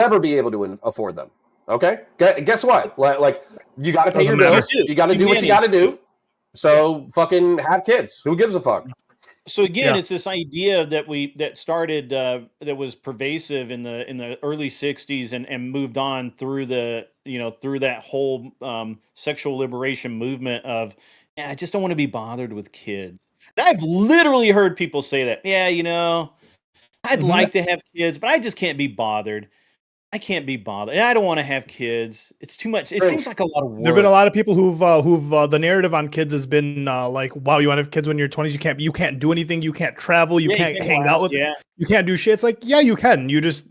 never be able to afford them. Okay, guess what? Like you got to pay your bills. You got to do what you got to do. So fucking have kids. Who gives a fuck? So again, it's this idea that started that was pervasive in the early '60s and moved on through through that whole sexual liberation movement of, I just don't want to be bothered with kids. And I've literally heard people say that. Yeah, I'd like to have kids, but I just can't be bothered. I can't be bothered. And I don't want to have kids. It's too much. It seems like a lot of work. There've been a lot of people who've the narrative on kids has been like, wow, you want to have kids when you're 20s? You can't do anything. You can't travel. You can't hang out with. Yeah. You can't do shit. It's like, yeah, you can. You just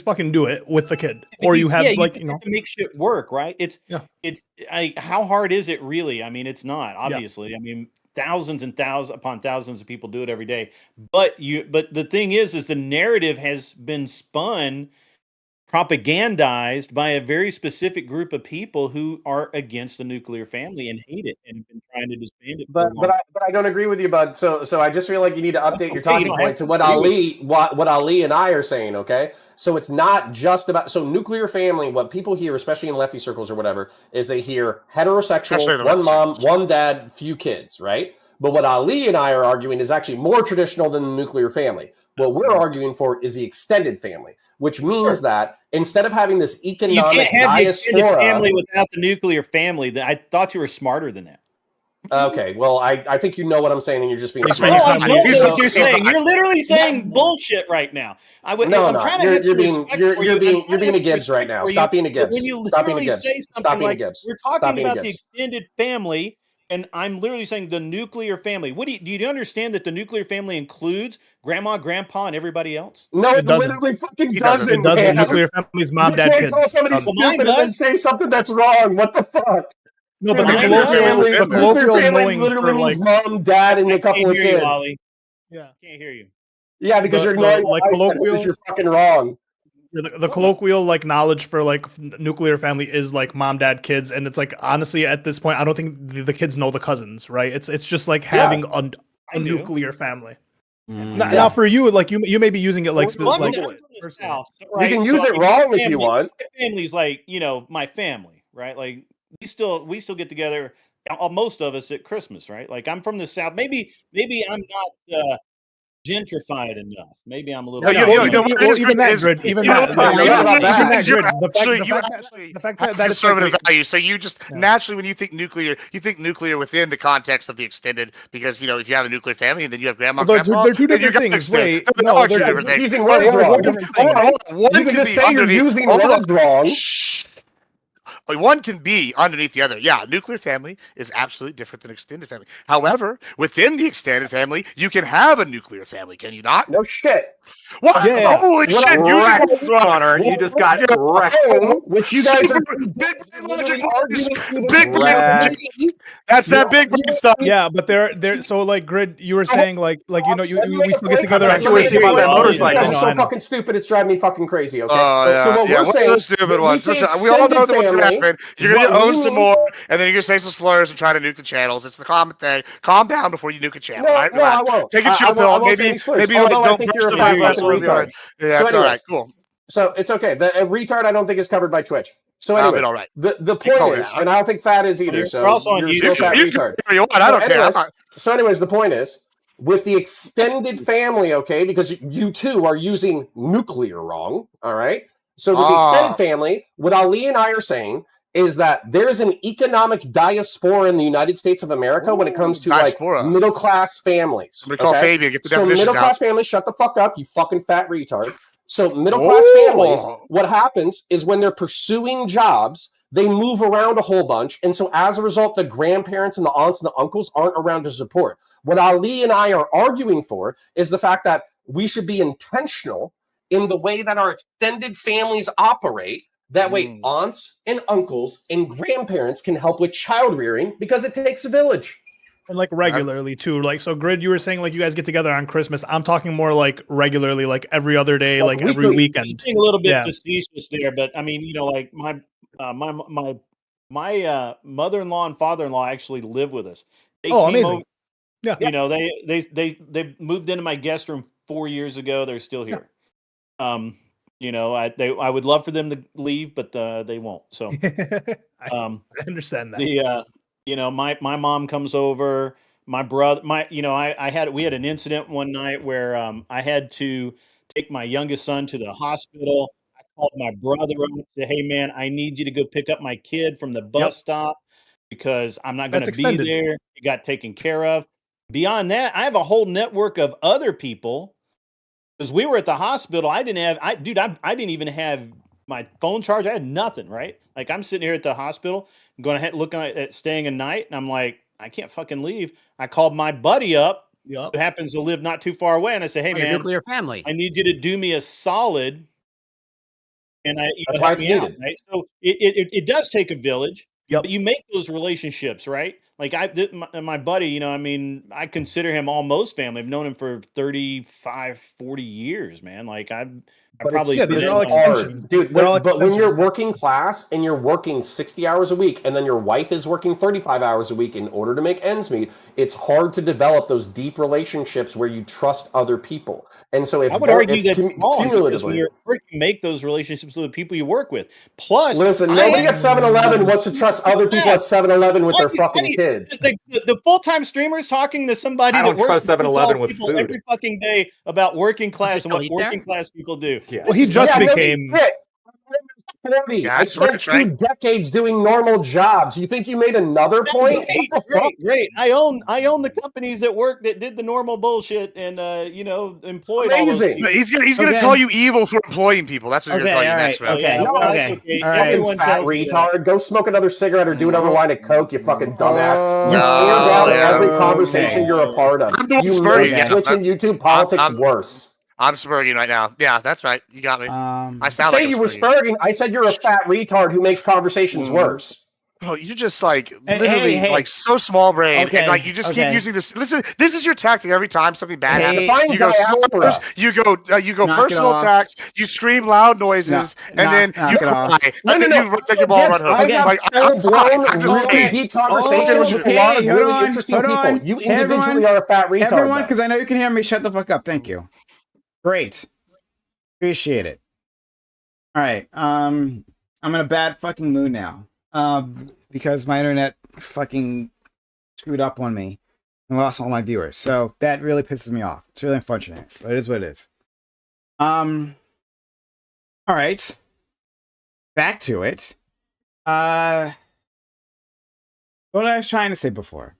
fucking do it with the kid, or you have have to make shit work, right? How hard is it really? I mean, it's not obviously. I mean, thousands and thousands upon thousands of people do it every day. But the thing is the narrative has been spun, propagandized by a very specific group of people who are against the nuclear family and hate it and have been trying to disband it. But I don't agree with you, bud. So I just feel like you need to update your talking point to what Ali and I are saying. Okay, so it's not just about nuclear family. What people hear, especially in lefty circles or whatever, is they hear heterosexual, one mom, one dad, few kids, right? But what Ali and I are arguing is actually more traditional than the nuclear family. What we're arguing for is the extended family, which means that instead of having this economic you can't have the extended family without the nuclear family. I thought you were smarter than that. Okay, well, I think you know what I'm saying, and you're just being. No, I don't know what you're saying. You're literally saying bullshit right now. You're being a Gibbs right now. Stop being a Gibbs. Stop being a Gibbs. Stop being a Gibbs. We're talking about the extended family. And I'm literally saying the nuclear family. Do you understand that the nuclear family includes grandma, grandpa, and everybody else? No, it literally fucking doesn't. It doesn't. Nuclear family's mom, dad, kids. You can't call somebody stupid and then say something that's wrong. What the fuck? No, but the colloquial family literally means mom, dad, and a couple of kids. Yeah, can't hear you. Yeah, because you're ignoring because you're fucking wrong. The colloquial knowledge for nuclear family is mom, dad, kids, and it's honestly at this point I don't think the kids know the cousins, right? It's just having a nuclear family. Now for you, you may be using it South, right? You can use it wrong if you want. My family's my family, right? We still get together. Most of us at Christmas, right? I'm from the South. Maybe I'm not gentrified enough. Maybe I'm a little. Even that, the fact that conservative value. So you just naturally, when you think nuclear within the context of the extended, because if you have a nuclear family and then you have grandma, grandpa, they're two different things. Wait, no, they're different things. One can be underneath. Wrong. One can be underneath the other. Yeah, nuclear family is absolutely different than extended family. However, within the extended family, you can have a nuclear family, can you not? No shit. What? Yeah. Holy shit! Connor, you just got wrecked. Which you guys are big brain. That's that big brain stuff. Yeah, but they're so Grid. You were saying we still get together. That's so fucking stupid. It's driving me fucking crazy. Okay. So what we're saying, stupid ones. We all know that what's gonna happen. You're gonna own some more, and then you're gonna say some slurs and try to nuke the channels. It's the common thing. Calm down before you nuke a channel. No, I won't. Take a chill pill. Maybe don't burst the virus. Retard. Yeah, that's all right. Cool. So it's okay. The retard I don't think is covered by Twitch. So anyway, all right. The point is, and I don't think fat is either. So we're also on you're still fat retard. I don't care. So anyways, the point is, with the extended family, okay, because you two are using nuclear wrong. All right. So with the extended family, what Ali and I are saying is that there's an economic diaspora in the United States of America when it comes to middle class families. Somebody call Fabian, get the definition middle class families, shut the fuck up, you fucking fat retard. So middle class families, what happens is when they're pursuing jobs, they move around a whole bunch, and so as a result, the grandparents and the aunts and the uncles aren't around to support. What Ali and I are arguing for is the fact that we should be intentional in the way that our extended families operate. That way, aunts and uncles and grandparents can help with child rearing because it takes a village. And regularly too. So Grid, you were saying you guys get together on Christmas. I'm talking more regularly, every other day, every weekend. Being a little bit facetious there, but I mean, my mother-in-law and father-in-law actually live with us. They came amazing. Yeah. They moved into my guest room 4 years ago. They're still here. I would love for them to leave, but they won't. So I understand that. my mom comes over. My brother, we had an incident one night where I had to take my youngest son to the hospital. I called my brother up and said, "Hey man, I need you to go pick up my kid from the bus stop because I'm not going to That's be extended. there." He got taken care of. Beyond that, I have a whole network of other people because we were at the hospital. I didn't even have my phone charged. I had nothing, right? Like I'm sitting here at the hospital, going ahead looking at staying a night, and I'm like, I can't fucking leave. I called my buddy up, who happens to live not too far away, and I said, "Hey man, nuclear family. I need you to do me a solid." And That's why it's needed. Right? So it does take a village. Yep. But you make those relationships, right? Like my buddy, I consider him almost family. I've known him for 35, 40 years, man. Like I probably these are all extensions, dude. But when you're working class and you're working 60 hours a week, and then your wife is working 35 hours a week in order to make ends meet, it's hard to develop those deep relationships where you trust other people. And so, I would argue that cumulatively, you make those relationships with the people you work with. Plus, listen, nobody at 7-Eleven wants to trust other people at 7-Eleven with their fucking kids. The full-time streamers talking to somebody that works 7-Eleven with food every fucking day about working class and what working class people do. Yeah. Well, he just became. I spent 2 decades doing normal jobs. You think you made another point? Great. I own the companies that did the normal bullshit and employed. Amazing. He's gonna tell you evil for employing people. That's what you're telling you next. Okay. Fucking fat retard. Go smoke another cigarette or do another line of coke. You fucking dumbass. You tear down every conversation you're a part of. You make Twitch and YouTube politics worse. I'm spurging right now. Yeah, that's right. You got me. I sound say like you were spurging. I said you're a fat retard who makes conversations worse. Oh, you're just like literally like so small brain, and like you just keep using this. Listen, this is your tactic every time something bad happens. You go slurs, you go personal attacks, you scream loud noises, and then you cry. And then you take your ball run home. I have full-blown, really deep conversations with a lot of really interesting people. You individually are a fat retard. Everyone, because I know you can hear me. Shut the fuck up. Thank you. Great. Appreciate it. All right. I'm in a bad fucking mood now. Because my internet fucking screwed up on me and lost all my viewers. So that really pisses me off. It's really unfortunate, but it is what it is. All right. Back to it. What I was trying to say before,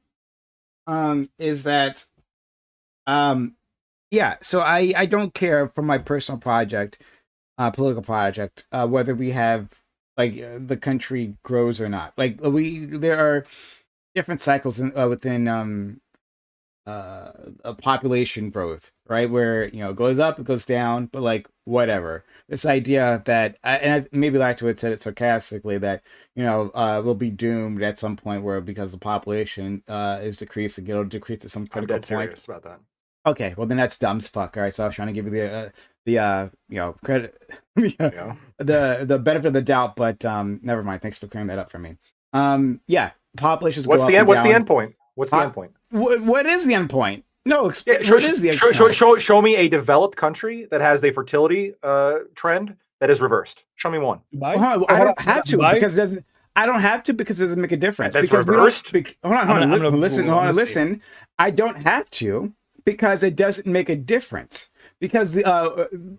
is that, yeah, so I don't care for my personal project, political project, whether we have like the country grows or not. Like there are different cycles within a population growth, right? Where it goes up, it goes down, but like whatever. This idea that, and maybe Lactoid said it sarcastically, that we'll be doomed at some point where because the population is decreasing, it'll decrease at some critical point. Serious about that. Okay, well then that's dumb as fuck. All right, so I was trying to give you the credit, the benefit of the doubt, but never mind. Thanks for clearing that up for me. Yeah, populations. What's the end? What's the end point? What's the end point? What is the end point? No, what is the end point? Show me a developed country that has the fertility trend that is reversed. Show me one. I don't have to because I don't have to because it doesn't make a difference. That's because reversed. Hold on. Listen. I don't have to because it doesn't make a difference. Because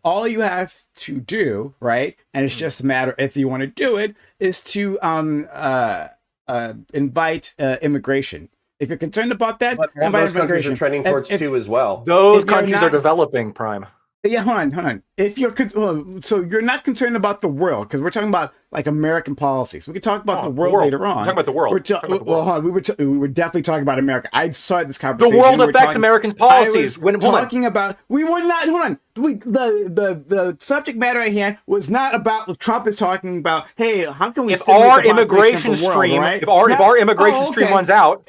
all you have to do, right, and it's just a matter if you want to do it, is to invite immigration. If you're concerned about that, invite countries are trending towards 2 as well. Those countries are developing, Prime. Yeah, hold on. If you're so you're not concerned about the world because we're talking about like American policies. We could talk about the world later on. We're talking about the world. We were definitely talking about America. I started this conversation. The world affects American policies. We were not. Hold on. The subject matter at hand was not about what Trump is talking about. Hey, how can we? If our immigration stream, if our immigration stream runs out,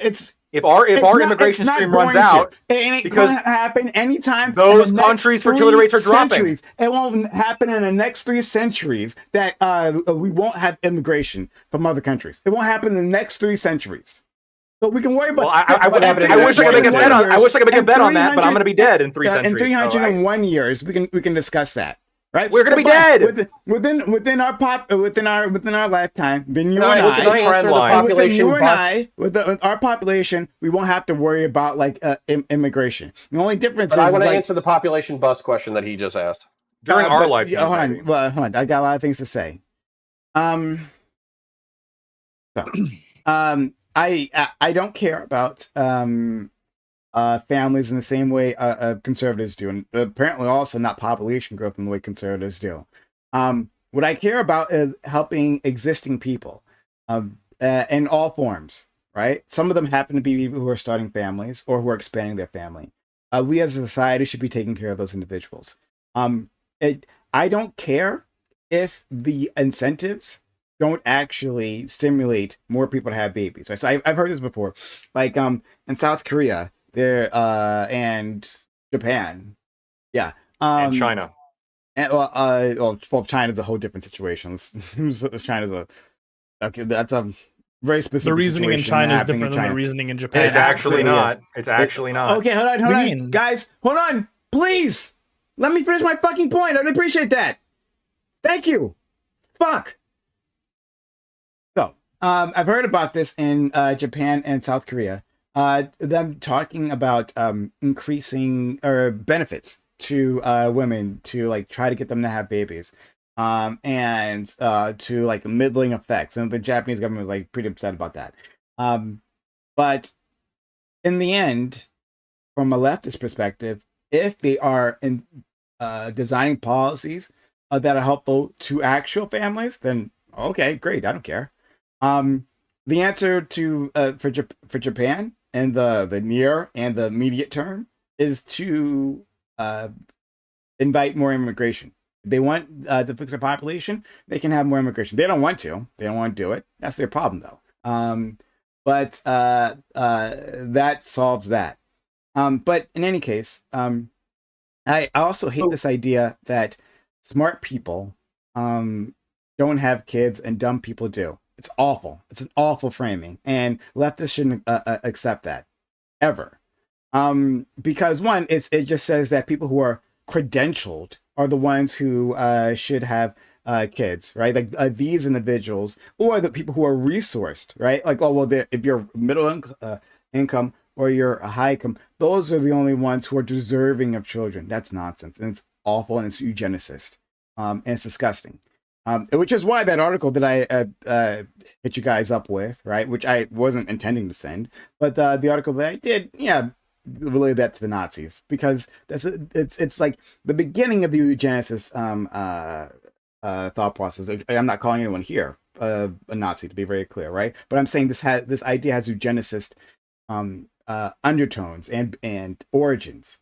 If our immigration stream runs out, it won't happen anytime. Those countries' fertility rates are dropping. It won't happen in the next 3 centuries that we won't have immigration from other countries. It won't happen in the next 3 centuries. So we can worry about. I wish I could make a bet on. I wish I could make a bet on that, but I'm going to be dead in 3 centuries. In 301 years, we can discuss that. right? We're gonna be dead within our lifetime. Then you and I, with our population, we won't have to worry about like immigration. The only difference is I want to answer the population bus question that he just asked. During our lifetime. Hold on. I got a lot of things to say. I don't care about families in the same way conservatives do, and apparently also not population growth in the way conservatives do. What I care about is helping existing people in all forms, right? Some of them happen to be people who are starting families or who are expanding their family. We as a society should be taking care of those individuals. I don't care if the incentives don't actually stimulate more people to have babies. Right? So I've heard this before, like in South Korea, there and Japan, yeah, and China. And well, China's a whole different situation. China's that's a very specific. The reasoning in China is different than the reasoning in Japan. It's actually not. It's actually not. Okay, hold on, guys, hold on, please. Let me finish my fucking point. I'd appreciate that. Thank you. Fuck. So, I've heard about this in Japan and South Korea. Them talking about increasing or benefits to women to like try to get them to have babies, and to like middling effects. And the Japanese government was like pretty upset about that. But in the end, from a leftist perspective, if they are designing policies that are helpful to actual families, then okay, great, I don't care. The answer to for Japan in the near and the immediate term is to invite more immigration. If they want to fix their population, they can have more immigration. They don't want to. They don't want to do it. That's their problem, though. But that solves that. But in any case, I also hate this idea that smart people don't have kids and dumb people do. It's awful. It's an awful framing, and leftists shouldn't accept that ever. Because one, it just says that people who are credentialed are the ones who should have kids, right? Like these individuals, or the people who are resourced, right? Like, oh well, if you're middle income or you're a high income, those are the only ones who are deserving of children. That's nonsense, and it's awful, and it's eugenicist, and it's disgusting. Which is why that article that I hit you guys up with, right, which I wasn't intending to send, but the article that I did, yeah, related that to the Nazis, because it's like the beginning of the eugenicist thought process. I'm not calling anyone here a Nazi, to be very clear, right? But I'm saying this idea has eugenicist undertones and origins.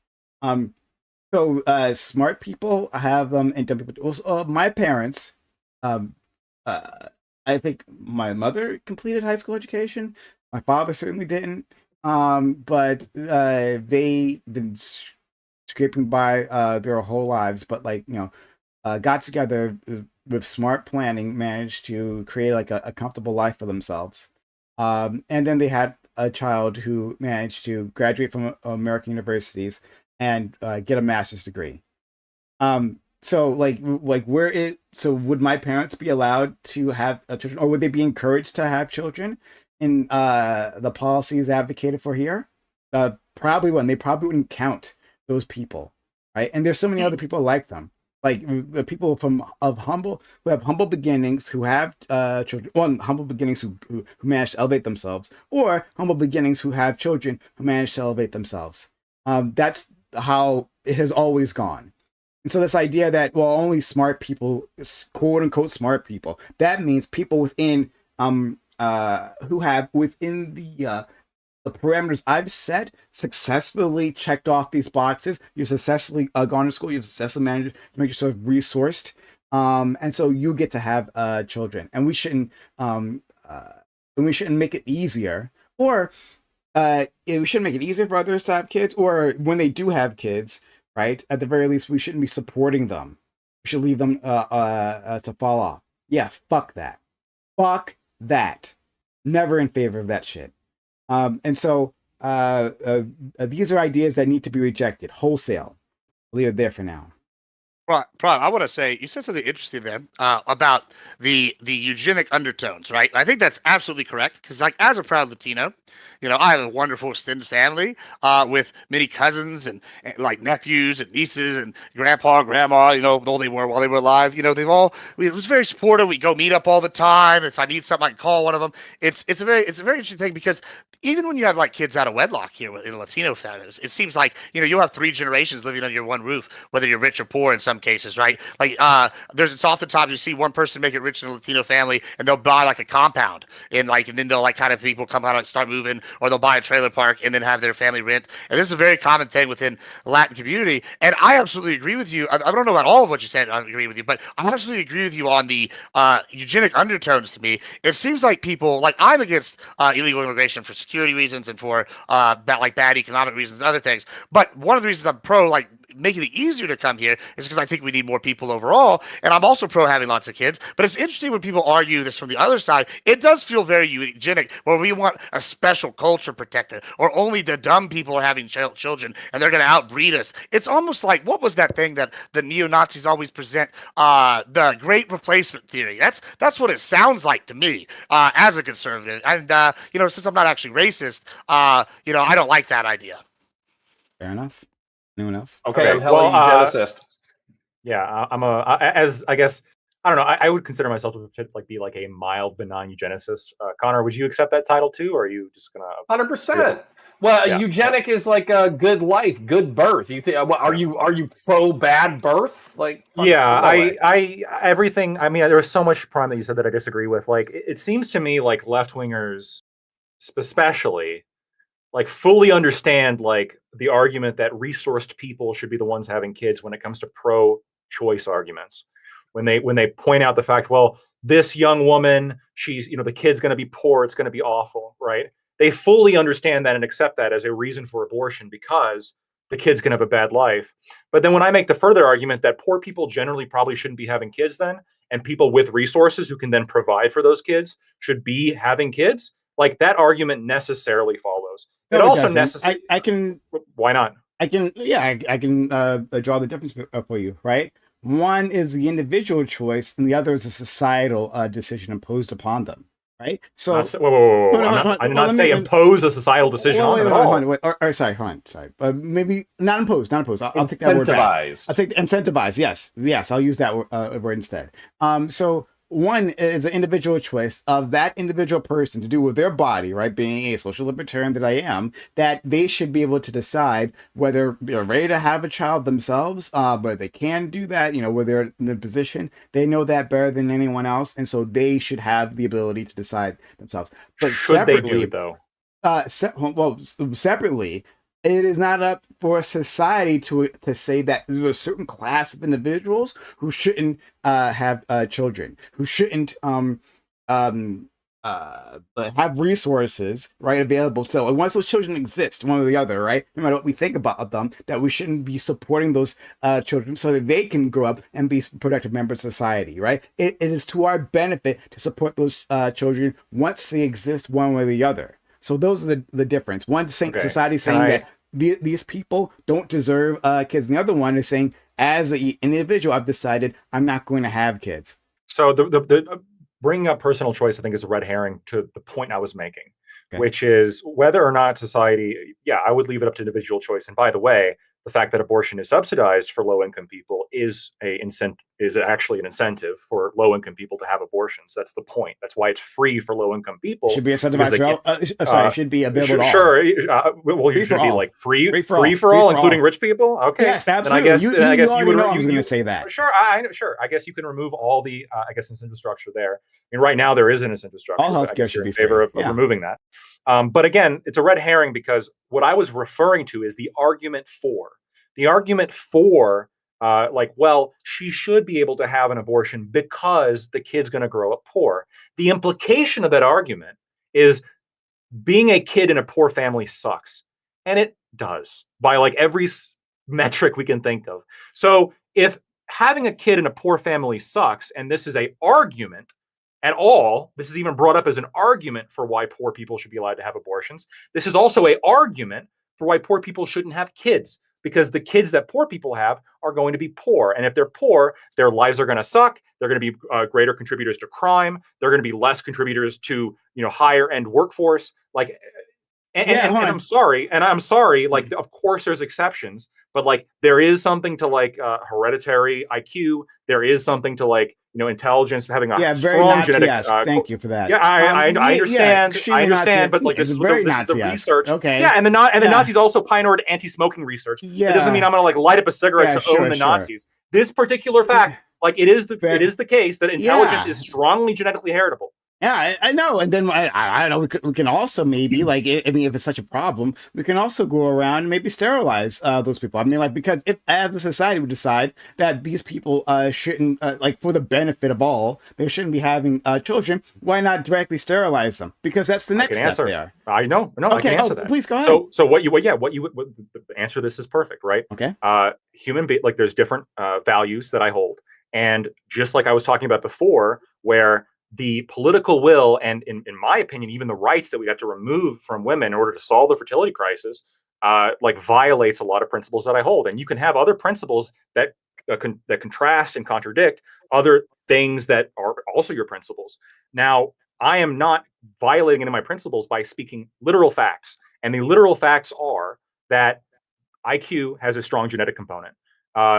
So smart people have them, and dumb people. Also, my parents. I think my mother completed high school education. My father certainly didn't. But they've been scraping by their whole lives. But like, got together with smart planning, managed to create like a comfortable life for themselves. And then they had a child who managed to graduate from American universities and get a master's degree. So would my parents be allowed to have children, or would they be encouraged to have children in the policies advocated for here? Probably wouldn't. They probably wouldn't count those people, right? And there's so many other people like them, like the people who have humble beginnings, who have children. One, humble beginnings who manage to elevate themselves, or humble beginnings who have children who manage to elevate themselves. That's how it has always gone. And so this idea that, well, only smart people, quote unquote smart people, that means people within who have within the parameters I've set successfully checked off these boxes. You've successfully gone to school. You've successfully managed to make yourself resourced, and so you get to have children. And we shouldn't make it easier, or we shouldn't make it easier for others to have kids, or when they do have kids. Right? At the very least, we shouldn't be supporting them. We should leave them to fall off. Yeah, fuck that. Fuck that. Never in favor of that shit. And so these are ideas that need to be rejected wholesale. I'll leave it there for now. Right, I want to say you said something interesting there about the eugenic undertones, right? I think that's absolutely correct because, like, as a proud Latino, I have a wonderful extended family with many cousins and like nephews and nieces and grandpa, grandma. Though they were while they were alive, they've all. It was very supportive. We go meet up all the time. If I need something, I can call one of them. It's a very interesting thing because even when you have like kids out of wedlock here in Latino families, it seems like you'll have 3 generations living under your one roof, whether you're rich or poor in some cases, right? Like it's oftentimes you see one person make it rich in a Latino family and they'll buy like a compound and then they'll like kind of people come out and start moving, or they'll buy a trailer park and then have their family rent. And this is a very common thing within the Latin community. And I absolutely agree with you. I don't know about all of what you said. I agree with you, but I absolutely agree with you on the eugenic undertones. To me, it seems like people like I'm against illegal immigration for security reasons and for bad economic reasons and other things. But one of the reasons I'm pro like making it easier to come here is because I think we need more people overall, and I'm also pro having lots of kids. But it's interesting when people argue this from the other side. It does feel very eugenic, where we want a special culture protected, or only the dumb people are having children and they're going to outbreed us. It's almost like, what was that thing that the neo-Nazis always present, the Great Replacement theory? That's what it sounds like to me as a conservative. And since I'm not actually racist, I don't like that idea. Fair enough. Anyone else? Okay, I'm hella eugenicist. Yeah, as I guess, I don't know. I would consider myself to be like a mild benign eugenicist. Connor, would you accept that title too, or are you just gonna? 100%. Well, Yeah. eugenic is like a good life, good birth. You think? Are you pro bad birth? Like, yeah, I everything. I mean, there was so much prime that you said that I disagree with. Like, it seems to me like left wingers, especially, like fully understand like the argument that resourced people should be the ones having kids when it comes to pro-choice arguments. When they point out the fact, well, this young woman, she's, the kid's going to be poor, it's going to be awful, right? They fully understand that and accept that as a reason for abortion because the kid's going to have a bad life. But then when I make the further argument that poor people generally probably shouldn't be having kids then, and people with resources who can then provide for those kids should be having kids, like that argument necessarily follows. It also necessarily. I can. Why not? I can. Yeah, I can draw the difference for you. Right. One is the individual choice, and the other is a societal decision imposed upon them. Right. So. I did not say impose a societal decision on them at all. Sorry. Maybe not impose. Not impose. I'll take that word back. I'll take incentivize. Yes. I'll use that word instead. So. One is an individual choice of that individual person to do with their body, right? Being a social libertarian that I am, that they should be able to decide whether they're ready to have a child themselves, whether they can do that, whether they're in a position, they know that better than anyone else. And so they should have the ability to decide themselves. But should they do it though? Separately, it is not up for society to say that there's a certain class of individuals who shouldn't have children, who shouldn't have resources right available. So once those children exist, one or the other, right, no matter what we think about them, that we shouldn't be supporting those children so that they can grow up and be productive members of society, right? It is to our benefit to support those children once they exist, one way or the other. So those are the difference. One society saying that these people don't deserve kids. And the other one is saying, as an individual, I've decided I'm not going to have kids. So the bringing up personal choice, I think, is a red herring to the point I was making, which is whether or not society, I would leave it up to individual choice. And by the way, the fact that abortion is subsidized for low-income people is actually an incentive for low-income people to have abortions. That's the point. That's why it's free for low-income people. Should be incentivized. Should be available. Sure. Well, you should be like free for all, including rich people. Okay. Yes, absolutely. I guess you would. I was going to say that. Sure. I guess you can remove all the incentive structure there. I mean, right now there is an incentive structure. All healthcare should be in favor of removing that. But again, it's a red herring because what I was referring to is the argument for. The argument for, she should be able to have an abortion because the kid's going to grow up poor. The implication of that argument is being a kid in a poor family sucks. And it does by like every metric we can think of. So if having a kid in a poor family sucks, and this is an argument at all, this is even brought up as an argument for why poor people should be allowed to have abortions. This is also an argument for why poor people shouldn't have kids. because the kids that poor people have are going to be poor. And if they're poor, their lives are going to suck. They're going to be greater contributors to crime. They're going to be less contributors to, higher end workforce. Like, and I'm sorry. Like, of course there's exceptions, but like, there is something to like hereditary IQ. There is something to like, intelligence, having a strong genetic. Thank you for that. Yeah, I understand. I understand, but like, this is the research. Okay. Yeah, and the Nazis also pioneered anti-smoking research. Yeah. It doesn't mean I'm going to like light up a cigarette to own the Nazis. This particular fact, like, it is the case that intelligence is strongly genetically heritable. Yeah, I know. And then I know we can also maybe like, I mean, if it's such a problem, we can also go around and maybe sterilize those people. I mean, like, because if as a society we decide that these people shouldn't, like, for the benefit of all, they shouldn't be having children, why not directly sterilize them? Because that's the next step there. I know. No, okay. I can answer that. Please go ahead. So what the answer to this is perfect, right? Okay. Like, there's different values that I hold, and just like I was talking about before, where the political will and, in my opinion, even the rights that we have to remove from women in order to solve the fertility crisis, like, violates a lot of principles that I hold. And you can have other principles that contrast and contradict other things that are also your principles. Now, I am not violating any of my principles by speaking literal facts. And the literal facts are that IQ has a strong genetic component.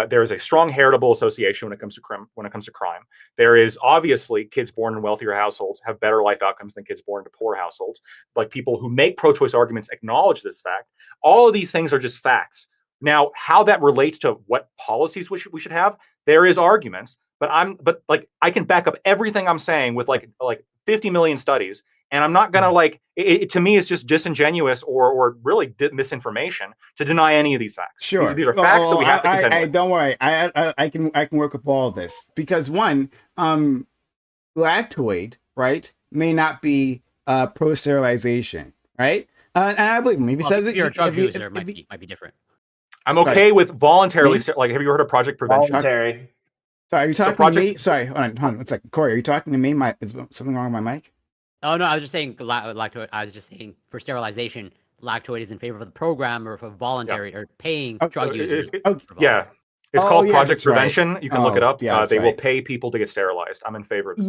There is a strong heritable association when it comes to crime. There is obviously kids born in wealthier households have better life outcomes than kids born into poor households. Like, people who make pro-choice arguments acknowledge this fact. All of these things are just facts. Now, how that relates to what policies we should have, there is arguments. But I can back up everything I'm saying with like 50 million studies. And I'm not gonna like it. To me, it's just disingenuous or really misinformation to deny any of these facts. Sure, these are facts that we have to contend with. Don't worry, I can work with all of this, because one, lactoid, right, may not be pro-sterilization, right? And I believe him. If he says it, you're a drug user, it might be different. I'm okay with voluntarily. Like, have you heard of Project Prevention? Voluntary. Sorry, are you talking to me? Sorry, hold on 1 second. Corey, are you talking to me? Is something wrong with my mic? Oh no, I was just saying lactoid. I was just saying for sterilization, lactoid is in favor of the program or for voluntary or paying drug users. It's called Project Prevention. Right. You can look it up. They will pay people to get sterilized. I'm in favor of this.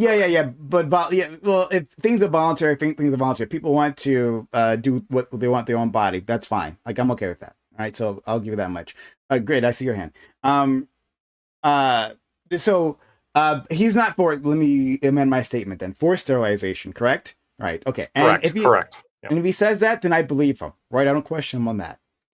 But well, if things are voluntary, people want to do what they want their own body. That's fine. Like, I'm okay with that. All right, so I'll give you that much. Great, I see your hand. So he's not for. Let me amend my statement then. For sterilization, correct? Right. Okay. And correct. And if he says that, then I believe him. Right. I don't question him on that.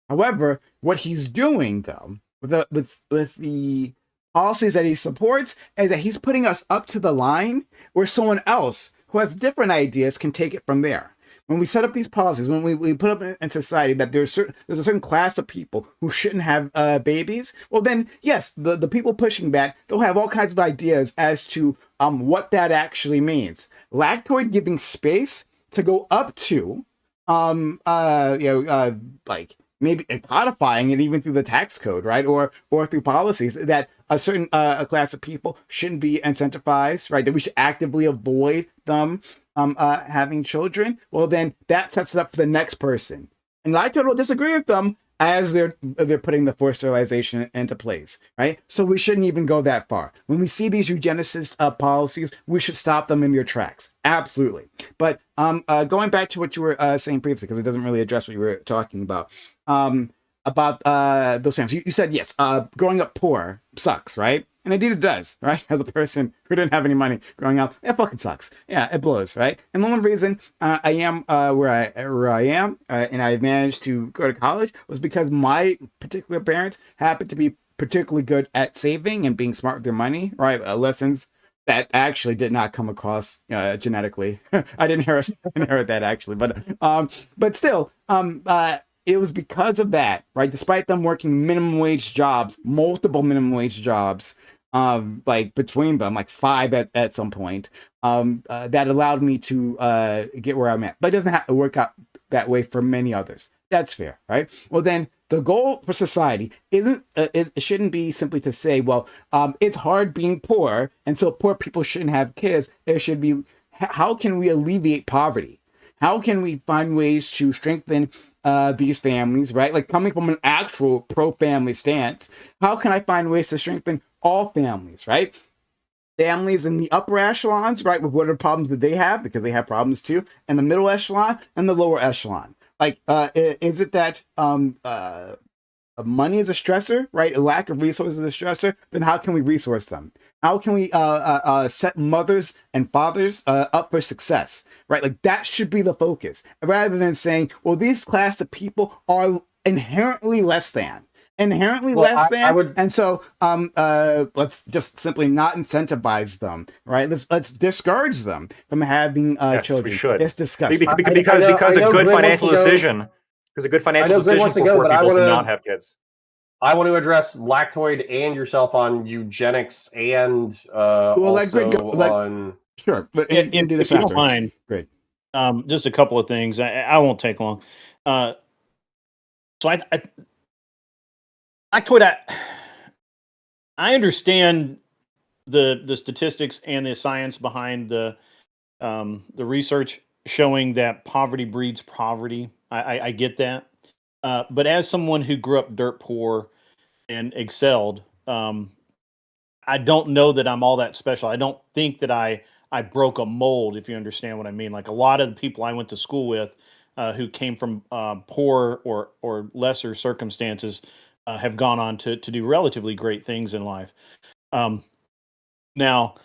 However, what he's doing though, with the policies that he supports, is that he's putting us up to the line where someone else who has different ideas can take it from there. When we set up these policies, when we put up in society that there's a certain class of people who shouldn't have babies, well then, yes, the people pushing that, they'll have all kinds of ideas as to what that actually means. Lactoid giving space to go up to, like, maybe codifying it even through the tax code, right? Or through policies that a certain a class of people shouldn't be incentivized, right? That we should actively avoid them having children. Well, then that sets it up for the next person. And I totally disagree with them as they're putting the forced sterilization into place, right? So we shouldn't even go that far. When we see these eugenicist policies, we should stop them in their tracks. Absolutely. But going back to what you were saying previously, because it doesn't really address what you were talking about those things. You said, yes, growing up poor sucks, right? And indeed it does, right? As a person who didn't have any money growing up, it fucking sucks. Yeah, it blows, right? And the only reason I am where I am and I managed to go to college was because my particular parents happened to be particularly good at saving and being smart with their money, right? Lessons that actually did not come across genetically. I didn't inherit that actually, but still, it was because of that, right? Despite them working minimum wage jobs, multiple minimum wage jobs, like between them, like 5 at some point, that allowed me to get where I'm at. But it doesn't have to work out that way for many others. That's fair, right? Well, then the goal for society it shouldn't be simply to say, well, it's hard being poor, and so poor people shouldn't have kids. There should be, how can we alleviate poverty? How can we find ways to strengthen these families, right? Like coming from an actual pro-family stance, how can I find ways to strengthen all families, right? Families in the upper echelons, right? With what are the problems that they have, because they have problems too, and the middle echelon and the lower echelon. Like, is it that money is a stressor, right? A lack of resources is a stressor. Then how can we resource them? How can we set mothers and fathers up for success, right? Like that should be the focus, rather than saying, well, these class of people are inherently less than. And so let's just simply not incentivize them, right? Let's discourage them from having children. We should. It's disgusting because a good financial decision. Because a good financial decision for poor people to not have kids. I want to address Lactoid and yourself on eugenics and on. Sure, but if you don't mind, great. Just a couple of things. I won't take long. So Lactoid, I understand the statistics and the science behind the research showing that poverty breeds poverty. I get that. But as someone who grew up dirt poor and excelled, I don't know that I'm all that special. I don't think that I broke a mold, if you understand what I mean. Like a lot of the people I went to school with who came from poor or lesser circumstances have gone on to do relatively great things in life. Now,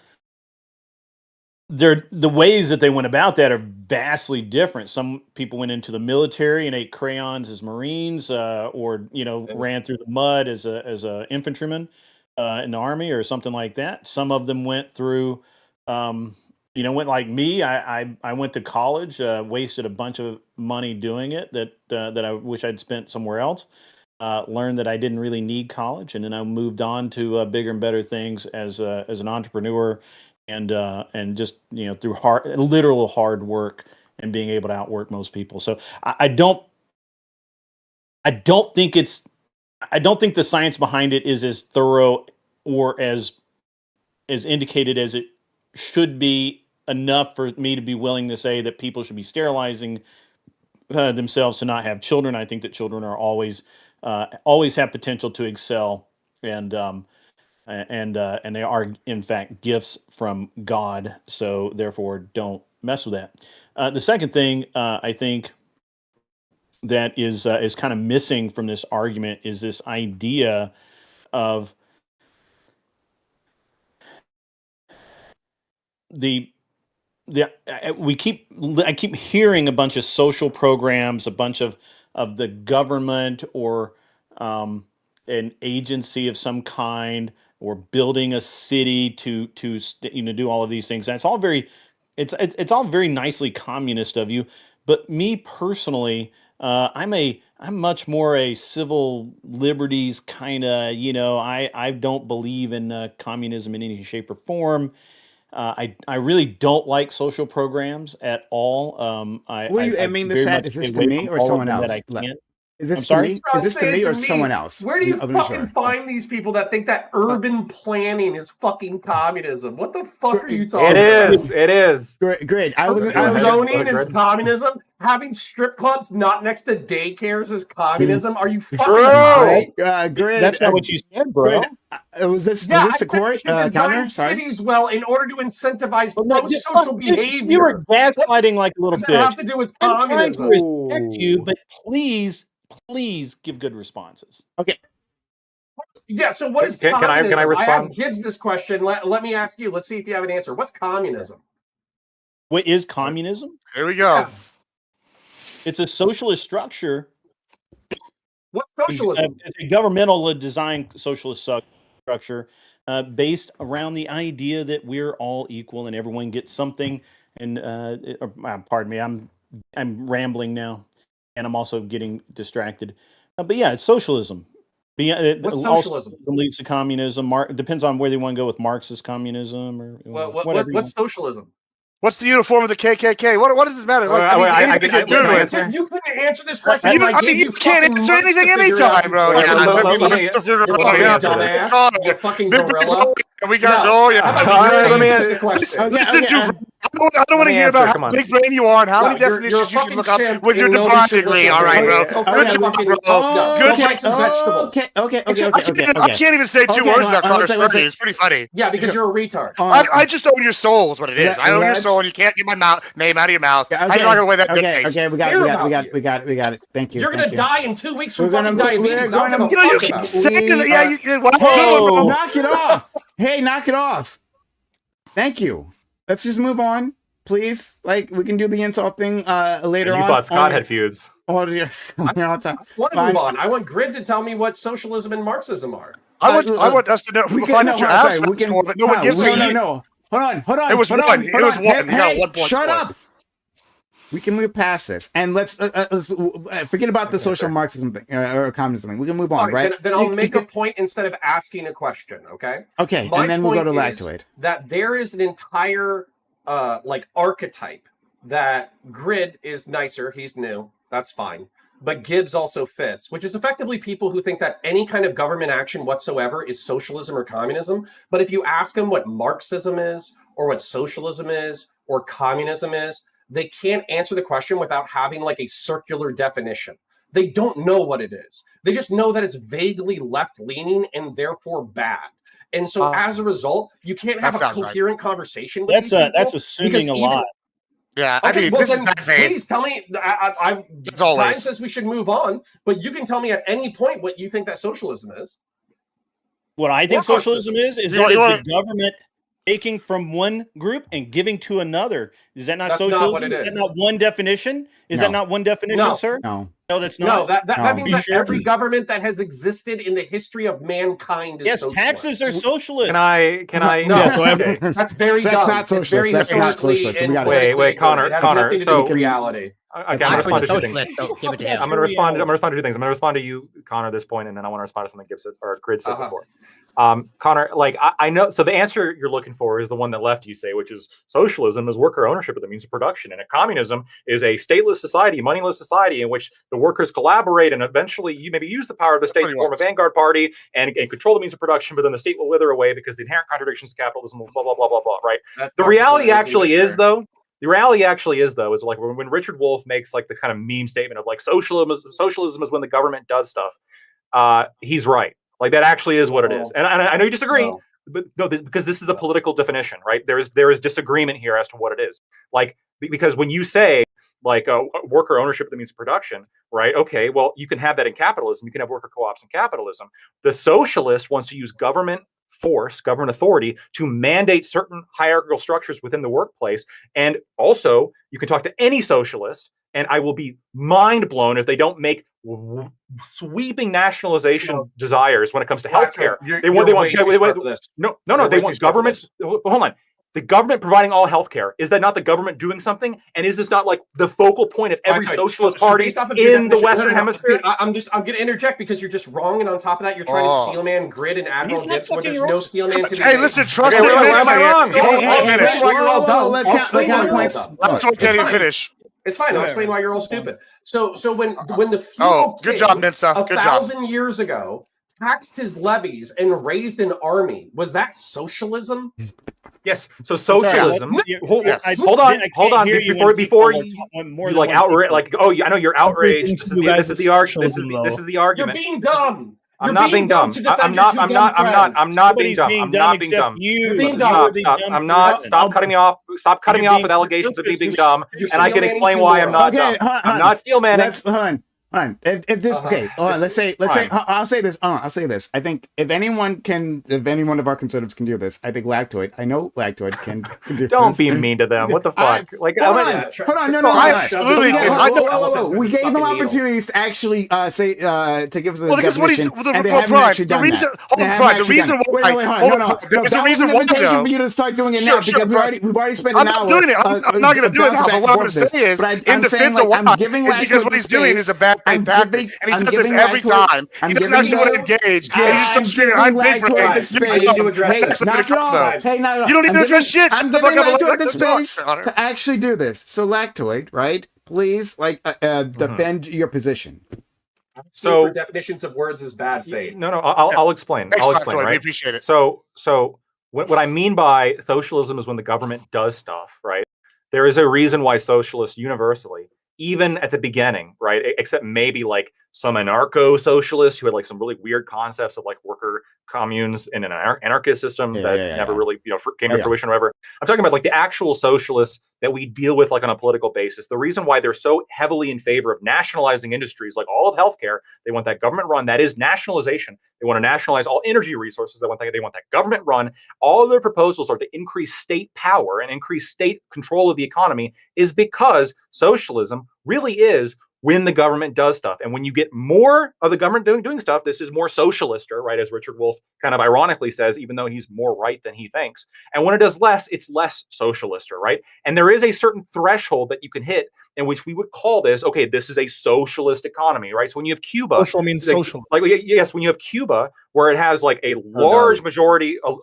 the ways that they went about that are vastly different. Some people went into the military and ate crayons as Marines, or ran through the mud as a infantryman in the army or something like that. Some of them went through, went like me. I went to college, wasted a bunch of money doing it that I wish I'd spent somewhere else. Learned that I didn't really need college, and then I moved on to bigger and better things as an entrepreneur, and just through literal hard work and being able to outwork most people. So I don't think the science behind it is as thorough or as indicated as it should be, enough for me to be willing to say that people should be sterilizing themselves to not have children. I think that children are always have potential to excel, and they are in fact gifts from God. So therefore, don't mess with that. The second thing I think that is kind of missing from this argument is this idea of I keep hearing a bunch of social programs, a bunch of the government or an agency of some kind, or building a city to do all of these things. That's all it's all very nicely communist of you. But me personally, I'm much more a civil liberties kind of. I don't believe in communism in any shape or form. I really don't like social programs at all. Is this to me or someone else? Is this to me? Is this to me or someone else? Where do you fucking find these people that think that urban planning is fucking communism? What the fuck are you talking about? It is. Great. Zoning is communism. Having strip clubs not next to daycares is communism. Are you fucking right? Great. That's not what you said, bro. Was this a court counter? Cities well in order to incentivize pro-social behavior. You were gaslighting like a little bitch. Does it have to do with communism? I'm trying to respect you, but please give good responses. Okay. Yeah, so what is communism? Can I respond? I asked Gibbs this question. Let me ask you. Let's see if you have an answer. What's communism? What is communism? Here we go. Yeah. It's a socialist structure. What's socialism? It's a governmental design socialist structure based around the idea that we're all equal and everyone gets something. And pardon me, I'm rambling now, and I'm also getting distracted. But yeah, it's socialism. What's socialism? Leads to communism. It depends on whether you want to go with Marxist communism or whatever. What's socialism? What's the uniform of the KKK? What does this matter? You couldn't answer this question. You can't answer anything anytime, bro. You fucking gorilla. We got to go. Let me answer the question. Listen to don't want to hear about how big brain you are and how many definitions you can look up with your divine degree. All right, bro. Good job, bro. Good vegetables. Okay. I can't even say 2 words about Connor's Furry. It's pretty funny. Yeah, because you're a retard. I just own your soul is what it is. I own your soul and you can't get my name out of your mouth. I'm not going to way that dictates. Okay, we got it. Thank you. You're going to die in 2 weeks from fucking diabetes. You keep saying that. Yeah, knock it off. Hey, knock it off. Thank you. Let's just move on, please. Like, we can do the insult thing later on. You thought Scott had feuds. I want to move on. I want Grid to tell me what socialism and Marxism are. I want us to know. We can find out your ass, but no one gives a shit. No. Hold on. It was one. It was one. Hey, shut up. We can move past this, and let's forget about the social Marxism thing or communism thing. We can move on, right? Then I'll make a point instead of asking a question. Okay. Okay, and then we'll go to lactoid. That there is an entire archetype that Grid is nicer. He's new. That's fine. But Gibbs also fits, which is effectively people who think that any kind of government action whatsoever is socialism or communism. But if you ask them what Marxism is, or what socialism is, or communism is, they can't answer the question without having like a circular definition. They don't know what it is. They just know that it's vaguely left-leaning and therefore bad. And so as a result, you can't have a coherent conversation with that's assuming a lot. Yeah, okay, I mean, well, this is not vague. Please tell me. Time says we should move on, but you can tell me at any point what you think that socialism is. What I think socialism is that it's the government taking from one group and giving to another. Is that not socialism? Is that not one definition? Is that not one definition, sir? No, that's not. No, that means that every government that has existed in the history of mankind is socialist. Taxes are socialist. Can I? No, okay. That's very dumb. That's not socialist. Very that's not socialist. Wait, Connor. So reality. I'm going to respond to 2 things. I'm going to respond to 2 things. I'm going to respond to you, Connor, at this point, and then I want to respond to something Gibbs or Grid said before. Connor, like I know, so the answer you're looking for is the one that left you say, which is socialism is worker ownership of the means of production, and communism is a stateless society, moneyless society in which the workers collaborate and eventually you maybe use the power of the state to form a vanguard party and control the means of production, but then the state will wither away because the inherent contradictions of capitalism will blah blah blah blah blah. Right? The reality actually is though. The reality actually is though, is like when Richard Wolff makes like the kind of meme statement of like socialism is when the government does stuff. He's right. Like that actually is what it is. And I know you disagree, but no, because this is a political definition, right? There is disagreement here as to what it is. Like, because when you say like worker ownership of the means of production, right? Okay, well, you can have that in capitalism. You can have worker co-ops in capitalism. The socialist wants to use government force, government authority to mandate certain hierarchical structures within the workplace. And also, you can talk to any socialist, and I will be mind blown if they don't make sweeping nationalization desires when it comes to healthcare. They want government. Hold on. The government providing all healthcare. Is that not the government doing something? And is this not like the focal point of every socialist party in the Western Hemisphere? I'm going to interject because you're just wrong, and on top of that, you're trying to steelman Grid and Admiral Gibbs where there's no steelman to be. Hey, listen, trust me. Why am I wrong? Let finish. It's fine. I'll explain why you're all stupid. So when the feudal good job, Mensa. 1,000 years ago taxed his levies and raised an army, was that socialism? Yes. So socialism. Hold on. Before you like outrage, like, oh, I know you're outraged. This is the argument. This is the argument. You're being dumb. I'm not being dumb. I'm not being dumb. I'm not being dumb. You're being dumb. I'm not. Stop cutting me off. Stop cutting me off with allegations of being dumb, and I can explain why I'm not dumb. I'm not steelmanning. If this let's say I'll say this. I think if any one of our conservatives can do this, I think Lactoid. I know Lactoid can do this. Don't be mean to them. What the fuck? Hold on. No. We gave them opportunities to actually say to give us a definition, and they haven't actually done that. The reason why. There's a reason why. For you to start doing it now because we've already spent an hour. I'm doing it. I'm not going to do it now. But what I'm going to say is, in defense of why, is because what he's doing is a bad thing. And he does this every time. He doesn't actually want to engage. And he just starts screaming, I'm big brain. You don't need to address shit. I'm giving Lactoid the space to actually do this. So Lactoid, right? Please, defend your position. So definitions of words is bad faith. No, I'll explain. I'll explain. Right? We appreciate it. So what I mean by socialism is when the government does stuff, right? there is a reason why socialists universally, even at the beginning, right, except maybe like some anarcho-socialists who had like some really weird concepts of like worker communes in an anarchist system never really came to fruition or whatever. I'm talking about like the actual socialists that we deal with like on a political basis. The reason why they're so heavily in favor of nationalizing industries, like all of healthcare, they want that government run. That is nationalization. They want to nationalize all energy resources. They want that government run. All of their proposals are to increase state power and increase state control of the economy, is because socialism really is when the government does stuff. And when you get more of the government doing stuff, this is more socialist, right? As Richard Wolff kind of ironically says, even though he's more right than he thinks. And when it does less, it's less socialist, right? And there is a certain threshold that you can hit in which we would call this, okay, this is a socialist economy, right? So when you have Cuba, social means social. Like yes, when you have Cuba, where it has like a large majority of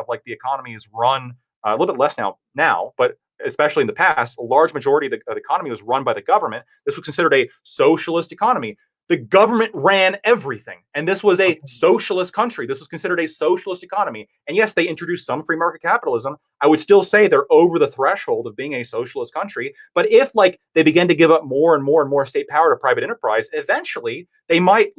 like the economy is run a little bit less now, but especially in the past, a large majority of the economy was run by the government. This was considered a socialist economy. The government ran everything. And this was a socialist country. This was considered a socialist economy. And yes, they introduced some free market capitalism. I would still say they're over the threshold of being a socialist country. But if like they begin to give up more and more and more state power to private enterprise, eventually they might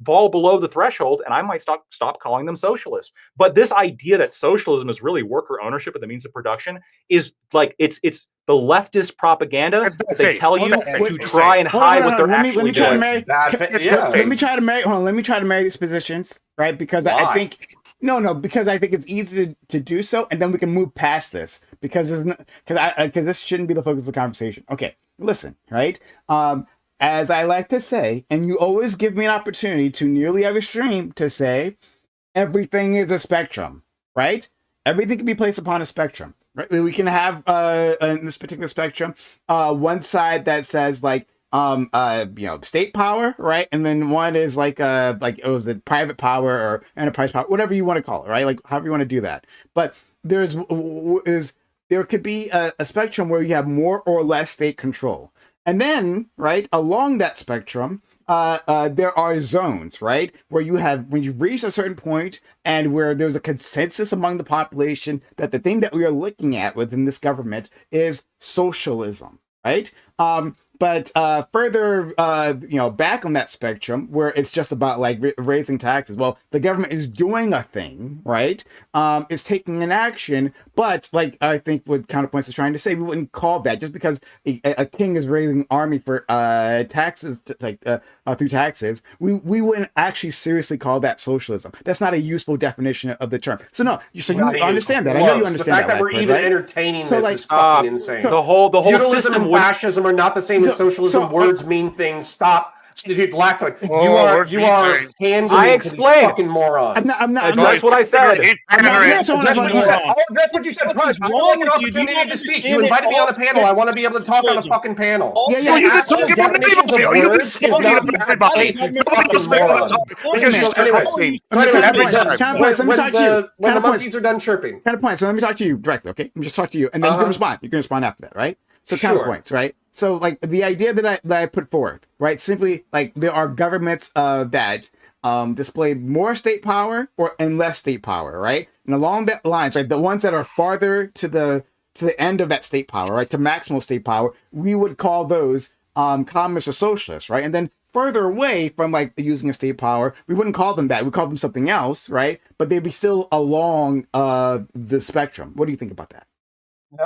fall below the threshold, and I might stop calling them socialists. But this idea that socialism is really worker ownership of the means of production is like it's the leftist propaganda that they tell you to try and hide what they're actually doing. Let me try to marry these positions, right? Because I think because I think it's easy to do so, and then we can move past this because this shouldn't be the focus of the conversation. Okay, listen, right? As I like to say, and you always give me an opportunity to nearly every stream to say, everything is a spectrum, right? Everything can be placed upon a spectrum, right? We can have in this particular spectrum, one side that says like, state power, right? And then one is like private power or enterprise power, whatever you want to call it, right? Like however you want to do that. But there could be a spectrum where you have more or less state control. And then, right, along that spectrum, there are zones, right, where when you reach a certain point and where there's a consensus among the population that the thing that we are looking at within this government is socialism, right? But further, back on that spectrum where it's just about like raising taxes. Well, the government is doing a thing, right? It's taking an action, but like I think what Counterpoints is trying to say, we wouldn't call that just because a king is raising army for taxes, through taxes. We wouldn't actually seriously call that socialism. That's not a useful definition of the term. So no, you understand that. I know you understand the fact that we're even entertaining this is fucking insane. The whole feudalism system and fascism are not the same as socialism. Words mean things. Stop. Dude, Lactoid, you are hands I explained. Fucking morons. I'm not. That's what I said. That's what you said. What's wrong with you? Do you need to speak? You invited me on a panel. I want to be able to talk on a fucking panel. You can talk about when the monkeys are done chirping. Counterpoint. So let me talk to you directly, okay? Let me just talk to you, and then you can respond. You can respond after that, right? So counterpoints, right? So like the idea that I put forth, right? Simply like there are governments that display more state power and less state power, right? And along that lines, right, the ones that are farther to the end of that state power, right, to maximal state power, we would call those communist or socialist, right? And then further away from like using a state power, we wouldn't call them that. We call them something else, right? But they'd be still along the spectrum. What do you think about that?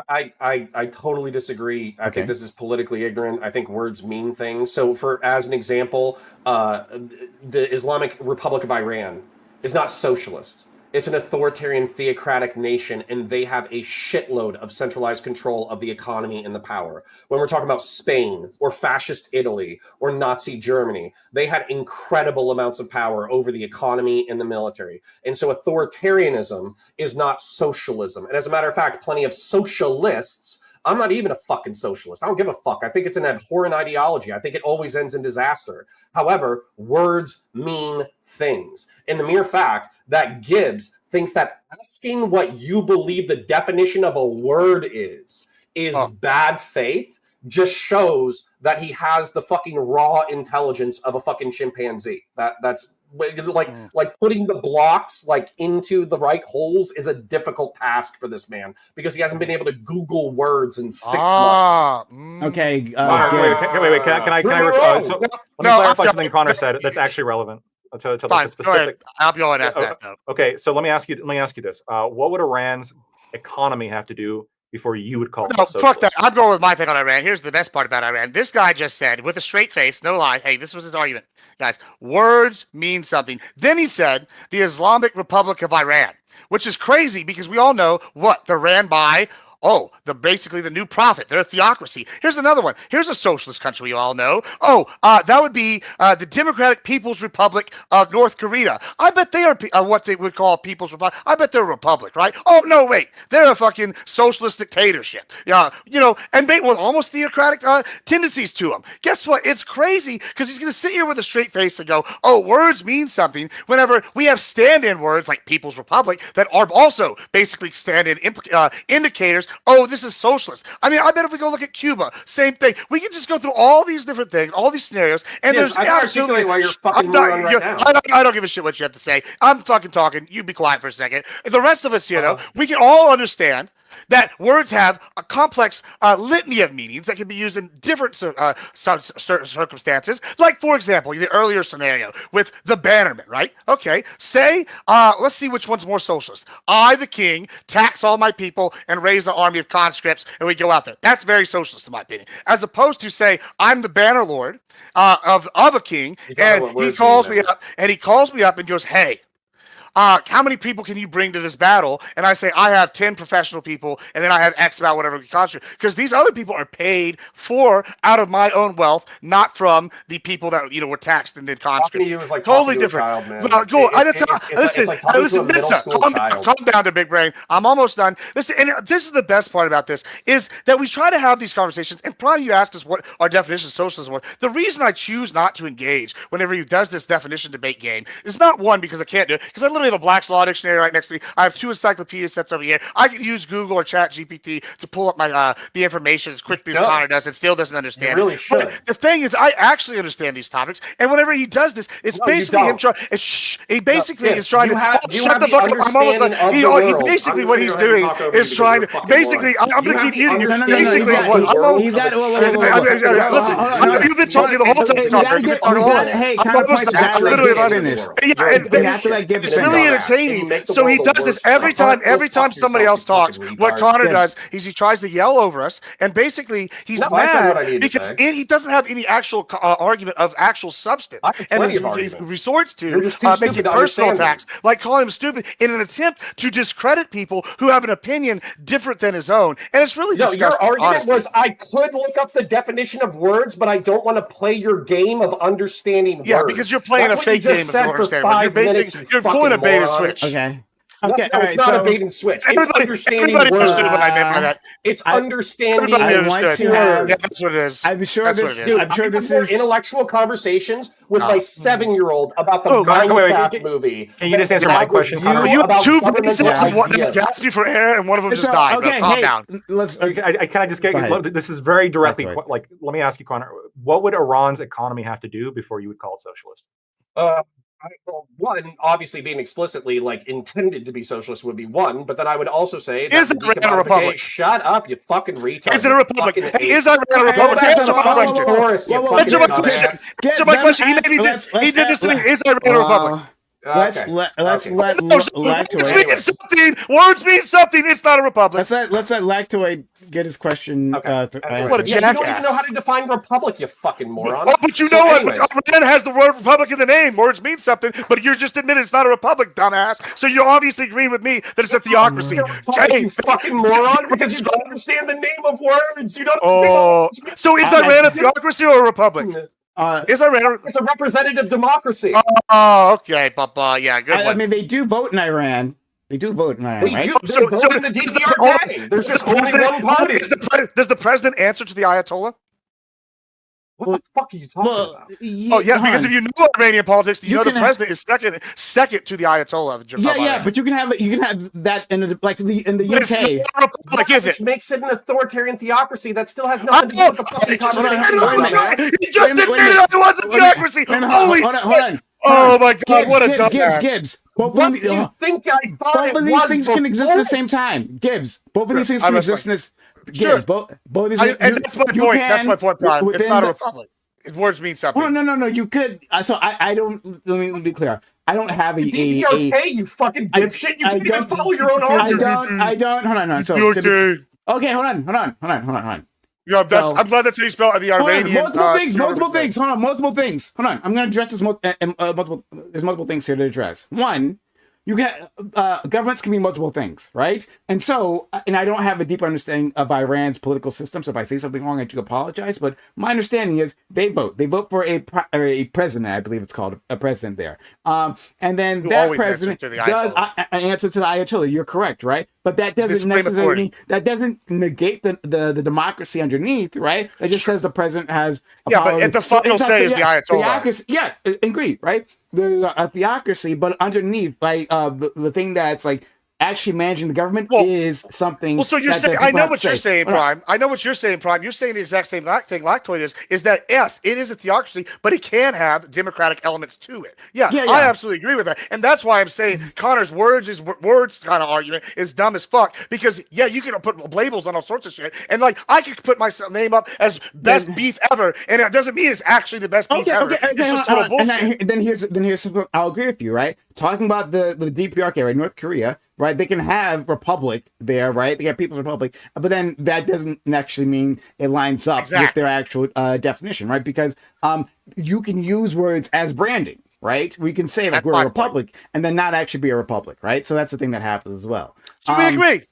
I totally disagree. I think this is politically ignorant. I think words mean things. So as an example, the Islamic Republic of Iran is not socialist. It's an authoritarian theocratic nation, and they have a shitload of centralized control of the economy and the power. When we're talking about Spain or fascist Italy or Nazi Germany, they had incredible amounts of power over the economy and the military. And so authoritarianism is not socialism. And as a matter of fact, plenty of socialists, I'm not even a fucking socialist. I don't give a fuck. I think it's an abhorrent ideology. I think it always ends in disaster. However, words mean things. And the mere fact that Gibbs thinks that asking what you believe the definition of a word is bad faith just shows that he has the fucking raw intelligence of a fucking chimpanzee. That's like putting the blocks like into the right holes is a difficult task for this man because he hasn't been able to Google words in 6 months. Okay. Wait. Can I let me clarify something Connor said that's actually relevant to the specific. I'll be on that. Okay, so let me ask you this: what would Iran's economy have to do before you would call it socialist? Fuck that. I'm going with my thing on Iran. Here's the best part about Iran. This guy just said, with a straight face, no lie, hey, this was his argument. Guys, words mean something. Then he said, the Islamic Republic of Iran, which is crazy because we all know what they're ran by. Oh, basically the new prophet. They're a theocracy. Here's another one. Here's a socialist country we all know. Oh, that would be the Democratic People's Republic of North Korea. I bet they are what they would call a People's Republic. I bet they're a republic, right? Oh, no, wait. They're a fucking socialist dictatorship. Yeah, and with almost theocratic tendencies to them. Guess what? It's crazy because he's going to sit here with a straight face and go, oh, words mean something, whenever we have stand-in words like People's Republic that are also basically stand-in indicators. Oh, this is socialist. I mean, I bet if we go look at Cuba, same thing. We can just go through all these different things, all these scenarios, and there's absolutely why you're fucking right now. I don't give a shit what you have to say. I'm fucking talking. You be quiet for a second. The rest of us here, though, we can all understand that words have a complex litany of meanings that can be used in different circumstances. Like, for example, the earlier scenario with the bannerman, right? Okay, say, let's see which one's more socialist. I, the king, tax all my people and raise an army of conscripts, and we go out there. That's very socialist, in my opinion. As opposed to, say, I'm the banner lord of a king, and he calls me up and goes, hey, how many people can you bring to this battle? And I say, I have 10 professional people, and then I have X about whatever we constitute. Because these other people are paid for out of my own wealth, not from the people that were taxed and did conscripts. Like totally different. Well, go. Listen, calm down there, big brain. I'm almost done. Listen, and this is the best part about this is that we try to have these conversations. And probably you asked us what our definition of socialism was. The reason I choose not to engage whenever he does this definition debate game is not one because I can't do it, because I literally have a Black's Law Dictionary right next to me. I have 2 encyclopedia sets over here. I can use Google or Chat GPT to pull up my the information as quickly as Connor does and still doesn't understand. You really should. But the thing is, I actually understand these topics, and whenever he does this, it's basically him trying. He basically is trying to shut the fuck up. I'm almost done. He basically what he's doing is trying to basically. I'm going to keep muting you. Basically, he's got. Listen, you've been talking the whole time. Hey, it's really entertaining. So he does this every time somebody else talks. What Connor does is he tries to yell over us, and basically he's mad because he doesn't have any actual argument of actual substance, and he resorts to making personal attacks, like calling him stupid, in an attempt to discredit people who have an opinion different than his own. And it's really disgusting. Your argument was, I could look up the definition of words, but I don't want to play your game of understanding words. Yeah, because you're playing a fake game of understanding. You're pulling a bait and switch. Okay. No, it's not a bait and switch. It's understanding words. Understood what I meant by that. It's understanding. That's what it is. I'm sure this is intellectual conversations with my 7-year-old about the Minecraft movie. Can you just answer my question? You have 2 brains that gasped you for air, and one of them just died. Okay, calm down. Can I just get? This is very directly. Like, let me ask you, Connor. What would Iran's economy have to do before you would call it socialist? Well, one, obviously being explicitly intended to be socialist would be one, but then I would also say that is Iran a republic? Shut up, you fucking retard. Is it a republic? Hey, is Iran a republic? Answer my question. Answer my question. He did this to me. Is Iran a republic? Let's let Lactoid. Words mean something. It's not a republic. Let's let Lactoid get his question. What a jackass. You don't even know how to define republic, you fucking moron. Oh, but you know what? Iran has the word republic in the name. Words mean something, but you're just admitting it's not a republic, dumbass. So you're obviously agreeing with me that it's a theocracy. You fucking moron, because you don't understand the name of words. You don't. Oh, so is Iran a theocracy or a republic? Is Iran? It's a representative democracy. Oh, okay, Papa. Yeah, good one. I mean, they do vote in Iran. They do vote in Iran, right? They're voting the DPRK. There's just only one party. Does the president answer to the Ayatollah? What the fuck are you talking about? Because if you know Iranian politics, you know the president is second to the Ayatollah. But you can have that in the UK. Which makes it an authoritarian theocracy that still has nothing to do with the fucking conversation. You just admitted it was a theocracy. Hold on. Oh my God! What a dumbass. Gibbs. What do you think I thought both of these things can exist at the same time. Gibbs. Both of these things can exist in this. Gibbs. Both of these. And that's my point. That's my point, Brian. It's not a republic. Words mean something. Oh no! You could. So I don't. Let me be clear. I don't have a DPRK, you fucking dipshit. You can't even follow your own arguments. I don't. Hold on. So okay, hold on. Yeah, I'm glad that's how you spell the Iranian. Multiple things. Hold on. Multiple things. Hold on. I'm going to address this. There's multiple things here to address. One, you can governments can be multiple things, right? And so, and I don't have a deep understanding of Iran's political system. So if I say something wrong, I do apologize. But my understanding is they vote. They vote for a president. I believe it's called a president there. And then that president does answer to the Ayatollah. You're correct, right? But that doesn't necessarily mean, that doesn't negate the democracy underneath, right? It just says the president has a power. But at the final say is the Ayatollah. Agreed, right? There's a theocracy, but underneath, like the thing that's like actually managing the government is something. Well, so you're saying, I know what you're saying, Prime. I know what you're saying, Prime. You're saying the exact same thing Lactoid is that, yes, it is a theocracy, but it can have democratic elements to it. Yeah, I absolutely agree with that. And that's why I'm saying Connor's words kind of argument is dumb as fuck, because, you can put labels on all sorts of shit. And, like, I could put my name up as best beef ever, and it doesn't mean it's actually the best beef ever. It's just total bullshit. Then here's something I'll agree with you, right? Talking about the DPRK, right? North Korea, right? They can have republic there, right? They got People's Republic, but then that doesn't actually mean it lines up with their actual definition, right? Because you can use words as branding, right? We can say like we're a republic and then not actually be a republic, right? So that's the thing that happens as well. So we agree.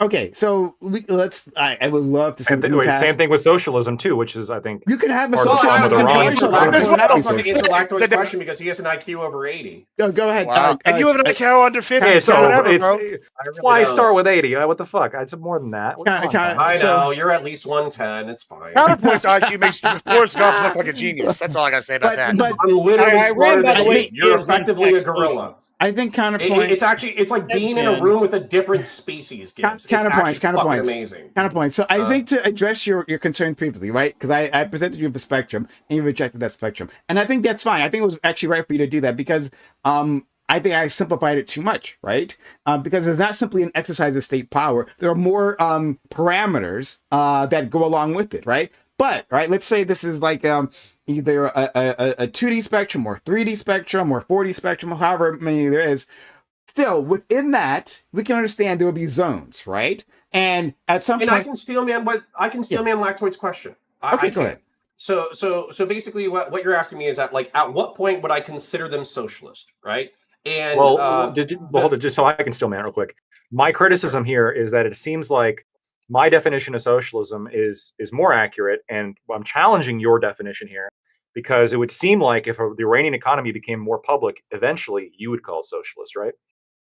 Okay, so let's. I would love to see. Same thing with socialism too, which is I think you can have a answer Lactoid's question because he has an IQ over 80. Go ahead. Wow. And you have an IQ under 50. Hey, so whatever, bro. Why start with 80? What the fuck? It's more than that. I know you're at least 110. It's fine. Counterpoint's IQ makes Forrest Gump look like a genius. That's all I gotta say about that. But I'm literally smarter than you. You're effectively a gorilla. I think counterpoints. It's like being in a room with a different species. Counterpoints. Amazing. Counterpoints. So I think to address your concern previously, right? Because I presented you with a spectrum and you rejected that spectrum, and I think that's fine. I think it was actually right for you to do that because I think I simplified it too much, right? Because it's not simply an exercise of state power. There are more parameters that go along with it, right? But let's say this is like either a 2D spectrum or 3D spectrum or 4D spectrum, or however many there is. Still, within that, we can understand there will be zones, right? And at some point, I can steel man Lactoid's question. Go ahead. So basically, what you're asking me is that, like, at what point would I consider them socialist, right? And hold on, just so I can steel man real quick. My criticism here is that it seems like my definition of socialism is more accurate, and I'm challenging your definition here because it would seem like if the Iranian economy became more public, eventually you would call it socialist, right?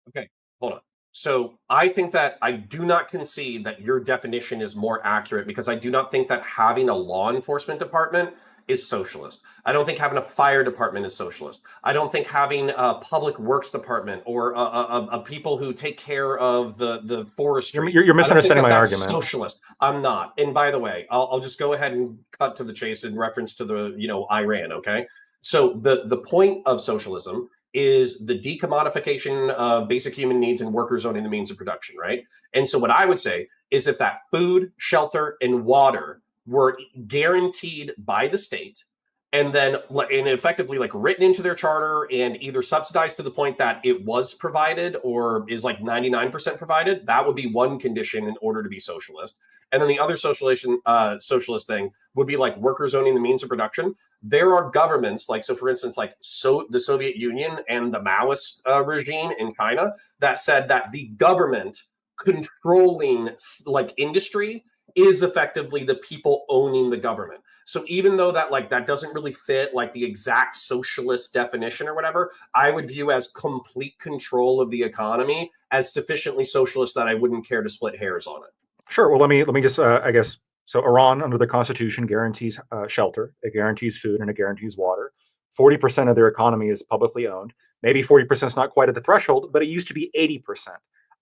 Okay, hold on. So I think that I do not concede that your definition is more accurate because I do not think that having a law enforcement department is socialist. I don't think having a fire department is socialist. I don't think having a public works department or a people who take care of the forestry. You're misunderstanding my argument. Socialist. I'm not. And by the way, I'll just go ahead and cut to the chase in reference to the Iran. Okay. So the point of socialism is the decommodification of basic human needs and workers owning the means of production, right? And so what I would say is if that food, shelter, and water were guaranteed by the state and then effectively like written into their charter and either subsidized to the point that it was provided or is like 99% provided, that would be one condition in order to be socialist. And then the other socialist thing would be like workers owning the means of production. There are governments for instance, the Soviet Union and the Maoist regime in China that said that the government controlling like industry is effectively the people owning the government. So even though that doesn't really fit like the exact socialist definition or whatever, I would view as complete control of the economy as sufficiently socialist that I wouldn't care to split hairs on it. Sure. Well, let me just I guess so. Iran under the Constitution guarantees shelter, it guarantees food, and it guarantees water. 40% of their economy is publicly owned. Maybe 40% is not quite at the threshold, but it used to be 80%.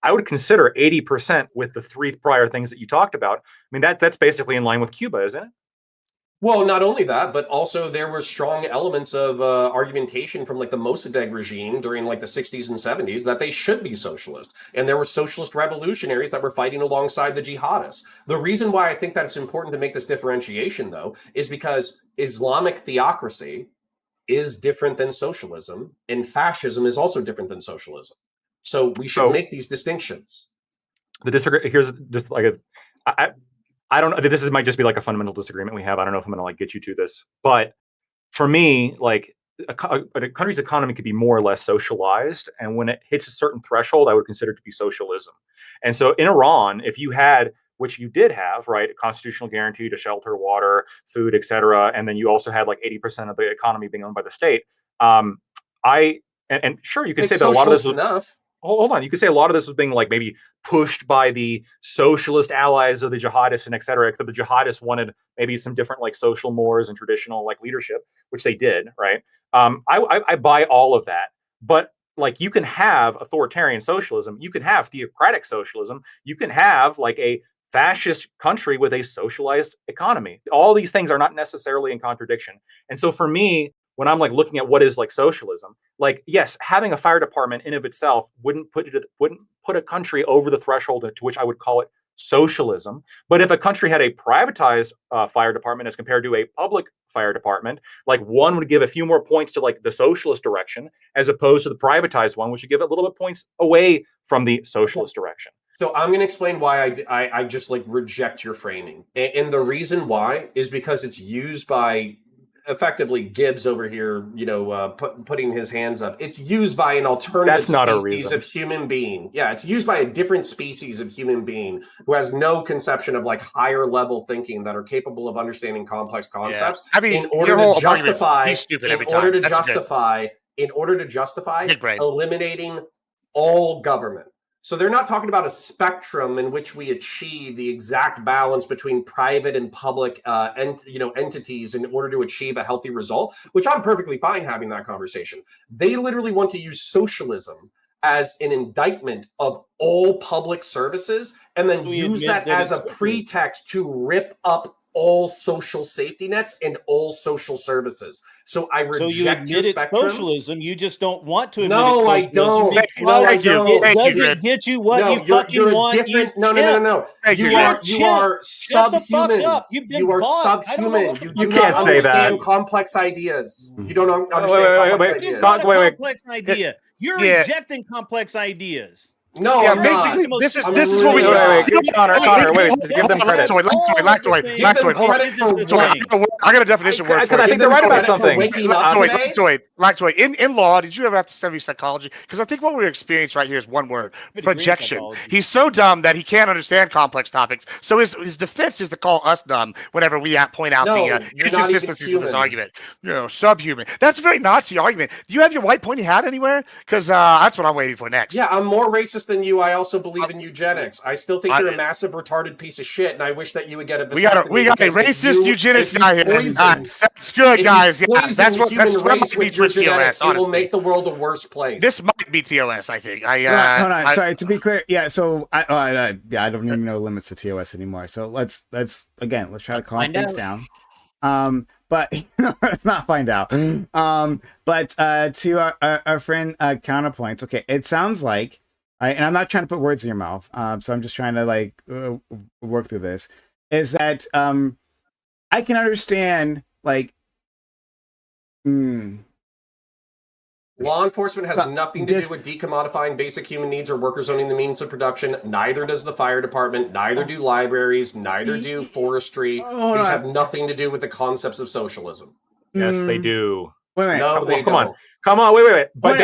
I would consider 80% with the three prior things that you talked about. I mean, that's basically in line with Cuba, isn't it? Well, not only that, but also there were strong elements of argumentation from like the Mossadegh regime during like the 60s and 70s that they should be socialist. And there were socialist revolutionaries that were fighting alongside the jihadists. The reason why I think that it's important to make this differentiation, though, is because Islamic theocracy is different than socialism, and fascism is also different than socialism. So we should make these distinctions. Here's just like I don't know. This might just be like a fundamental disagreement we have. I don't know if I'm going to like get you to this, but for me, like a country's economy could be more or less socialized, and when it hits a certain threshold, I would consider it to be socialism. And so in Iran, if you had, which you did have, right, a constitutional guarantee to shelter, water, food, etc., and then you also had like 80% of the economy being owned by the state. And sure, you can say that a lot of this was enough. Hold on. You could say a lot of this was being like maybe pushed by the socialist allies of the jihadists and et cetera. Because the jihadists wanted maybe some different like social mores and traditional like leadership, which they did, right? I buy all of that. But like you can have authoritarian socialism, you can have theocratic socialism, you can have like a fascist country with a socialized economy. All these things are not necessarily in contradiction. And so for me, when I'm like looking at what is like socialism, like yes, having a fire department in of itself wouldn't put a country over the threshold to which I would call it socialism. But if a country had a privatized fire department as compared to a public fire department, like one would give a few more points to like the socialist direction as opposed to the privatized one, which would give it a little bit points away from the socialist direction. So I'm going to explain why I just like reject your framing, and the reason why is because it's used by effectively Gibbs over here, putting his hands up. It's used by an alternative species of human being. Yeah, it's used by a different species of human being who has no conception of like higher level thinking that are capable of understanding complex concepts. Yeah. I mean, in order to justify eliminating all government. So they're not talking about a spectrum in which we achieve the exact balance between private and public entities in order to achieve a healthy result, which I'm perfectly fine having that conversation. They literally want to use socialism as an indictment of all public services and then use that as a pretext to rip up all social safety nets and all social services. So I reject you admit it's socialism. You just don't want to admit I don't. It doesn't get you what you fucking want. No. You are subhuman. You are subhuman. You can't say that. Complex ideas. You don't understand complex ideas. It's not a complex idea. You're rejecting complex ideas. No, yeah, basically, this is what we do. Connor, wait, give them credit. Lactoid, hold on. I got a definition word for it. I think they're right about something. Lactoid. In law, did you ever have to study psychology? Because I think what we're experiencing right here is one word: projection. He's so dumb that he can't understand complex topics. So his defense is to call us dumb whenever we point out the inconsistencies with this argument. Subhuman. That's a very Nazi argument. Do you have your white pointy hat anywhere? Because that's what I'm waiting for next. Yeah, I'm more racist than you. I also believe in eugenics. I still think you're a massive retarded piece of shit, and I wish that you would get a vasectomy. We got a racist eugenics guy here. That's good, guys. Yeah, that's what race with your genetics. It will make the world a worse place. This might be TOS. I think. Hold on. Sorry, to be clear. Yeah. So I don't even know limits to TOS anymore. So let's try to calm things down. But let's not find out. But to our friend counterpoints. Okay, it sounds like. And I'm not trying to put words in your mouth, so I'm just trying to work through this. Is that I can understand law enforcement has nothing to do with decommodifying basic human needs or workers owning the means of production. Neither does the fire department. Neither do libraries. Neither do forestry. These have nothing to do with the concepts of socialism. Yes, they do. Wait. No, they don't. Come on, wait. But we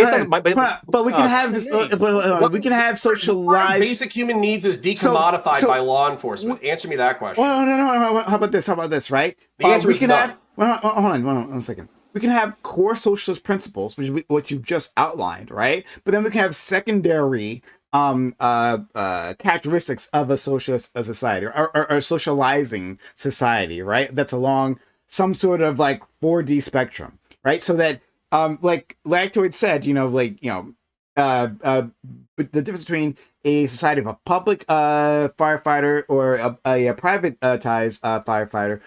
can have this. We can have socialized. Basic human needs is decommodified by law enforcement. Answer me that question. Well, no. How about this? Right? The answer is no. Hold on 1 second. We can have core socialist principles, which is what you've just outlined, right? But then we can have secondary characteristics of a socialist society or socializing society, right? That's along some sort of 4D spectrum, right? So that like Lactoid said, the difference between a society of a public firefighter or a privatized firefighter,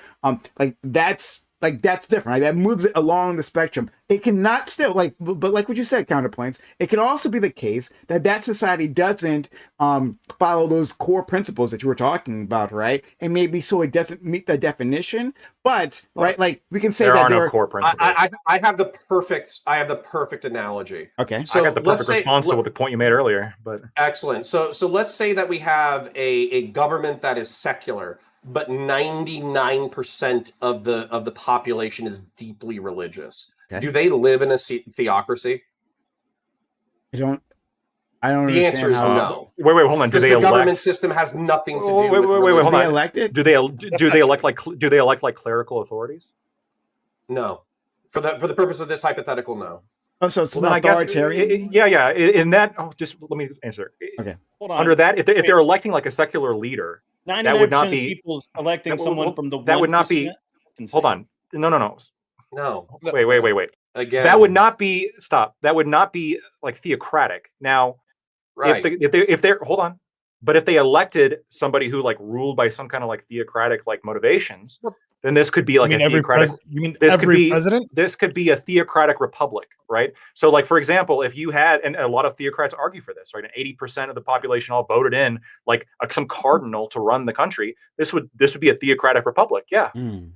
that's different, right? That moves it along the spectrum. It cannot still but like what you said, counterpoints. It can also be the case that society doesn't follow those core principles that you were talking about, right? And maybe so it doesn't meet the definition, but right, like we can say there that are no core principles. I have the perfect analogy. Okay, so I got the perfect response to the point you made earlier. But excellent. So let's say that we have a government that is secular, but 99% of the population is deeply religious. Okay. Do they live in a theocracy? I don't. The answer is no. Wait, hold on. Do they the elect? government system has nothing to do with wait, hold on. Elected? Do they elect like clerical authorities? No. For the purpose of this hypothetical, no. Oh, so it's not authoritarian? Yeah. In that, just let me answer. Okay. Hold on. Under that, if they're electing like a secular leader, that would not be people electing someone from the. That would not be. Hold on. No. Wait. Again, that would not be. Stop. That would not be like theocratic. Now, right. if they're hold on, but if they elected somebody who like ruled by some kind of like theocratic like motivations, then this could be like a theocratic. President? This could be a theocratic republic, right? So, like for example, if you had, and a lot of theocrats argue for this, right? And 80% of the population all voted in like some cardinal to run the country. This would be a theocratic republic, yeah. Mm.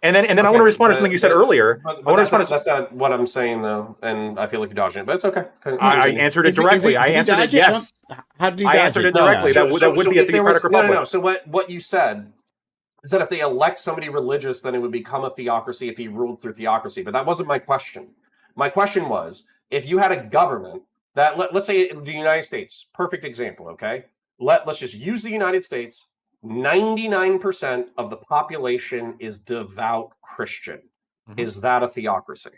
And then I want to respond to something you said earlier. That's not what I'm saying though, and I feel like you're dodging it, but it's okay. I answered it directly. I answered it yes. How did you I answered it directly. That would be a theocratic republic. No. So what you said is that if they elect somebody religious, then it would become a theocracy if he ruled through theocracy. But that wasn't my question. My question was, if you had a government that, let's say the United States, perfect example, okay? Let's just use the United States. 99% of the population is devout Christian. Mm-hmm. Is that a theocracy?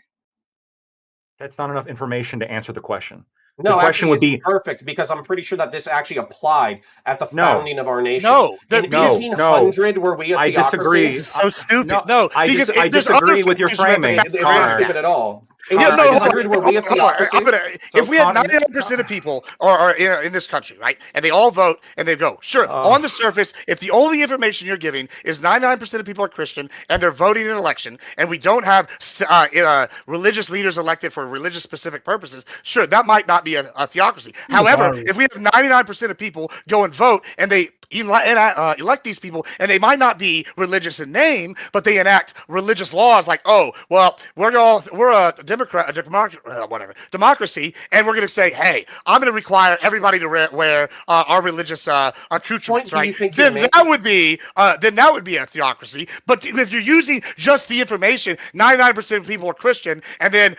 That's not enough information to answer the question. No, the question would be perfect because I'm pretty sure that this actually applied at the founding of our nation. No, in 1800, were we a theocracy? I disagree. This is so stupid. No, I disagree with your framing. It's not stupid at all. Yeah, no, if we had 99% of people are in this country, right, and they all vote and they go, sure, on the surface, if the only information you're giving is 99% of people are Christian and they're voting in an election, and we don't have religious leaders elected for religious specific purposes, sure, that might not be a theocracy. However, if we have 99% of people go and vote and they elect these people, and they might not be religious in name, but they enact religious laws like, oh, well, we're a democracy, and we're going to say, hey, I'm going to require everybody to wear our religious accoutrements, right? Then that would be a theocracy. But if you're using just the information, 99% of people are Christian, and then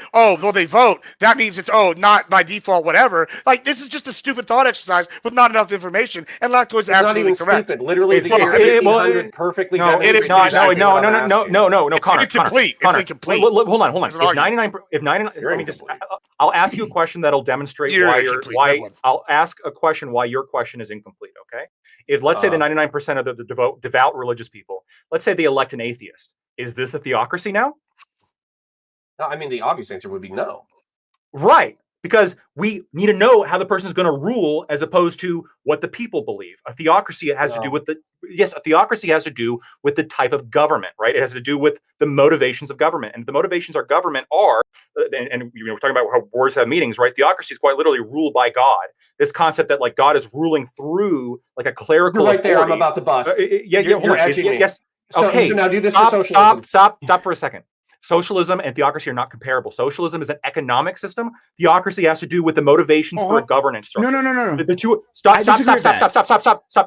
they vote, that means it's not by default, whatever. Like, this is just a stupid thought exercise with not enough information, and Lactoid's absolutely correct. Stupid. Literally, the year 1800 perfectly. No, it's not. Exactly No. Connor, it's incomplete. Connor, it's incomplete. Hold on. If 99, let me just. I'll ask you a question that'll demonstrate why. I'll ask a question why your question is incomplete. Okay. If let's say the 99% of the devout religious people, let's say they elect an atheist, is this a theocracy now? No, I mean the obvious answer would be no. Right. Because we need to know how the person is going to rule as opposed to what the people believe. A theocracy has to do with a theocracy has to do with the type of government, right? It has to do with the motivations of government. And the motivations of government are, and we're talking about how boards have meetings, right? Theocracy is quite literally ruled by God. This concept that like God is ruling through like a clerical You're right authority. there, I'm about to bust. You're edging me. Yes. Okay. So now do this for socialism. Stop for a second. Socialism and theocracy are not comparable. Socialism is an economic system. Theocracy has to do with the motivations for a governance structure. No. The two. Stop.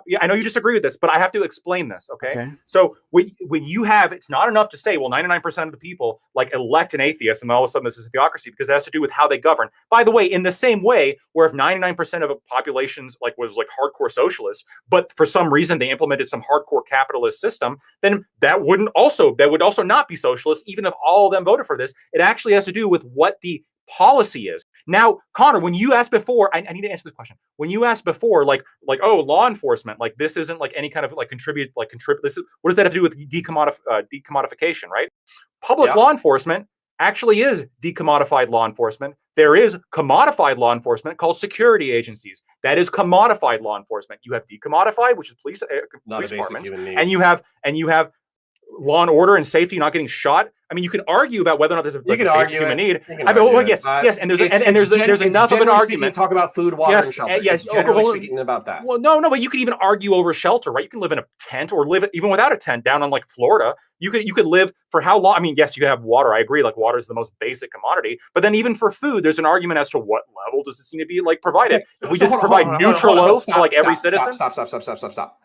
Yeah, I know you disagree with this, but I have to explain this. Okay. So when you have, it's not enough to say, well, 99% of the people like elect an atheist, and all of a sudden this is a theocracy because it has to do with how they govern. By the way, in the same way, where if 99% of populations was hardcore socialists, but for some reason they implemented some hardcore capitalist system, then that would also not be socialist, even if all of them voted for this. It actually has to do with what the policy is. Now, Connor, when you asked before, I need to answer this question. When you asked before, law enforcement, like this isn't like any kind of contribute. This is, what does that have to do with decommodification, right? Public law enforcement actually is decommodified law enforcement. There is commodified law enforcement called security agencies. That is commodified law enforcement. You have decommodified, which is police departments, and you have law and order and safety, not getting shot. I mean, you can argue about whether or not there's a basic human need. I mean, well, yes, and there's enough of an argument. Talk about food, water, and shelter. Yes, generally speaking about that. Well, no, but you could even argue over shelter, right? You can live in a tent or live even without a tent down on like Florida. You could live for how long? I mean, yes, you have water. I agree. Like water is the most basic commodity. But then even for food, there's an argument as to what level does this need to be like provided. If we just provide neutral loaf to like every citizen. Stop.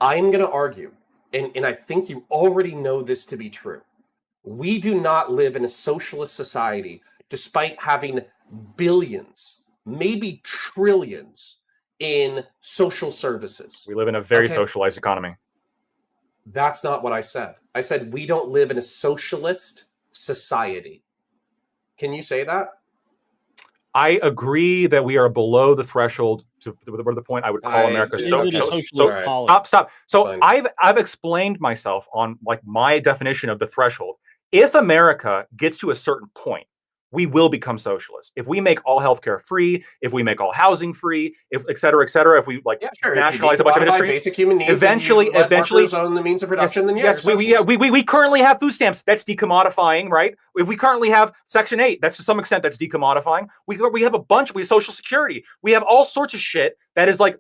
I'm going to argue. And I think you already know this to be true. We do not live in a socialist society, despite having billions, maybe trillions in social services. We live in a very socialized economy. That's not what I said. I said we don't live in a socialist society. Can you say that? I agree that we are below the threshold to the point I would call America socialist. Stop. So I've explained myself on like my definition of the threshold. If America gets to a certain point, we will become socialist. If we make all healthcare free, if we make all housing free, if et cetera, if we like nationalize a bunch of industries, basic human needs, eventually own the means of production, then we currently have food stamps. That's decommodifying, right? If we currently have Section 8, that's to some extent that's decommodifying. We have a bunch. We have Social Security. We have all sorts of shit that is like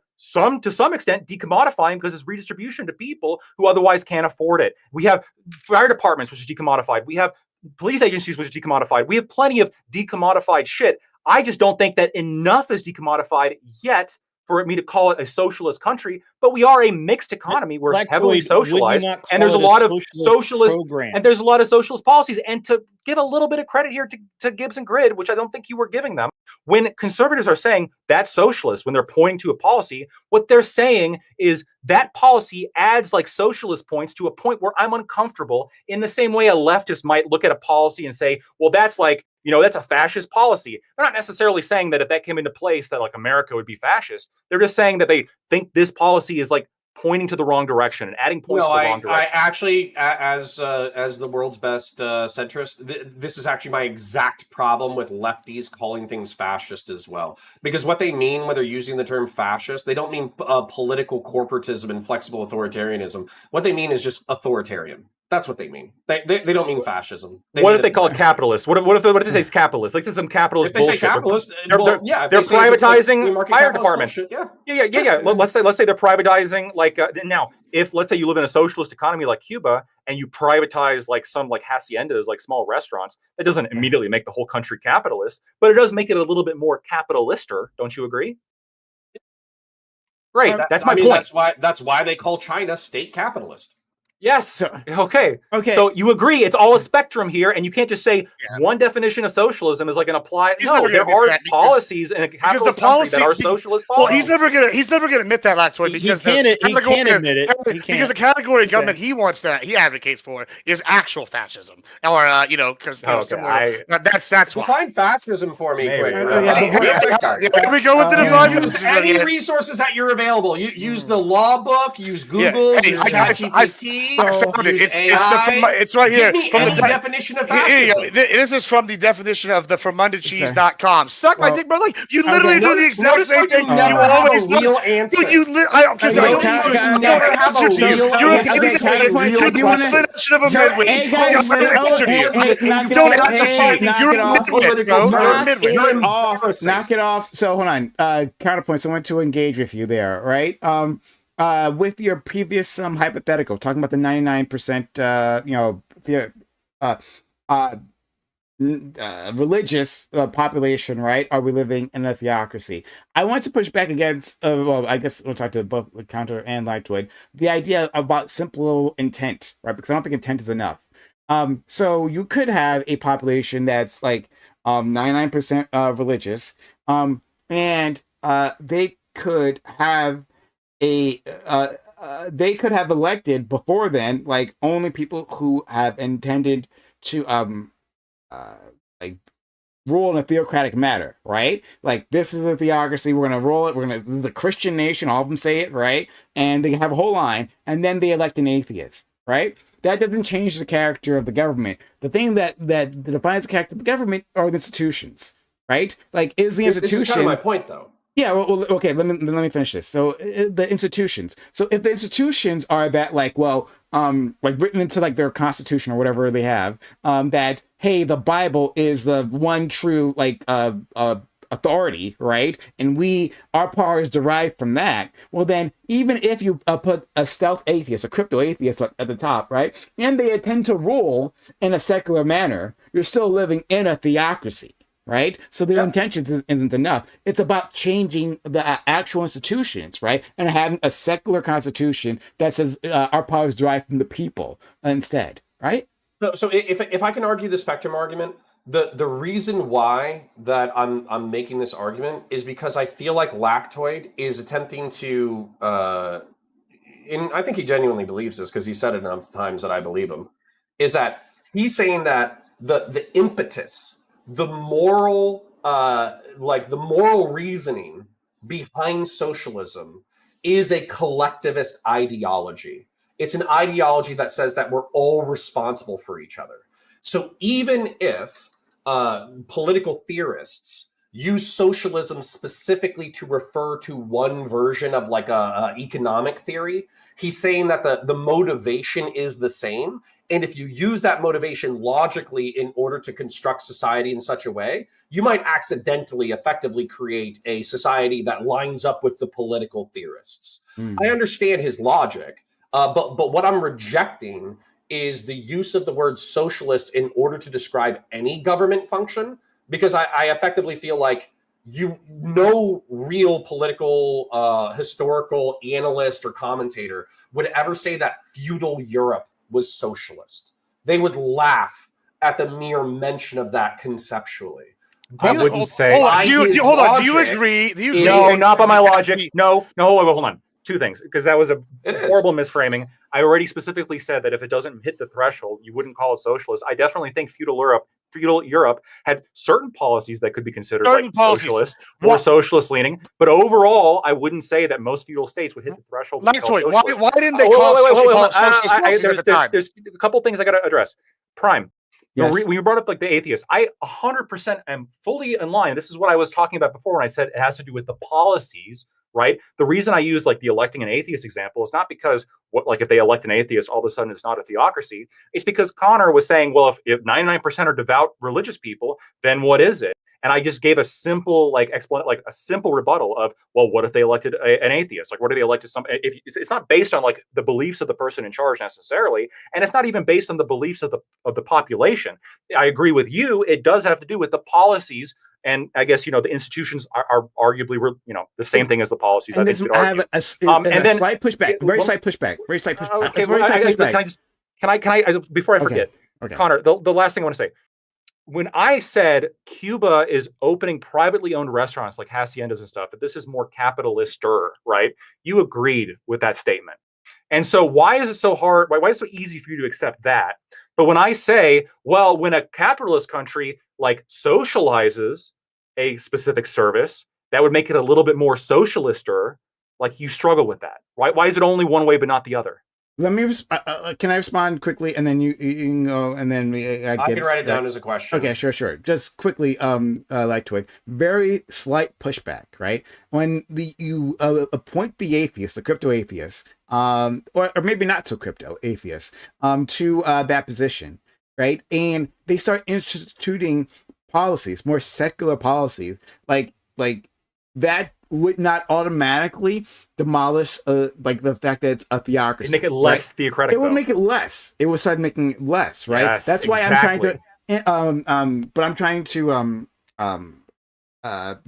to some extent decommodifying because it's redistribution to people who otherwise can't afford it. We have fire departments, which is decommodified. We have police agencies, which is decommodified. We have plenty of decommodified shit. I just don't think that enough is decommodified yet for me to call it a socialist country, but we are a mixed economy. We're heavily socialized, and there's a lot of socialist and there's a lot of socialist policies. And to give a little bit of credit here to Gibbs and Grid, which I don't think you were giving them, when conservatives are saying that's socialist, when they're pointing to a policy, what they're saying is that policy adds like socialist points to a point where I'm uncomfortable, in the same way a leftist might look at a policy and say, well, that's like, that's a fascist policy. They're not necessarily saying that if that came into place that like America would be fascist. They're just saying that they think this policy is like pointing to the wrong direction and adding points to the wrong direction. I actually, as the world's best centrist, this is actually my exact problem with lefties calling things fascist as well. Because what they mean when they're using the term fascist, they don't mean political corporatism and flexible authoritarianism. What they mean is just authoritarian. That's what they mean. They don't mean fascism. What if they call it capitalist? What if they say it's capitalist? Like this is some capitalist bullshit. If they say capitalist, they're privatizing fire departments. Yeah. Let's say they're privatizing like now. If let's say you live in a socialist economy like Cuba and you privatize like some like haciendas, like small restaurants, that doesn't immediately make the whole country capitalist, but it does make it a little bit more capitalister. Don't you agree? Right. That's my point. That's why they call China state capitalist. Yes. Okay. So you agree it's all a spectrum here, and you can't just say one definition of socialism is like an apply. No, there are policies in a capitalist country that are socialist policies. Well, he's never gonna admit that, Lactoid, because he can't admit it. Because the category of government he advocates for is actual fascism, or because that's why. Define fascism for me. Here we go with the define. Any resources that you're available. You use the law book. Use Google. Use ChatGPT. I found it. It's right here. From the definition of fascism. This is from the definition of the fermented-cheese.com. Suck my dick, bro. Like you literally do the exact same thing. You always have a real answer. You never have a real answer. You're the definition of a midwit. You don't answer. You're a midwit, bro. You're a midwit. Knock it off. So hold on. Counterpoints. I want to engage with you there, right? With your previous hypothetical, talking about the 99%, religious population, right? Are we living in a theocracy? I want to push back against, I guess we'll talk to both Counter and Lactoid, the idea about simple intent, right? Because I don't think intent is enough. So you could have a population that's like 99% religious, and they could have they could have elected before then, like only people who have intended to like rule in a theocratic manner, right? Like this is a theocracy. We're gonna roll it. This is a Christian nation. All of them say it, right? And they have a whole line, and then they elect an atheist, right? That doesn't change the character of the government. The thing that defines the character of the government are the institutions, right? Like, is the institution? This is kind of my point, though. Yeah, well, okay. Let me finish this. So the institutions. So if the institutions are that, like, well, like written into like their constitution or whatever they have, that hey, the Bible is the one true like authority, right? And our power is derived from that. Well, then even if you put a stealth atheist, a crypto atheist at the top, right, and they intend to rule in a secular manner, you're still living in a theocracy. Right? So their intentions isn't enough. It's about changing the actual institutions, right? And having a secular constitution that says our power is derived from the people instead, right? So if I can argue the spectrum argument, the reason why that I'm making this argument is because I feel like Lactoid is attempting to, and I think he genuinely believes this because he said it enough times that I believe him, is that he's saying that the impetus, the moral reasoning behind socialism is a collectivist ideology. It's an ideology that says that we're all responsible for each other. So even if political theorists use socialism specifically to refer to one version of like a economic theory, he's saying that the motivation is the same. And if you use that motivation logically in order to construct society in such a way, you might accidentally effectively create a society that lines up with the political theorists. I understand his logic, but what I'm rejecting is the use of the word socialist in order to describe any government function, because I effectively feel like no real political, historical analyst or commentator would ever say that feudal Europe was socialist. They would laugh at the mere mention of that conceptually. I wouldn't say. Hold on. Do you agree? No, not by my logic. No. Hold on. Two things, because that was a horrible misframing. I already specifically said that if it doesn't hit the threshold, you wouldn't call it socialist. I definitely think feudal Europe had certain policies that could be considered socialist or socialist leaning, but overall, I wouldn't say that most feudal states would hit the threshold. Why didn't they call socialist policies at the time? There's a couple things I got to address. Prime. Yes. When you brought up like the atheist, I 100% am fully in line. This is what I was talking about before when I said it has to do with the policies, right? The reason I use like the electing an atheist example is not because if they elect an atheist, all of a sudden it's not a theocracy. It's because Connor was saying, well, if 99% are devout religious people, then what is it? And I just gave a simple a simple rebuttal of, well, what if they elected an atheist? Like, what if they elected if it's not based on like the beliefs of the person in charge necessarily, and it's not even based on the beliefs of the population. I agree with you. It does have to do with the policies. And I guess, the institutions are arguably, the same thing as the policies. And I have a slight pushback, very slight pushback. Okay, can I before I forget, Connor, the last thing I want to say, when I said Cuba is opening privately owned restaurants like haciendas and stuff, that this is more capitalist-er, right? You agreed with that statement. And so why is it so hard? Why is it so easy for you to accept that? But when I say, well, when a capitalist country like socializes a specific service, that would make it a little bit more socialist-er, like you struggle with that. Why is it only one way but not the other? Let me. Can I respond quickly, and then you can go, and then I can write it down as a question. Okay, sure. Just quickly, Lactoid. Very slight pushback, right? When you appoint the atheist, the crypto atheist, or maybe not so crypto atheist, to that position, right? And they start instituting policies, more secular policies, like that would not automatically demolish like the fact that it's a theocracy. It'd make it less theocratic. It would make it less. It would start making it less, right? Yes, that's why exactly. I'm trying to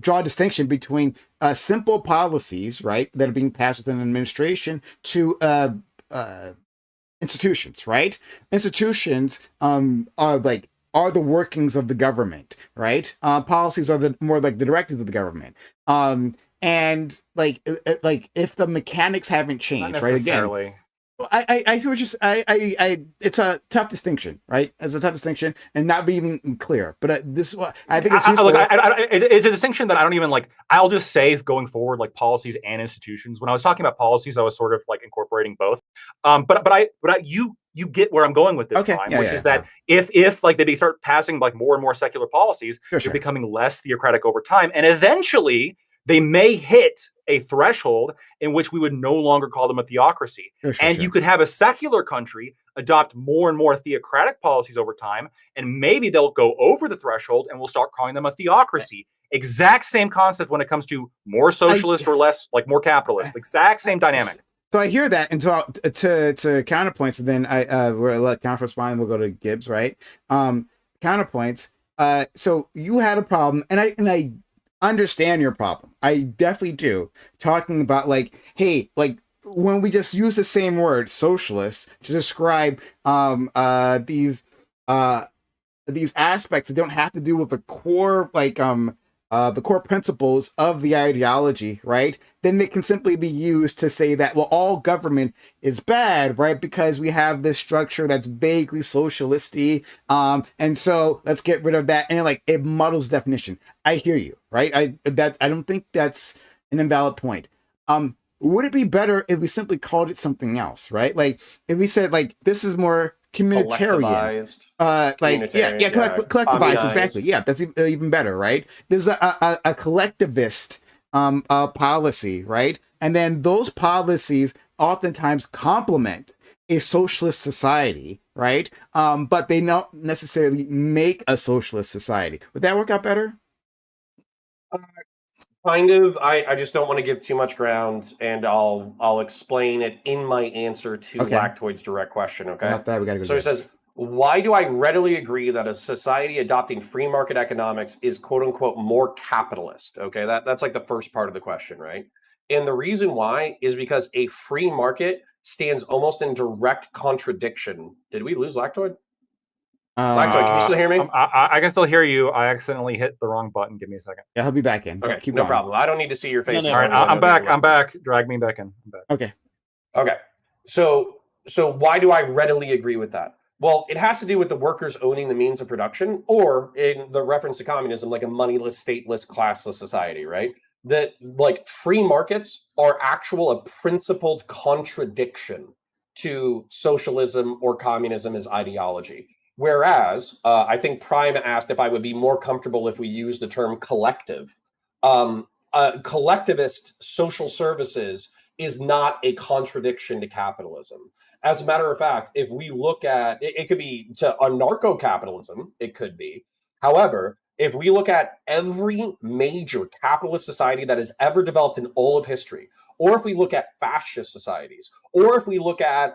draw a distinction between simple policies, right, that are being passed within an administration to institutions, right? Institutions are the workings of the government, right? Policies are more like the directives of the government. And if the mechanics haven't changed, right? Again, I see what you're it's a tough distinction, right? It's a tough distinction and not be even clear. But this is what I think it's useful. It's a distinction that I don't even like. I'll just say going forward, like policies and institutions. When I was talking about policies, I was sort of like incorporating both. But you you get where I'm going with this, Prime, which is that if like they start passing like more and more secular policies, they're becoming less theocratic over time, and eventually they may hit a threshold in which we would no longer call them a theocracy. You could have a secular country adopt more and more theocratic policies over time, and maybe they'll go over the threshold and we'll start calling them a theocracy. Exact same concept when it comes to more socialist or less, like more capitalist. Exact same dynamic. So I hear that, and so to counterpoints, and then we'll let counterpoints respond, and we'll go to Gibbs, right? Counterpoints. So you had a problem, and I understand your problem. I definitely do. Talking about like, hey, like when we just use the same word, socialist, to describe these aspects that don't have to do with the core, like the core principles of the ideology, right? Then it can simply be used to say that, well, all government is bad, right? Because we have this structure that's vaguely socialisty, and so let's get rid of that. And like it muddles definition. I hear you, right? I don't think that's an invalid point. Would it be better if we simply called it something else, right? Like if we said like this is more communitarian, collectivized, exactly. Yeah, that's even better, right? There's a collectivist policy, right? And then those policies oftentimes complement a socialist society, right? But they not necessarily make a socialist society. Would that work out better? Kind of. I just don't want to give too much ground, and I'll explain it in my answer to Lactoid's direct question. Okay. About that, we gotta go. So he says, why do I readily agree that a society adopting free market economics is quote unquote more capitalist? Okay, that's like the first part of the question, right? And the reason why is because a free market stands almost in direct contradiction. Did we lose Lactoid? Lactoid, can you still hear me? I can still hear you. I accidentally hit the wrong button. Give me a second. Yeah, he'll be back in. Okay, keep no going. problem. I don't need to see your face. All right, I'm back. I'm back. Drag me back in. I'm back. Okay. So why do I readily agree with that? Well, it has to do with the workers owning the means of production, or in the reference to communism, like a moneyless, stateless, classless society, right? That like free markets are a principled contradiction to socialism or communism as ideology. Whereas I think Prime asked if I would be more comfortable if we use the term collective. Collectivist social services is not a contradiction to capitalism. As a matter of fact, if we look at it, could be to anarcho-capitalism, it could be. However, if we look at every major capitalist society that has ever developed in all of history, or if we look at fascist societies, or if we look at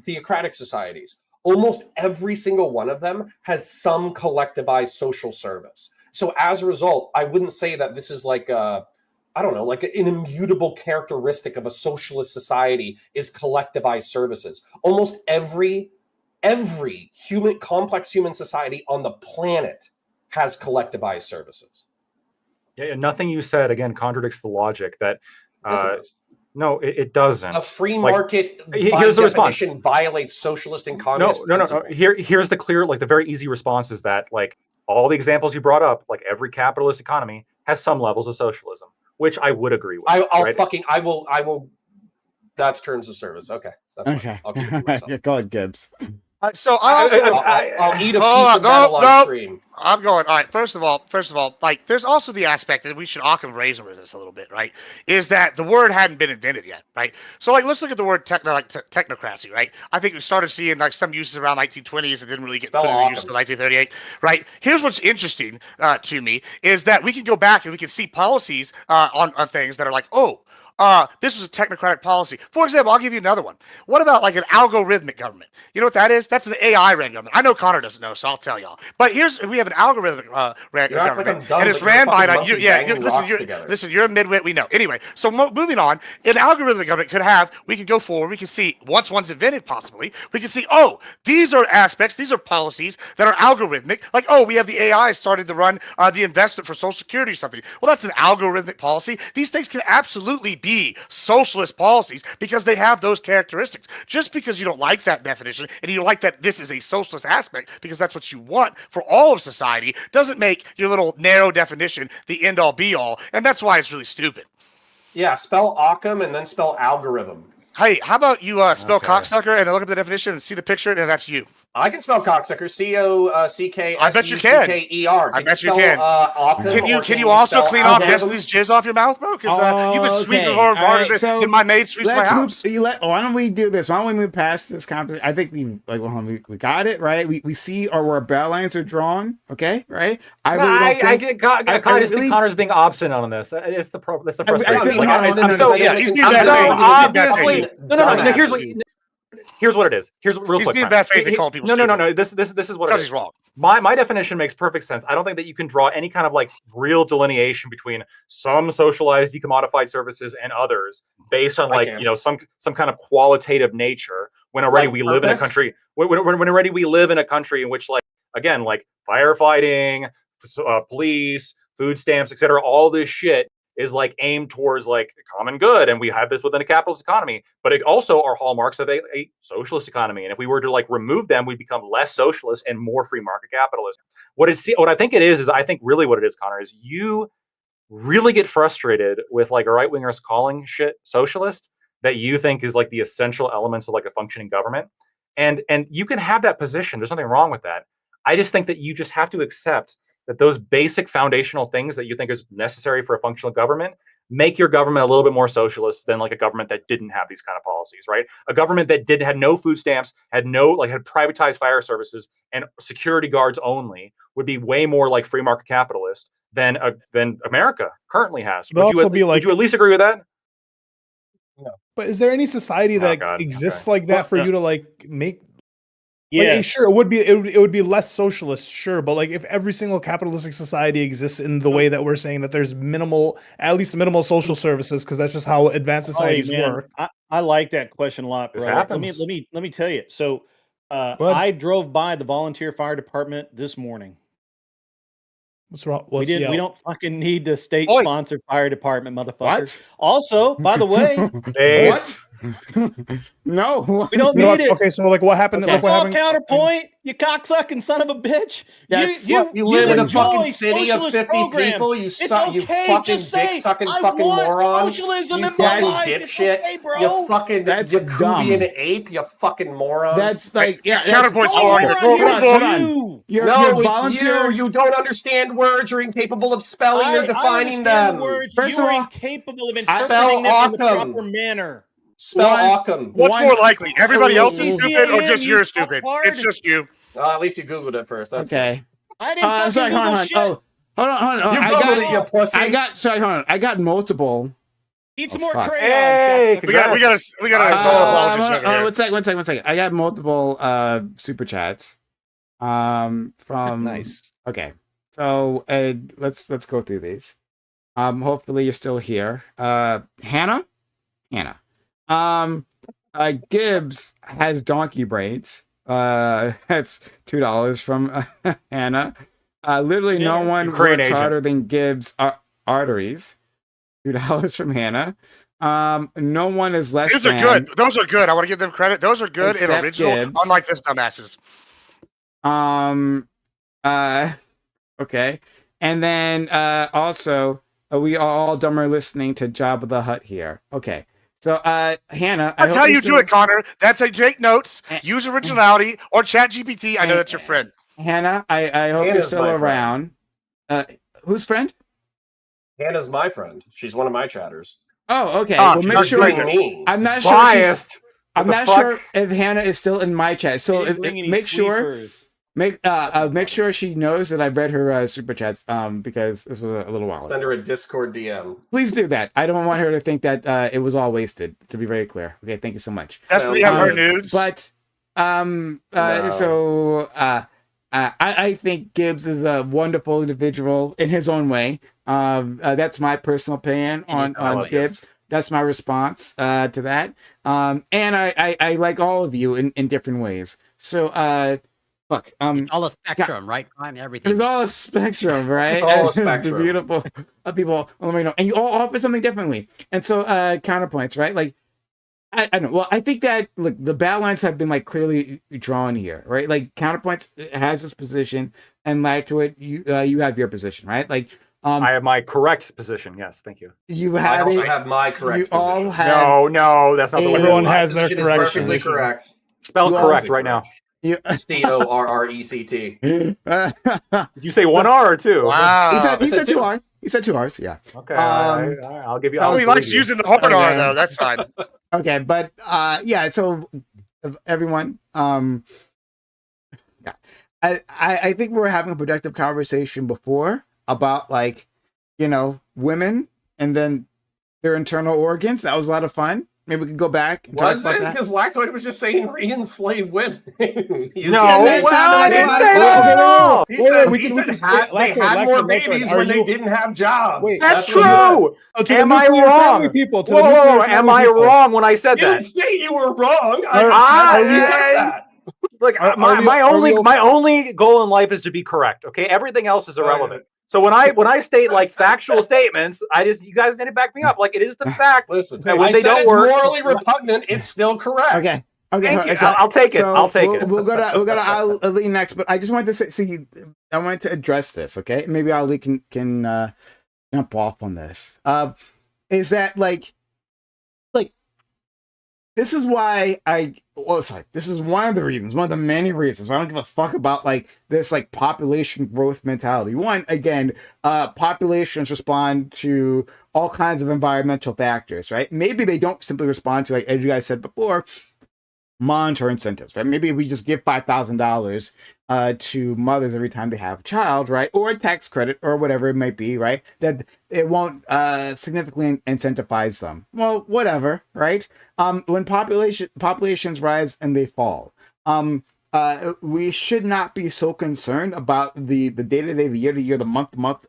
theocratic societies, almost every single one of them has some collectivized social service. So as a result, I wouldn't say that this is like like an immutable characteristic of a socialist society is collectivized services. Almost every complex human society on the planet has collectivized services. Yeah, nothing you said again contradicts the logic that no, it doesn't. A free market, here's the response, violates socialist and communist. No. Here's the clear, like the very easy response is that like all the examples you brought up, like every capitalist economy has some levels of socialism, which I would agree with. I will. That's terms of service. Okay. That's fine. I'll keep it to myself. Go ahead, Gibbs. So I'll eat a piece of metal on stream. I'm going. All right. First of all, like there's also the aspect that we should Occam raisin with this a little bit, right? Is that the word hadn't been invented yet, right? So like, let's look at the word technocracy, right? I think we started seeing like some uses around 1920s. It didn't really get put into use until 1938, right? Here's what's interesting to me is that we can go back and we can see policies on things that are like, this was a technocratic policy. For example, I'll give you another one. What about like an algorithmic government? You know what that is? That's an AI-ran government. I know Connor doesn't know, so I'll tell y'all. But we have an algorithmic ran government, and it's ran by listen, you're a midwit, we know. Anyway, so moving on, an algorithmic government we could go forward, we can see once one's invented, possibly, we can see, these are aspects, these are policies that are algorithmic. Like, we have the AI started to run the investment for Social Security or something. Well, that's an algorithmic policy. These things can absolutely be socialist policies because they have those characteristics. Just because you don't like that definition and you don't like that this is a socialist aspect because that's what you want for all of society doesn't make your little narrow definition the end-all be-all, and that's why it's really stupid. Yeah, spell Occam and then spell algorithm. Hey, how about you spell cocksucker and then look up the definition and see the picture, and that's you. I can spell cocksucker. C-O-C-K-S-U-C-K-E-R. I bet you can. I bet you can. Can you also clean off Destiny's jizz off your mouth, bro? Because you've been sweeping harder than my maid sweeps my house. Why don't we do this? Why don't we move past this conversation? I think we got it, right? We see where bell lines are drawn, okay, right? I think Connor's being obstinate on this. It's the problem. That's the frustration. He's being obviously. No. Here's what it is. Here's real quick. He's being bad faith and calling people stupid. No. This is what it is. He's wrong. My definition makes perfect sense. I don't think that you can draw any kind of like real delineation between some socialized, decommodified services and others based on some kind of qualitative nature. When already we live in a country. When already we live in a country in which like firefighting, police, food stamps, etc. All this shit is like aimed towards like common good, and we have this within a capitalist economy, but it also are hallmarks of a socialist economy. And if we were to like remove them, we become less socialist and more free market capitalism. What I think it is I think really what it is, Connor, is you really get frustrated with like a right wingers calling shit socialist that you think is like the essential elements of like a functioning government, and you can have that position. There's nothing wrong with that. I just think that you just have to accept that those basic foundational things that you think is necessary for a functional government make your government a little bit more socialist than like a government that didn't have these kind of policies, right? A government that had no food stamps, had privatized fire services and security guards only would be way more like free market capitalist than America currently has. Would you at least agree with that? No. But is there any society that exists like that for you to like make? Yeah, sure. It would be less socialist, sure, but like if every single capitalistic society exists in the way that we're saying that there's at least minimal social services, because that's just how advanced societies work. I like that question a lot, bro. Let me tell you. So I drove by the volunteer fire department this morning. What's wrong? We don't fucking need the state-sponsored fire department, motherfuckers. What? Also, by the way, what? No, we don't need it. Okay, so like what happened? Okay. Counterpoint, you cocksucking son of a bitch. You live in a fucking city of 50 people. You fucking dick-sucking fucking moron. Socialism you in my life. Dipshit. Okay, bro. You fucking Yakubian ape. You fucking moron. That's like counterpoint. It's you. You don't understand words. You're incapable of spelling or defining them. You're incapable of interpreting them in the proper manner. Spell Occam. What's more likely? Everybody else is stupid, or just you're stupid? It's just you. At least you Googled it first. That's okay. I didn't fucking Google shit. Hold on. You Googled it, you pussy. I got multiple. Eat some more crayons. Hey, we got a one second. I got multiple super chats. From nice. Okay. So let's go through these. Hopefully you're still here. Hannah. Gibbs has donkey braids. That's $2 from Hannah. Literally no one works harder than Gibbs' arteries. $2 from Hannah. No one is less than. Those are good. I want to give them credit. Those are good and original, Gibbs. Unlike this dumbasses. Okay. And then also we are all dumber listening to Jabba the Hutt here. Okay. So, Hannah, that's how you do it, Connor. That's how you take notes, use originality, or chat GPT. I know that's your friend. Hannah, I hope you're still around. Whose friend? Hannah's my friend. She's one of my chatters. Oh, okay. Well, make sure. I'm not sure. I'm not sure if Hannah is still in my chat. So make sure. Make sure she knows that I read her super chats because this was a little while ago. Send her a Discord DM. Please do that. I don't want her to think that it was all wasted, to be very clear. Okay, thank you so much. That's what we have her nudes. But I think Gibbs is a wonderful individual in his own way. That's my personal opinion on Gibbs. That's my response to that. And I like all of you in different ways. So look, it's all a spectrum, right? Everything. It's all a spectrum, right? It's all a spectrum. Beautiful people. And you all offer something differently. And so counterpoints, right? Like I don't know. Well, I think that the battle lines have been like clearly drawn here, right? Like counterpoints has this position, and like to it, you have your position, right? Like I have my correct position. Yes, thank you. I also have my correct position. All have no, that's not the way. Everyone has their position correct is perfectly position. correct. Spell correct right now. CORRECT. Did you say one R or two? Wow. He said two R. He said two R's. Yeah. Okay. I'll give you. Oh, he likes using the hard R though. That's fine. Okay, but yeah. So everyone, yeah, I think we were having a productive conversation before about like, women and then their internal organs. That was a lot of fun. Maybe we could go back and talk about that. Because Lactoid was just saying re-enslave women. I didn't say that at all. He said they had more babies when they didn't have jobs. Wait, that's true. Am I wrong? Whoa, am I wrong when I said that? You didn't say you were wrong. I said that. Look, my only goal in life is to be correct. Okay, everything else is irrelevant. So when I state like factual statements, you guys need to back me up. Like it is the fact. Listen, that when I they said don't it's work, morally repugnant. It's still correct. Okay. Thank you. I'll take it. I'll take it. We'll go to Ali next, but I just wanted to say, I wanted to address this. Okay, maybe Ali can jump off on this. Is that like this is why this is one of the reasons, one of the many reasons why I don't give a fuck about like this like population growth mentality. One, again, populations respond to all kinds of environmental factors, right? Maybe they don't simply respond to, like as you guys said before, monetary incentives, right? Maybe we just give $5,000 to mothers every time they have a child, right? Or a tax credit or whatever it might be, right? That it won't significantly incentivize them. Well, whatever, right? When populations rise and they fall, we should not be so concerned about the day-to-day, the year-to-year, the month-to-month,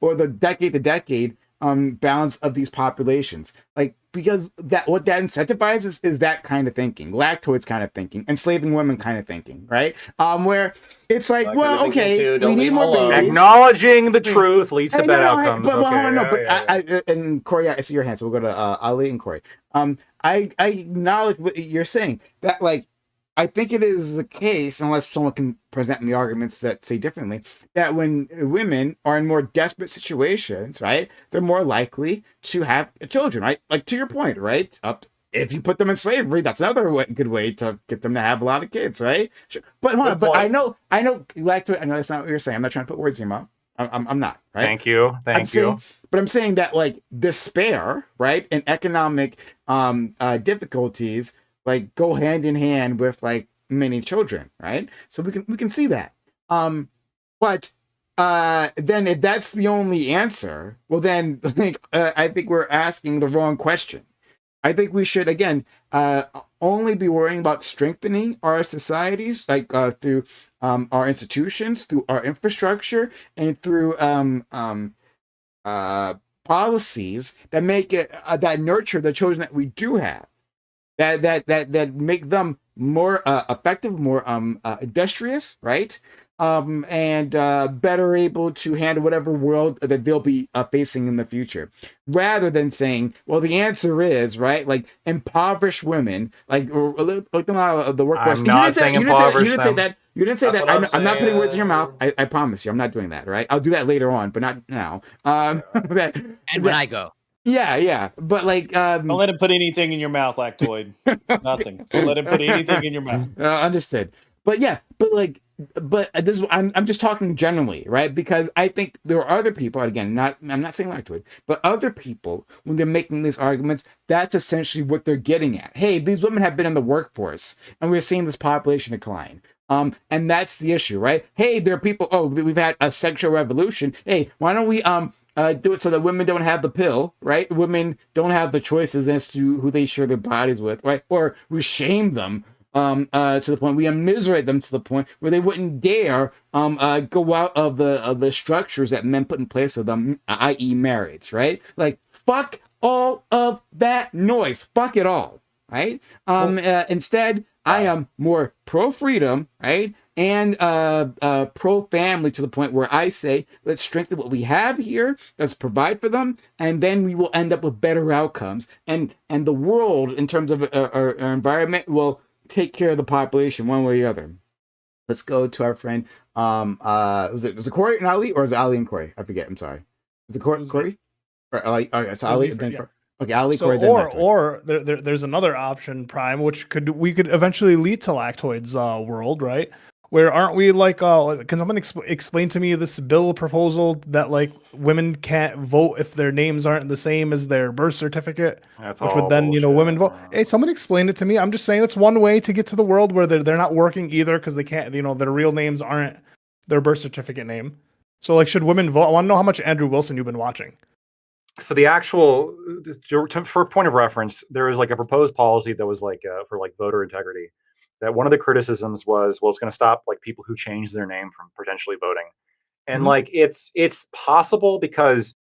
or the decade-to-decade balance of these populations. Like, because what that incentivizes is that kind of thinking, lactoids kind of thinking, enslaving women kind of thinking, right? Where it's like, well, okay, we need more babies. Acknowledging the truth leads to better outcomes. And Corey, I see your hand, so we'll go to Ali and Corey. I acknowledge what you're saying, that like, I think it is the case, unless someone can present me arguments that say differently, that when women are in more desperate situations, right, they're more likely to have children, right? Like to your point, right? If you put them in slavery, that's another good way to get them to have a lot of kids, right? Sure. But hold on, but I know, lactoid. I know that's not what you're saying. I'm not trying to put words in your mouth. I'm not, right? Thank you. But I'm saying that like despair, right, and economic difficulties like go hand in hand with like many children, right? So we can see that. But then if that's the only answer, well then I think we're asking the wrong question. I think we should again only be worrying about strengthening our societies, like through our institutions, through our infrastructure, and through policies that make it that nurture the children that we do have. That make them more effective, more industrious, right? And better able to handle whatever world that they'll be facing in the future, rather than saying, well, the answer is, right, like impoverish women, like them out of the workforce. I'm not saying impoverish. You didn't say that. I'm not putting words in your mouth. I promise you, I'm not doing that. Right? I'll do that later on, but not now. And when I go. Yeah, but like, don't let him put anything in your mouth, Lactoid. Nothing. Don't let him put anything in your mouth. Understood. But yeah, but this I'm just talking generally, right? Because I think there are other people. Again, I'm not saying Lactoid, but other people when they're making these arguments, that's essentially what they're getting at. Hey, these women have been in the workforce, and we're seeing this population decline. And that's the issue, right? Hey, there are people. Oh, we've had a sexual revolution. Hey, why don't we do it so that women don't have the pill, right? Women don't have the choices as to who they share their bodies with, right? Or we shame them to the point, we immiserate them to the point where they wouldn't dare go out of the structures that men put in place of them, i.e. marriage, right? Like, fuck all of that noise. Fuck it all, right? Instead, I am more pro-freedom, right? And pro-family to the point where I say, let's strengthen what we have here, let's provide for them, and then we will end up with better outcomes. And the world, in terms of our environment, will take care of the population one way or the other. Let's go to our friend. Was it Corey and Ali, or is it Ali and Corey? I forget. I'm sorry. Is it Corey? Okay, so I'll leave then. Yeah. Okay, I'll leave So, Corey then. or there's another option, Prime, which we could eventually lead to Lactoid's world, right? Where aren't we like? Can someone explain to me this bill proposal that like women can't vote if their names aren't the same as their birth certificate, That's which all would then bullshit. women vote. Hey, someone explain it to me. I'm just saying that's one way to get to the world where they're not working either because they can't. Their real names aren't their birth certificate name. So like, should women vote? I want to know how much Andrew Wilson you've been watching. So the actual, for a point of reference, there was like a proposed policy that was like for like voter integrity. That one of the criticisms was, well, it's going to stop like people who change their name from potentially voting, and like it's possible because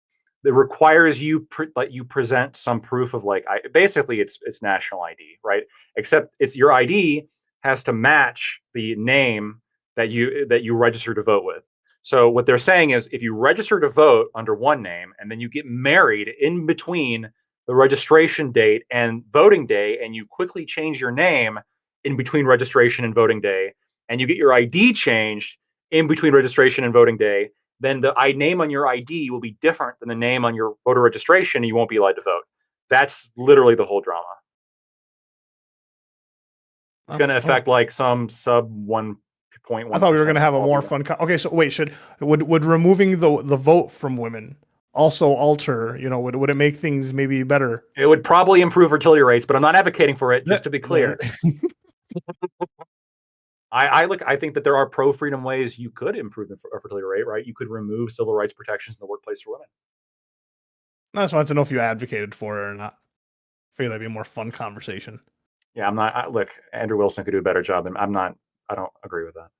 it requires you you present some proof of like basically it's national ID, right? Except it's your ID has to match the name that you register to vote with. So what they're saying is if you register to vote under one name and then you get married in between the registration date and voting day and you quickly change your name in between registration and voting day and you get your ID changed in between registration and voting day, then the name on your ID will be different than the name on your voter registration and you won't be allowed to vote. That's literally the whole drama. It's going to affect like some sub 1.1%. I thought we were going to have a more fun. Okay, so wait, would removing the vote from women also alter? Would it make things maybe better? It would probably improve fertility rates, but I'm not advocating for it. Just to be clear, I think that there are pro-freedom ways you could improve the fertility rate. Right, you could remove civil rights protections in the workplace for women. I just wanted to know if you advocated for it or not. I figured that'd be a more fun conversation. Yeah, I'm not. Look, Andrew Wilson could do a better job than I'm not. I don't agree with that.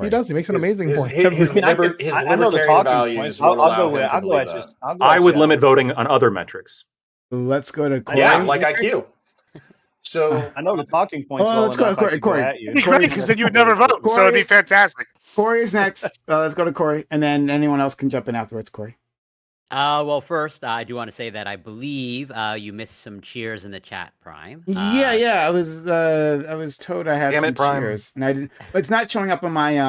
He does. He makes an amazing point. His libertarian values. I'll go at just. I would limit voting on other metrics. Let's go to Corey. Yeah, like IQ. So I know the talking points. Let's go to Corey. It'd be great because then you would never vote. So it'd be fantastic. Corey is next. Let's go to Corey, and then anyone else can jump in afterwards. Corey. Well, first, I do want to say that I believe you missed some cheers in the chat, Prime. Yeah. I was told I had some cheers, and I didn't. But it's not showing up on my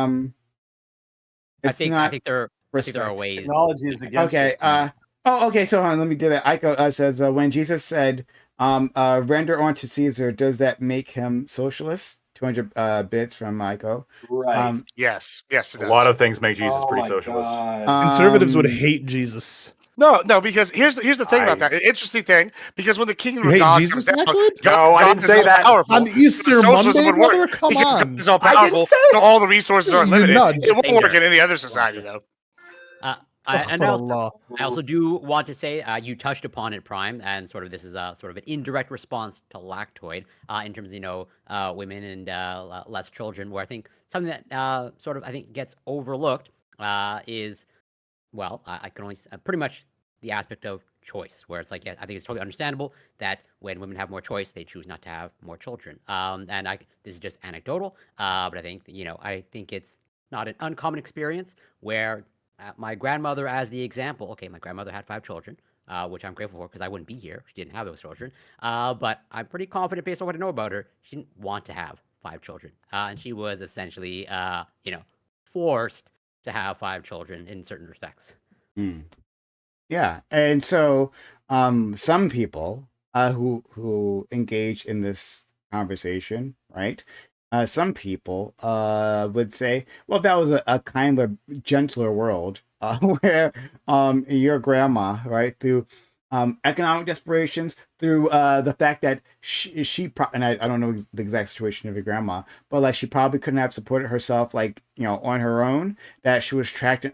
I think there are ways. Technology is against us. Okay. So hold on, let me do that. Aiko says when Jesus said, "Render unto Caesar," does that make him socialist? 200 bits from Aiko. Right. Yes, it does. A lot of things make Jesus pretty socialist. Conservatives would hate Jesus. No, because here's the thing about that. An interesting thing, because when the kingdom of God comes down, I didn't say that. On Easter Monday, brother, come on. God is all powerful, so all the resources are limited. It won't work in any other society, though. I also do want to say you touched upon it, Prime, and sort of this is sort of an indirect response to Lactoid in terms of women and less children. Where I think something that sort of I think gets overlooked is I can only pretty much the aspect of choice, where it's like I think it's totally understandable that when women have more choice, they choose not to have more children. And this is just anecdotal, but I think I think it's not an uncommon experience where. My grandmother as the example. Okay, my grandmother had 5 children, which I'm grateful for because I wouldn't be here. She didn't have those children. But I'm pretty confident based on what I know about her, she didn't want to have 5 children. And she was essentially, forced to have 5 children in certain respects. Yeah. And so some people who engage in this conversation, right? Some people would say, well, that was a kinder, gentler world where your grandma, right, through economic desperations, through the fact that and I don't know the exact situation of your grandma, but like she probably couldn't have supported herself, like, on her own, that she was trapped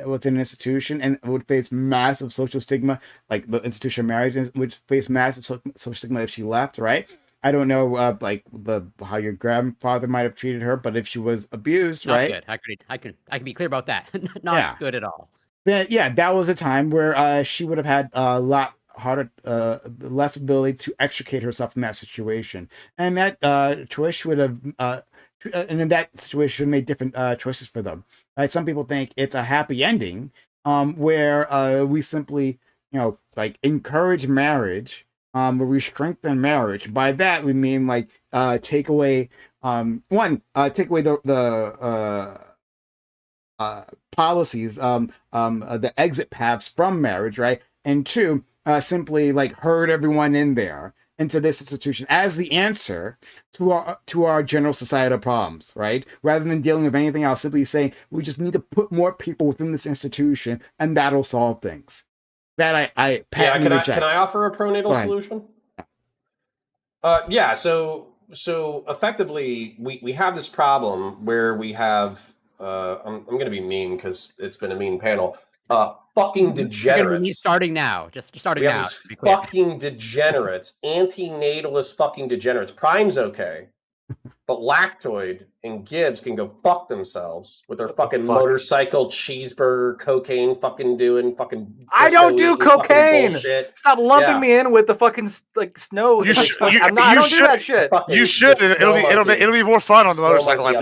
within an institution and would face massive social stigma, like the institution of marriage would face massive social stigma if she left, right? I don't know, how your grandfather might have treated her, but if she was abused, Not right? Good. I can be clear about that. Not good at all. Then that was a time where she would have had a lot harder, less ability to extricate herself from that situation, and that choice would have, and in that situation, made different choices for them. Right? Some people think it's a happy ending, where we simply, encourage marriage. Where we strengthen marriage. By that we mean take away take away the policies, the exit paths from marriage, right? And two, simply like herd everyone in there into this institution as the answer to our general societal problems, right? Rather than dealing with anything else, simply saying we just need to put more people within this institution and that'll solve things. That I patently reject. Can I offer a pronatal solution? So effectively we have this problem where we have I'm going to be mean because it's been a mean panel. Fucking degenerates. Starting now. Just starting now. Fucking degenerates, antinatalist fucking degenerates. Prime's okay, but Lactoid and Gibbs can go fuck themselves with their fucking motorcycle, cheeseburger, cocaine, fucking doing fucking. I don't do cocaine. Stop lumping me in with the fucking like snow. I don't do that shit. You should. It'll be more fun on the motorcycle. I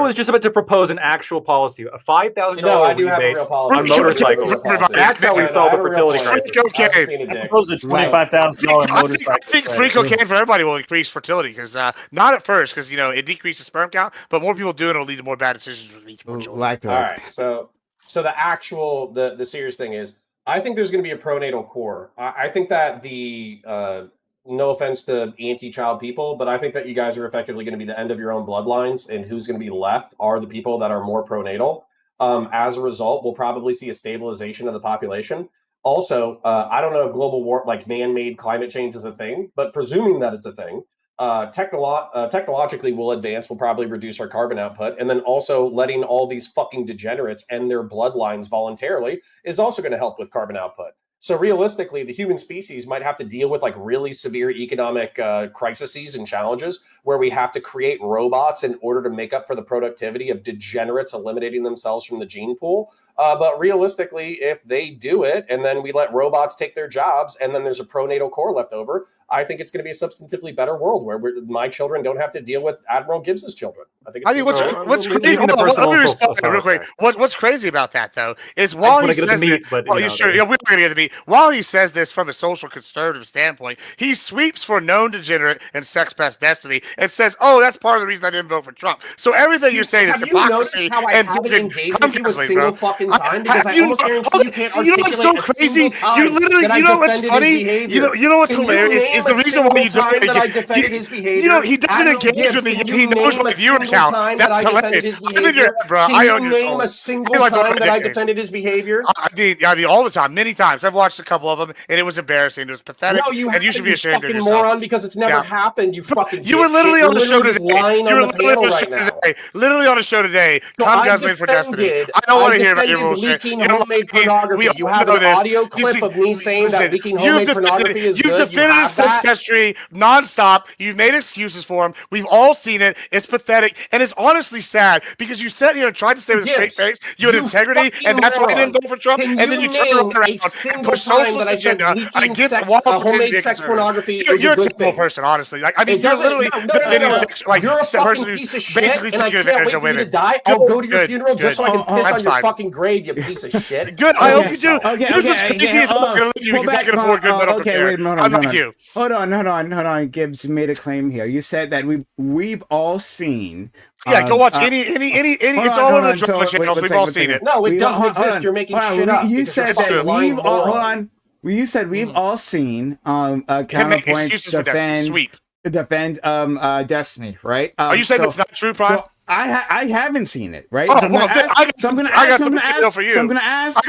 was just about to propose an actual policy, a $5,000 rebate on motorcycles. That's how we solve the fertility crisis. I propose a $25,000 motorcycle. I think free cocaine for everybody will increase fertility because not at first, because it decreases sperm count, but more people do it, it'll lead to more bad decisions with each more children. All right, so the serious thing is, I think there's going to be a pronatal core. I think that no offense to anti-child people, but I think that you guys are effectively going to be the end of your own bloodlines, and who's going to be left are the people that are more pronatal. As a result, we'll probably see a stabilization of the population. Also, I don't know if global war, like man-made climate change, is a thing, but presuming that it's a thing, technologically we'll advance, we'll probably reduce our carbon output, and then also letting all these fucking degenerates end their bloodlines voluntarily is also going to help with carbon output. So realistically, the human species might have to deal with like really severe economic crises and challenges where we have to create robots in order to make up for the productivity of degenerates eliminating themselves from the gene pool. But realistically, if they do it and then we let robots take their jobs and then there's a pronatal core left over, I think it's going to be a substantively better world where my children don't have to deal with Admiral Gibbs's children. What's crazy? Real quick. What's crazy about that though is while he says this, we're going to get the meat. While he says this from a social conservative standpoint, he sweeps for known degenerate and sex past destiny and says, "Oh, that's part of the reason I didn't vote for Trump." So everything you're saying is hypocrisy. Have you noticed how I haven't engaged with you a single fucking time? Because I almost guarantee you can't articulate what's so crazy? You literally, what's funny? You know what's hilarious is the reason why you don't. He doesn't engage with me. He knows my viewer count. That's hilarious. Can you name a single time that I defended his behavior? I mean, all the time, many times. I've watched a couple of them, and it was embarrassing. It was pathetic. No, and you should be ashamed of yourself. Moron, because it's never happened. You fucking. You were literally on the show today. Literally on the show today. Tom Gosling for Destiny. I don't want to hear about your bullshit. Leaking homemade pornography. You have an audio clip of me saying that leaking homemade pornography is good. You've defended his sex history nonstop. You've made excuses for him. We've all seen it. It's pathetic, and it's honestly sad because you sat here and tried to say with a straight face you had integrity, and that's why you didn't vote for Trump. And then you turned around and pushed socialist agenda against homemade sex pornography. You're a terrible person, honestly. Like, I mean, you're literally defending sex, like you're a person fucking piece of shit, basically and I taking can't advantage wait of for you to women. die. I'll go to your funeral just so I can piss on your fucking grave, you piece of shit. Good, I hope you do. What's crazy is I'm not going to leave you because I can afford good medical care. Unlike you. Hold on. Gibbs made a claim here. You said that we've all seen. Yeah, go watch any. It's all over the drama channels. We've all seen it. No, it doesn't exist. You're making shit up. You said that we've all. Hold on. You said we've all seen counterpoints defend Destiny, right? Are you saying that's not true, Prime? So I haven't seen it, right? Oh, so I'm going to ask.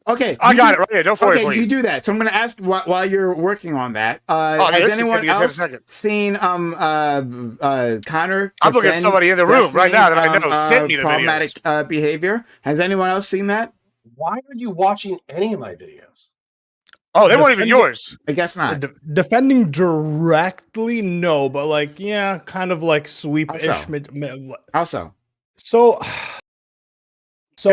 Okay, I got it right here. Don't worry. Okay, you do that. So I'm going to ask while you're working on that. Has anyone else seen Connor? I'm looking at somebody in the room right now that I know sent me the problematic behavior. Has anyone else seen that? Why are you watching any of my videos? Oh, they weren't even yours. I guess not. Defending directly, no, but like, yeah, kind of like sweep-ish. How so? So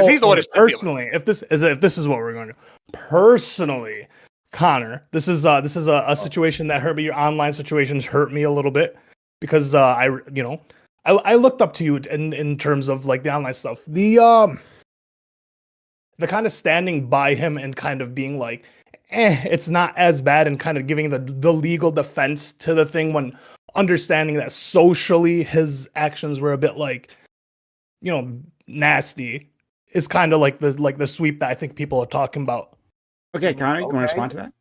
he's the one personally, if this is what we're going to personally, Connor, this is a situation that hurt me. Your online situations hurt me a little bit because I looked up to you in terms of like the online stuff. The kind of standing by him and kind of being like, it's not as bad, and kind of giving the legal defense to the thing when understanding that socially his actions were a bit like nasty is kind of like the sweep that I think people are talking about. Okay, Connor, you want to respond to that?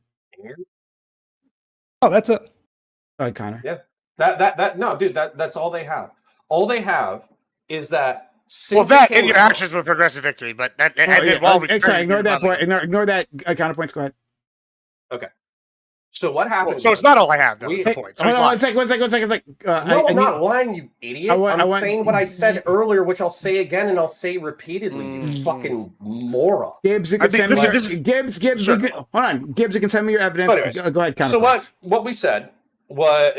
Oh, that's it. All right, Connor. Yeah. That no, dude, that's all they have. All they have is that since and your actions with progressive victory, but that sorry, ignore that point. Ignore that counterpoints. Go ahead. Okay. So what happens? So it's not all I have, though. That's the point. So hold on, one second. No, I'm not lying, you idiot. I'm saying what I said earlier, which I'll say again and I'll say repeatedly. You fucking moron. Gibbs, you can send me. Gibbs. Sure. Hold on, Gibbs. You can send me your evidence. Anyways, go ahead, counterpoints. So what we said. What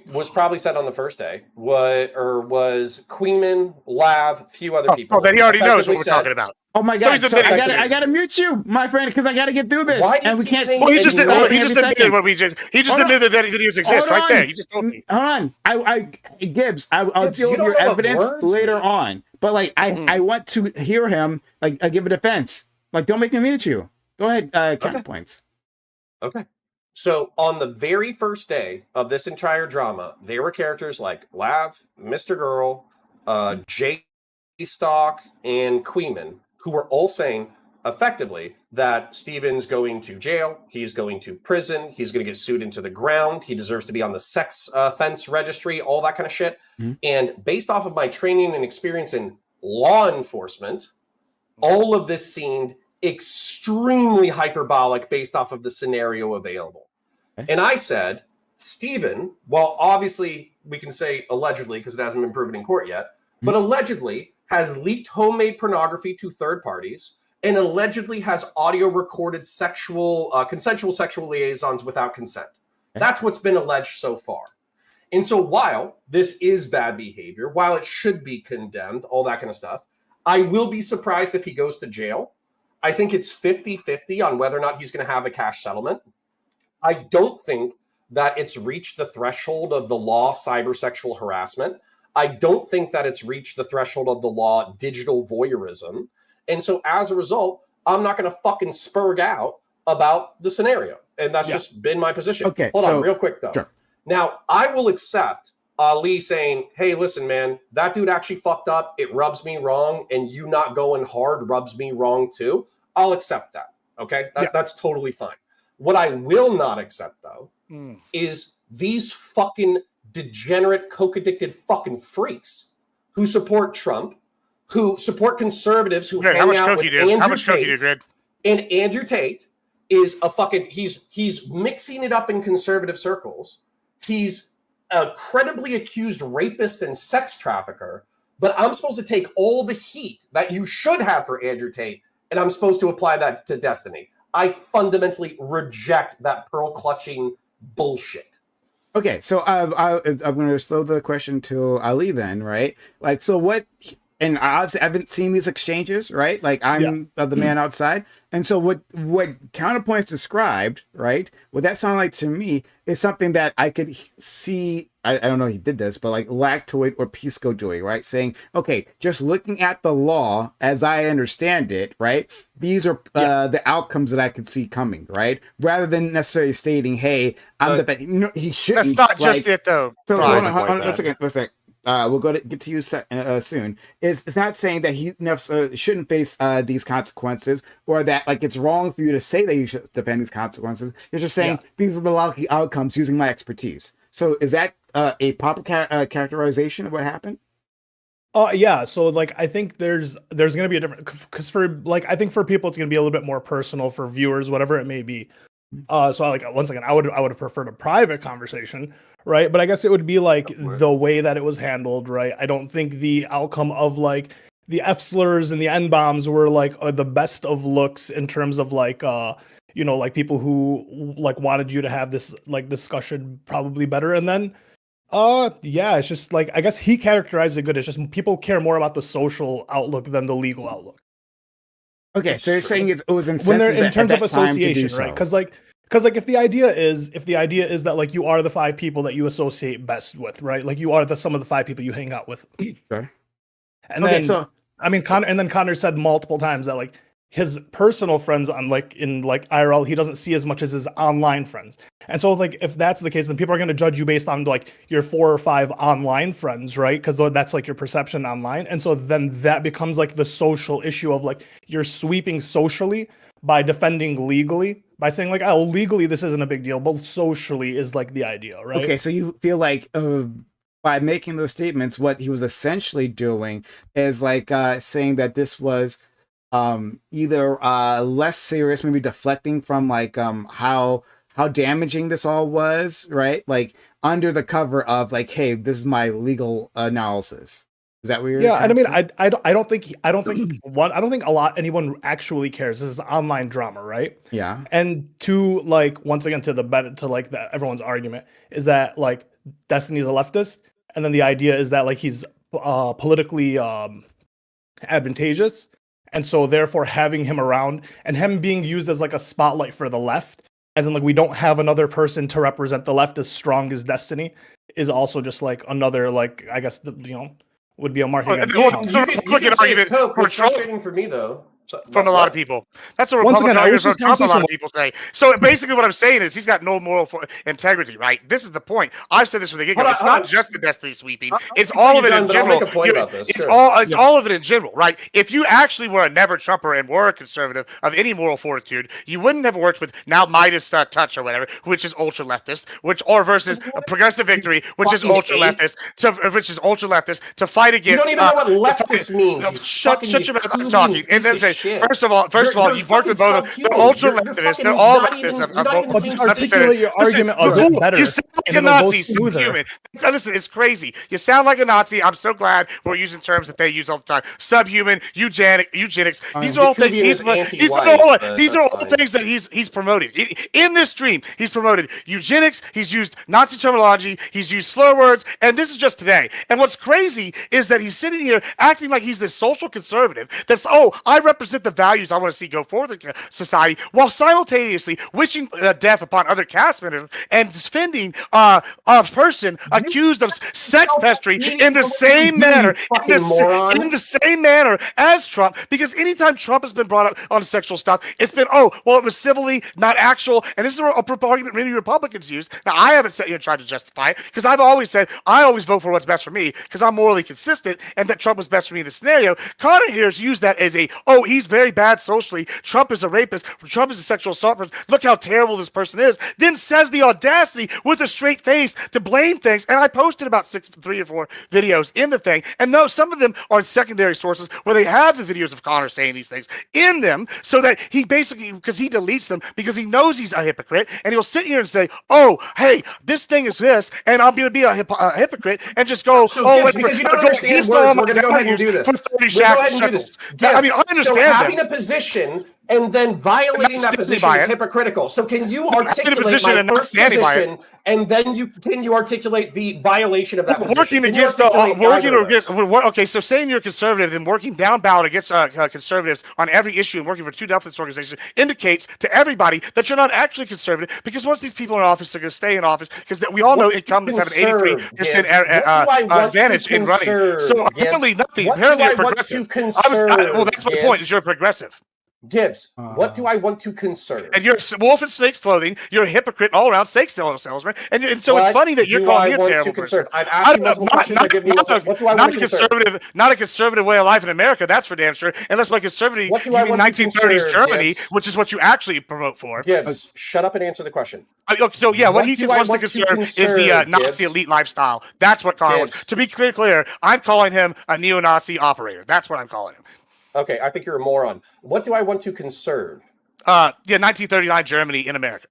was probably said on the first day was Queenman, Lav, few other people. Oh, but he already knows what we're talking about. Oh my God! So I gotta mute you, my friend, because I gotta get through this. And we can't. Well, he just admitted what we just. He just admitted that videos exist right there. He just told me. Hold on, Gibbs. I'll deal with your evidence later on. But like, I want to hear him give a defense. Like, don't make me mute you. Go ahead. Counterpoints. Okay. So on the very first day of this entire drama, there were characters like Lav, Mr. Girl, J-Stock, and Queenman, who were all saying effectively that Steven's going to jail, he's going to prison, he's going to get sued into the ground, he deserves to be on the sex offense registry, all that kind of shit. Mm-hmm. And based off of my training and experience in law enforcement, all of this seemed extremely hyperbolic based off of the scenario available. Okay. And I said, Stephen, well, obviously we can say allegedly because it hasn't been proven in court yet, but allegedly has leaked homemade pornography to third parties and allegedly has audio recorded consensual sexual liaisons without consent. Okay. That's what's been alleged so far. And so while this is bad behavior, while it should be condemned, all that kind of stuff, I will be surprised if he goes to jail. I think it's 50-50 on whether or not he's going to have a cash settlement. I don't think that it's reached the threshold of the law cybersexual harassment. I don't think that it's reached the threshold of the law digital voyeurism. And so as a result, I'm not going to fucking spurg out about the scenario. And that's just been my position. Okay, Hold on real quick, though. Sure. Now, I will accept Ali saying, hey, listen, man, that dude actually fucked up. It rubs me wrong. And you not going hard rubs me wrong, too. I'll accept that. Okay? That's totally fine. What I will not accept, though, is these fucking degenerate, coke-addicted fucking freaks who support Trump, who support conservatives, who hang out with Andrew Tate. And Andrew Tate is a fucking, he's mixing it up in conservative circles. He's a credibly accused rapist and sex trafficker, but I'm supposed to take all the heat that you should have for Andrew Tate, and I'm supposed to apply that to Destiny. I fundamentally reject that pearl-clutching bullshit. Okay, so I'm going to throw the question to Ali then, right? Like, so what... And obviously, I haven't seen these exchanges, right? Like, I'm the man outside. And so what Counterpoints described, right? What that sounded like to me is something that I could see, I don't know if he did this, but like Lactoid or Pisco doing, right? Saying, okay, just looking at the law as I understand it, right? These are the outcomes that I could see coming, right? Rather than necessarily stating, hey, I'm the... No, he shouldn't. That's not just it, though. So hold on, one second. We'll get to you soon. It's not saying that he shouldn't face these consequences, or that like it's wrong for you to say that you should defend these consequences. You're just saying these are the likely outcomes using my expertise. So is that a proper characterization of what happened? So like I think there's going to be a different, because I think for people it's going to be a little bit more personal, for viewers, whatever it may be. So like once again, I would have preferred a private conversation, right? But I guess it would be like the way that it was handled, right? I don't think the outcome of like the F slurs and the N bombs were like the best of looks in terms of like like people who like wanted you to have this like discussion probably better. And then it's just like I guess he characterized it good. It's just people care more about the social outlook than the legal outlook. Okay, so you're saying it was insensitive in terms of association, right? Because if the idea is that like you are the 5 people that you associate best with, right? Like you are some of the 5 people you hang out with. Sure. And then Connor said multiple times that like his personal friends on in IRL, he doesn't see as much as his online friends. And so like if that's the case, then people are going to judge you based on like your 4 or 5 online friends, right? Because that's like your perception online. And so then that becomes like the social issue of like you're sweeping socially by defending legally, by saying like, oh, legally this isn't a big deal, but socially is like the idea, right? Okay, so you feel like by making those statements, what he was essentially doing is like saying that this was either less serious, maybe deflecting from like how damaging this all was, right? Like under the cover of like, hey, this is my legal analysis. Is that what you're? Yeah, and I mean, I don't think anyone actually cares. This is online drama, right? Yeah. And to like once again to everyone's argument is that like Destiny's a leftist, and then the idea is that like he's politically advantageous. And so therefore having him around and him being used as like a spotlight for the left, as in like we don't have another person to represent the left as strong as Destiny, is also just like another like I guess would be a mark against Trump. What's frustrating for me though. From a lot of people. That's a Republican argument from Trump, a lot of people say. So basically what I'm saying is he's got no moral integrity, right? This is the point. I've said this from the get-go. It's not just the Destiny sweeping. It's all of it in general. It's all of it in general, right? If you actually were a never Trumper and were a conservative of any moral fortitude, you wouldn't have worked with now Midas Touch or whatever, which is ultra leftist, versus a Progressive Victory, which is ultra leftist, to fight against. You don't even know what leftist means. Shut your mouth. I'm talking. And then say, first of all, you've worked with both of them. They're ultra leftists. They're all leftists. Just articulate your argument a bit better. You sound like a Nazi, subhuman. Listen, it's crazy. You sound like a Nazi. I'm so glad we're using terms that they use all the time. Subhuman, eugenics. These are all things these are all things that he's promoting. In this stream, he's promoted eugenics. He's used Nazi terminology. He's used slur words. And this is just today. And what's crazy is that he's sitting here acting like he's this social conservative that's, I represent the values I want to see go forward in society, while simultaneously wishing death upon other cast members and defending a person accused of sex pestry in the same manner, as Trump. Because anytime Trump has been brought up on sexual stuff, it's been it was civilly, not actual. And this is a argument many Republicans use. Now I haven't tried to justify it because I've always said I always vote for what's best for me because I'm morally consistent, and that Trump was best for me in this scenario. Connor here has used that as he's very bad socially. Trump is a rapist. Trump is a sexual assault person. Look how terrible this person is. Then says the audacity with a straight face to blame things. And I posted about 3 or 4 videos in the thing. And no, some of them are secondary sources where they have the videos of Connor saying these things in them, so that he basically, because he deletes them because he knows he's a hypocrite, and he'll sit here and say, hey, this thing is this, and I'm going to be a hypocrite, and just go, because you don't understand words, we're going to go ahead and do this. I mean, I understand having a position and then violating that position is hypocritical. So can you articulate my first position, and then can you articulate the violation of that position? Okay, so saying you're conservative and working down ballot against conservatives on every issue and working for 2 leftist organizations indicates to everybody that you're not actually conservative, because once these people are in office, they're going to stay in office, because we all know incumbents have an 83% advantage in running. So apparently nothing. Apparently you're progressive. Well, that's my point, is you're progressive. Gibbs, what do I want to conserve? And you're a wolf in snake's clothing. You're a hypocrite, all around steak salesman. And so it's funny that you're calling me a terrible person. I've asked you multiple questions. What do I want to conserve? Not a conservative way of life in America, that's for damn sure. Unless by conservative, you mean 1930s Germany, which is what you actually promote for. Gibbs, shut up and answer the question. So yeah, what he wants to conserve is the Nazi elite lifestyle. That's what Connor wants. To be clear, I'm calling him a neo-Nazi operator. That's what I'm calling him. Okay, I think you're a moron. What do I want to conserve? 1939 Germany in America.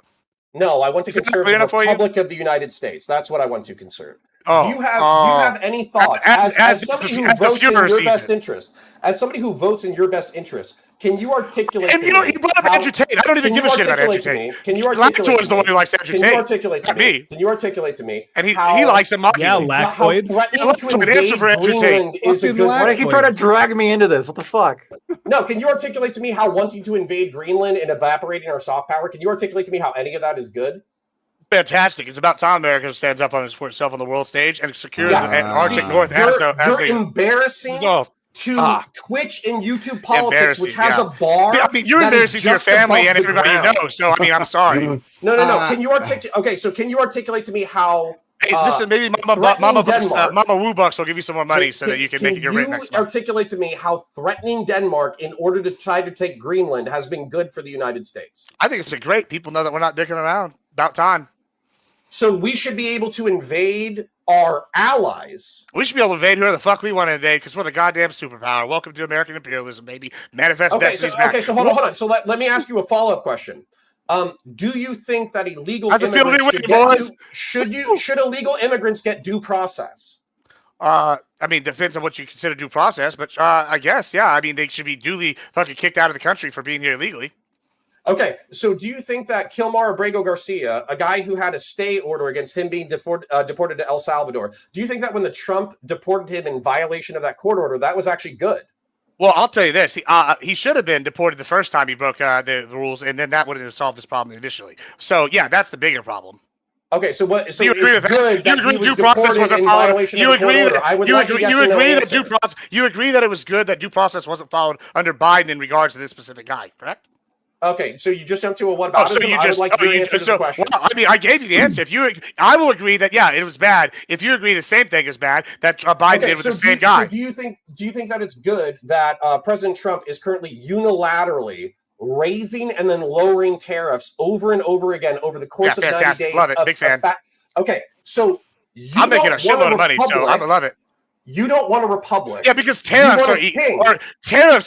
No, I want to conserve the Republic of the United States. That's what I want to conserve. Do you have any thoughts as somebody who votes in your best interest? As somebody who votes in your best interest, can you articulate? And he brought up Andrew Tate. I don't even give a shit about Andrew Tate. Can you articulate? Is the one who likes Andrew Tate. Can you articulate to me? Can you articulate to me? And he likes him. Yeah, Lactoid. Answer for Andrew Tate. Why do you keep trying to drag me into this? What the fuck? No, can you articulate to me how wanting to invade Greenland and evaporating our soft power? Can you articulate to me how any of that is good? Fantastic. It's about time America stands up for itself on the world stage and secures the Arctic North. You're embarrassing. to Twitch and YouTube politics, which has a bar. I mean, you're embarrassing to your family and everybody you know. So I mean, I'm sorry. No. Can you articulate? Okay, so can you articulate to me how? Hey, listen, maybe Mama Woo Bucks will give you some more money so that you can make it your rent next month. Articulate to me how threatening Denmark in order to try to take Greenland has been good for the United States. I think it's been great. People know that we're not dicking around. About time. So we should be able to invade our allies. We should be able to invade whoever the fuck we want to invade because we're the goddamn superpower. Welcome to American imperialism, baby. Manifest destinies back. Okay, so hold on. So let me ask you a follow-up question. Do you think that illegal immigrants should illegal immigrants get due process? I mean, depends on what you consider due process, but I guess, yeah. I mean, they should be duly fucking kicked out of the country for being here illegally. Okay, so do you think that Kilmar Abrego Garcia, a guy who had a stay order against him being deported to El Salvador, do you think that when the Trump deported him in violation of that court order, that was actually good? Well, I'll tell you this. He should have been deported the first time he broke the rules, and then that would have solved this problem initially. So, yeah, that's the bigger problem. Okay, so what? So you agree with that? You agree due process wasn't followed. You agree that it was good that due process wasn't followed under Biden in regards to this specific guy, correct? Okay, so you just jumped to a what about? I would like your answer to the question. Well, I mean, I gave you the answer. I will agree that it was bad. If you agree the same thing is bad that Biden did with the same guy. So do you think that it's good that President Trump is currently unilaterally raising and then lowering tariffs over and over again over the course of 90 days? Love it. Big fan. Okay, so I'm making a shitload of money, so I'm gonna love it. You don't want a republic. Yeah, because tariffs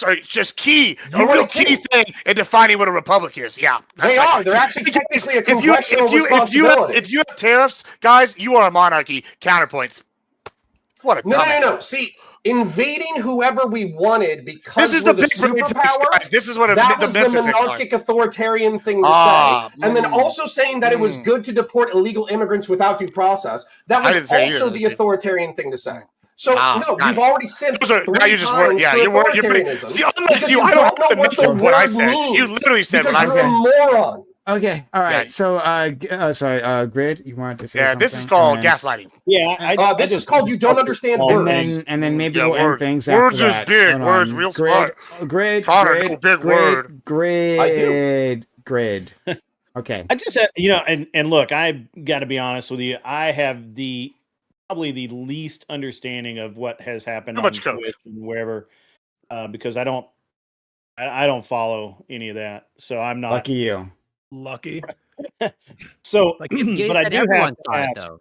are just key. A real key thing in defining what a republic is. Yeah. They are. They're actually technically a congressional responsibility. If you have tariffs, guys, you are a monarchy. Counterpoints. What a No. See, invading whoever we wanted because this is the big superpower. This is what that was the monarchic authoritarian thing to say. And then also saying that it was good to deport illegal immigrants without due process. That was also the authoritarian thing to say. So we've already said you're authoritarianism. See, unlike you, I don't know what I said. You literally said what I said. You're a moron. Okay, all right. So, Grid, you wanted to say something? This is called gaslighting. Yeah, this is called you don't understand words. And then maybe we'll end things after that. Words is big. Words real smart. Grid. Okay. I just said, and look, I got to be honest with you. I have probably the least understanding of what has happened on Twitch and wherever, because I don't follow any of that, so I'm not. Lucky you. Lucky. So, but I do have to ask, though.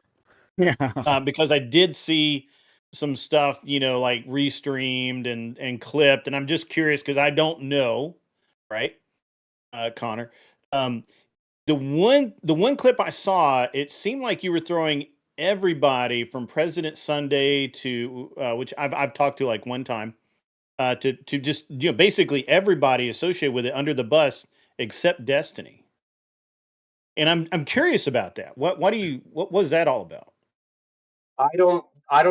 Yeah, because I did see some stuff, like restreamed and clipped, and I'm just curious because I don't know, right, Connor? The one clip I saw, it seemed like you were throwing everybody from President Sunday to which I've talked to like one time to just basically everybody associated with it under the bus except Destiny. And I'm curious about that. What was that all about? I don't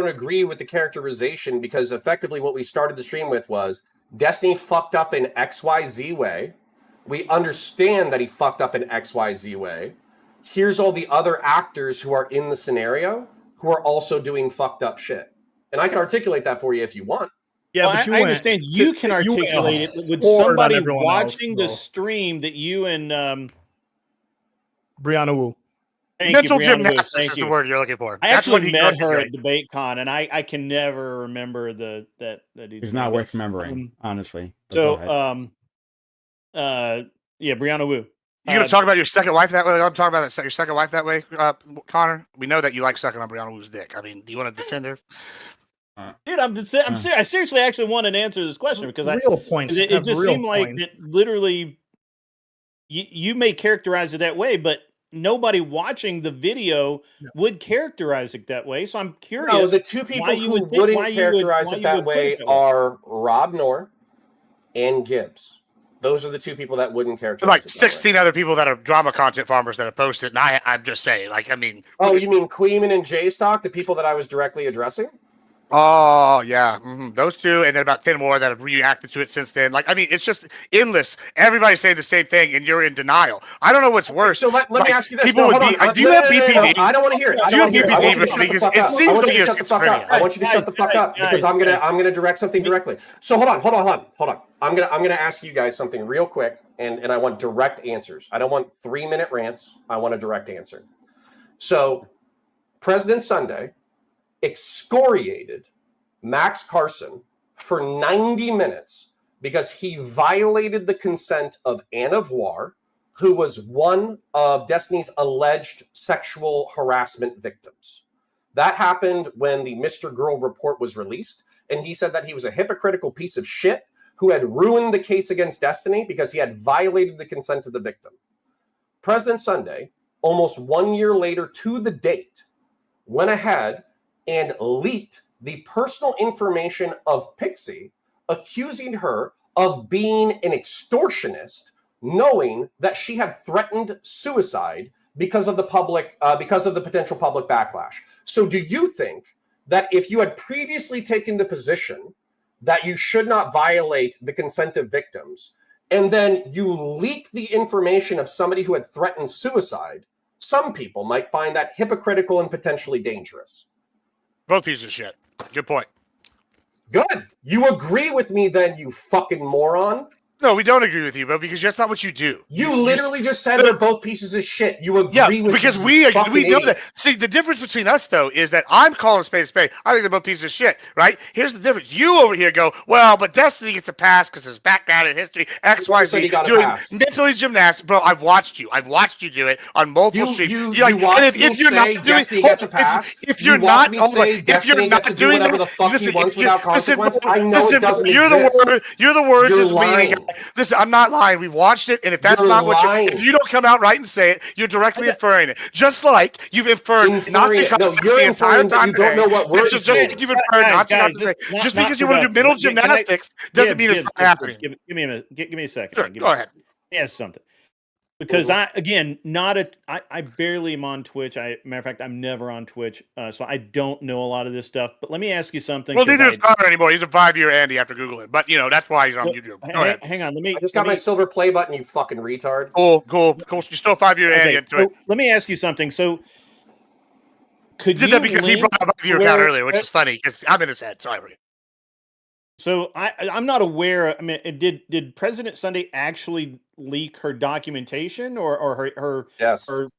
agree with the characterization because effectively what we started the stream with was Destiny fucked up in XYZ way. We understand that he fucked up in XYZ way. Here's all the other actors who are in the scenario who are also doing fucked up shit. And I can articulate that for you if you want. Yeah, but I understand you can articulate it with somebody watching the stream that you and Brianna Wu. Mental gymnastics is the word you're looking for. I actually met her at DebateCon, and I can never remember that it's not worth remembering, honestly. So, Brianna Wu. You gonna talk about your second wife that way? I'm talking about your second wife that way, Connor. We know that you like sucking on Brianna Wu's dick. I mean, do you want to defend her? Dude, I seriously actually want an answer to this question because it just seemed like it literally. You may characterize it that way, but nobody watching the video would characterize it that way. So I'm curious. No, the two people who wouldn't characterize it that way are Rob Noor and Gibbs. Those are the two people that wouldn't characterize. Like 16 other people that are drama content farmers that have posted, and I'm just saying, like, I mean. Oh, you mean Queeman and J-Stock, the people that I was directly addressing? Oh yeah, those two, and then about 10 more that have reacted to it since then. Like, I mean, it's just endless. Everybody's saying the same thing, and you're in denial. I don't know what's worse. So let me ask you this. People do you have BPD? I don't want to hear it. I want you to shut the fuck up. I want you to shut the fuck up. I want you to shut the fuck up because I'm gonna direct something directly. So hold on. I'm gonna ask you guys something real quick, and I want direct answers. I don't want 3-minute rants. I want a direct answer. So, President Sunday excoriated Max Carson for 90 minutes because he violated the consent of Anne of War, who was one of Destiny's alleged sexual harassment victims. That happened when the Mr. Girl report was released, and he said that he was a hypocritical piece of shit who had ruined the case against Destiny because he had violated the consent of the victim. President Sunday, almost 1 year later to the date, went ahead and leaked the personal information of Pixie, accusing her of being an extortionist, knowing that she had threatened suicide because of the potential public backlash. So do you think that if you had previously taken the position that you should not violate the consent of victims, and then you leak the information of somebody who had threatened suicide, some people might find that hypocritical and potentially dangerous? Both pieces of shit. Good point. Good. You agree with me then, you fucking moron? No, we don't agree with you, but because that's not what you do. You literally just said they're both pieces of shit. You agree with because me, we know that. See, the difference between us though is that I'm calling spade a spade. I think they're both pieces of shit, right? Here's the difference. You over here go, well, but Destiny gets a pass because his background in history, X, Y, Z, doing mentally gymnastics. Bro, I've watched you do it on multiple streams. If you're not doing Destiny gets a pass, if you're not doing whatever the fuck he wants without consequence, I know it doesn't exist. You're the word just meaning. Listen, I'm not lying. We've watched it, and if that's not what if you don't come out right and say it, you're directly inferring it. Just like you've inferred Nazi concepts the entire time. You don't know what words. Just you've inferred Nazi concepts. Just because you want to do mental gymnastics doesn't mean it's not happening. Give me a second. Sure, go ahead. Yes, something. Because I barely am on Twitch. Matter of fact, I'm never on Twitch, so I don't know a lot of this stuff. But let me ask you something. Well, neither is Connor anymore. He's a 5-year Andy after Googling, but that's why he's on YouTube. Go ahead. Hang on, I just got my silver play button. You fucking retard. Cool. You're still a 5-year Andy into it. Let me ask you something. So, could you did that because he brought up your account earlier, which is funny because I'm in his head. Sorry. So I'm not aware. I mean, did President Sunday actually leak her documentation or her yes or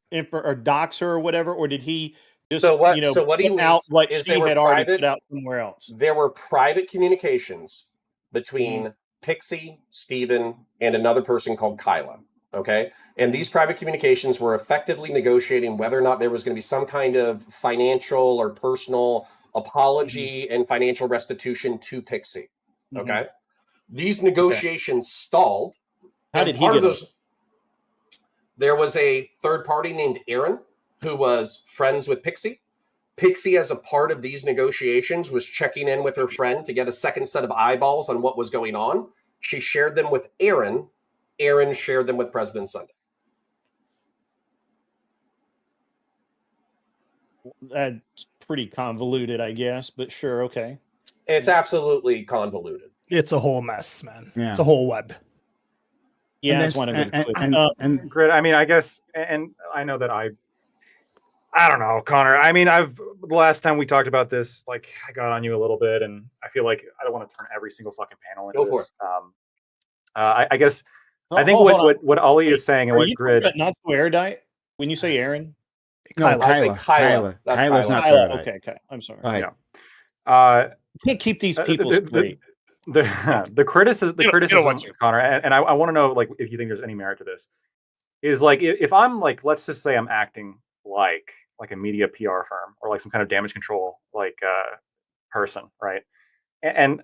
dox her or whatever, or did he just so what he put out what is she had already put out somewhere else? There were private communications between Pixie, Steven, and another person called Kyla. Okay, and these private communications were effectively negotiating whether or not there was going to be some kind of financial or personal apology and financial restitution to Pixie. Okay, these negotiations stalled. How did he get those? There was a third party named Aaron who was friends with Pixie. Pixie, as a part of these negotiations, was checking in with her friend to get a second set of eyeballs on what was going on. She shared them with Aaron. Aaron shared them with President Sunday. That's pretty convoluted, I guess, but sure, okay. It's absolutely convoluted. It's a whole mess, man. Yeah. It's a whole web. Yeah, that's one of and Grit, I mean, I guess, and I know that I don't know, Connor. I mean, the last time we talked about this, like, I got on you a little bit, and I feel like I don't want to turn every single fucking panel into this. I guess I think what Ollie is saying and what Grid not so erudite when you say Aaron. No, Kyla. Kyla's not so erudite. Okay. I'm sorry. Yeah. You can't keep these people straight. The criticism, Connor, and I want to know, like, if you think there's any merit to this, is like, if I'm like, let's just say I'm acting like a media PR firm or like some kind of damage control person, right? And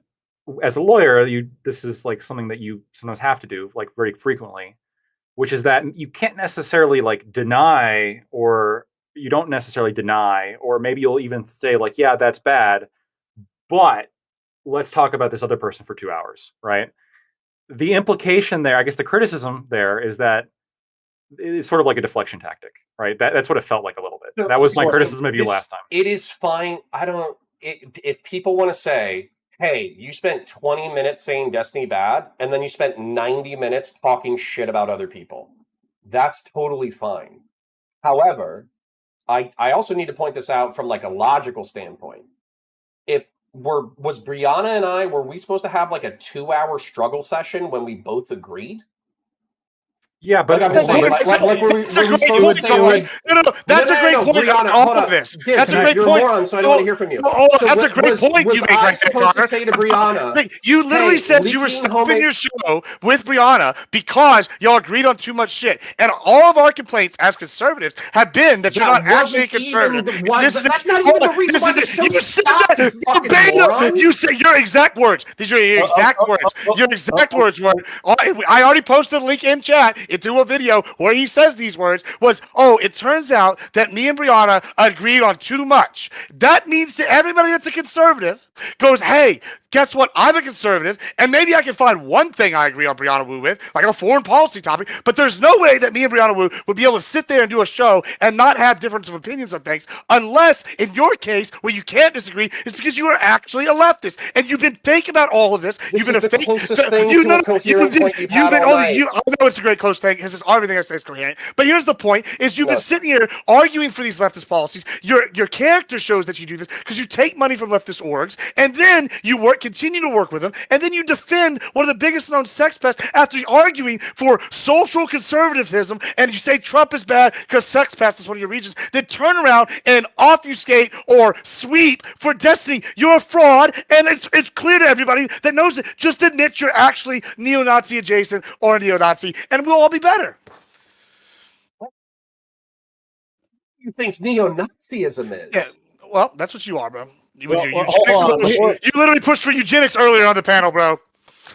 as a lawyer, this is like something that you sometimes have to do, like, very frequently, which is that you can't necessarily like deny, or you don't necessarily deny, or maybe you'll even say like, yeah, that's bad, but let's talk about this other person for 2 hours, right? The implication there, I guess the criticism there is that it's sort of like a deflection tactic, right? That's what it felt like a little bit. That was my criticism of you last time. It is fine. if people want to say, hey, you spent 20 minutes saying Destiny bad, and then you spent 90 minutes talking shit about other people, that's totally fine. However, I also need to point this out from like a logical standpoint. Was Brianna and I, were we supposed to have like a 2-hour struggle session when we both agreed? Yeah, but that's a great point. That's a great point. All of this. That's a great point. You're a moron, so I don't want to hear from you. That's a great point you make right there, supposed to say to Brianna? You literally said you were stopping your show with Brianna because y'all agreed on too much shit, and all of our complaints as conservatives have been that you're not actually a conservative. That's not even the reason why the show stopped. You said your exact words. These are your exact words. Your exact words were. I already posted a link in chat into a video where he says these words was, it turns out that me and Brianna agreed on too much. That means to everybody that's a conservative goes, hey, guess what? I'm a conservative, and maybe I can find one thing I agree on Brianna Wu with, like a foreign policy topic, but there's no way that me and Brianna Wu would be able to sit there and do a show and not have difference of opinions on things, unless, in your case, where you can't disagree, is because you are actually a leftist, and you've been fake about all of this. You've been the closest thing to a coherent point you've had all night. I know it's a great close thing, because everything I say is coherent, but here's the point, is you've been sitting here arguing for these leftist policies. Your character shows that you do this because you take money from leftist orgs, and then you continue to work with them, and then you defend one of the biggest known sex pests after arguing for social conservatism, and you say Trump is bad because sex pest is one of your regions, then turn around and obfuscate or sweep for Destiny. You're a fraud, and it's clear to everybody that knows it. Just admit you're actually neo-Nazi adjacent or a neo-Nazi, and we'll all be better. What do you think neo-Nazism is? Yeah, well, that's what you are, bro. You literally pushed for eugenics earlier on the panel, bro.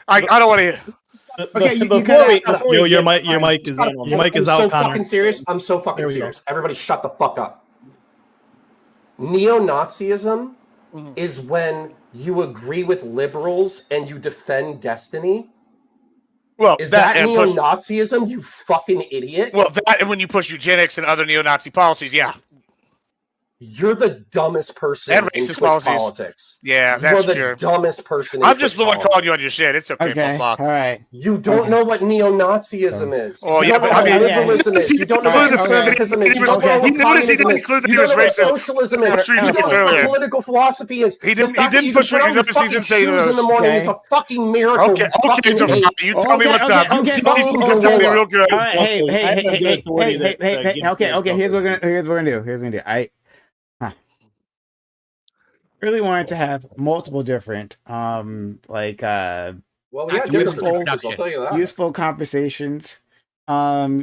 I don't want to hear. Okay, your mic is out. I'm so fucking serious. I'm so fucking serious. Everybody, shut the fuck up. Neo-Nazism is when you agree with liberals and you defend Destiny. Well, is that neo-Nazism, you fucking idiot? Well, that and when you push eugenics and other neo-Nazi policies, yeah. You're the dumbest person in Twitch politics. Yeah, that's true. You're the dumbest person. I'm just the one calling you on your shit. It's okay. All right. You don't know what neo-Nazism is. Oh, you don't know what liberalism is. You don't know what conservatism is. You don't know what communism is. You don't know what socialism is. You don't know what political philosophy is. He didn't push for universities and say those. In the morning is a fucking miracle. Okay, you tell me what's up. You tell me real good. Hey. Okay. Here's what we're gonna do. I really wanted to have multiple different useful conversations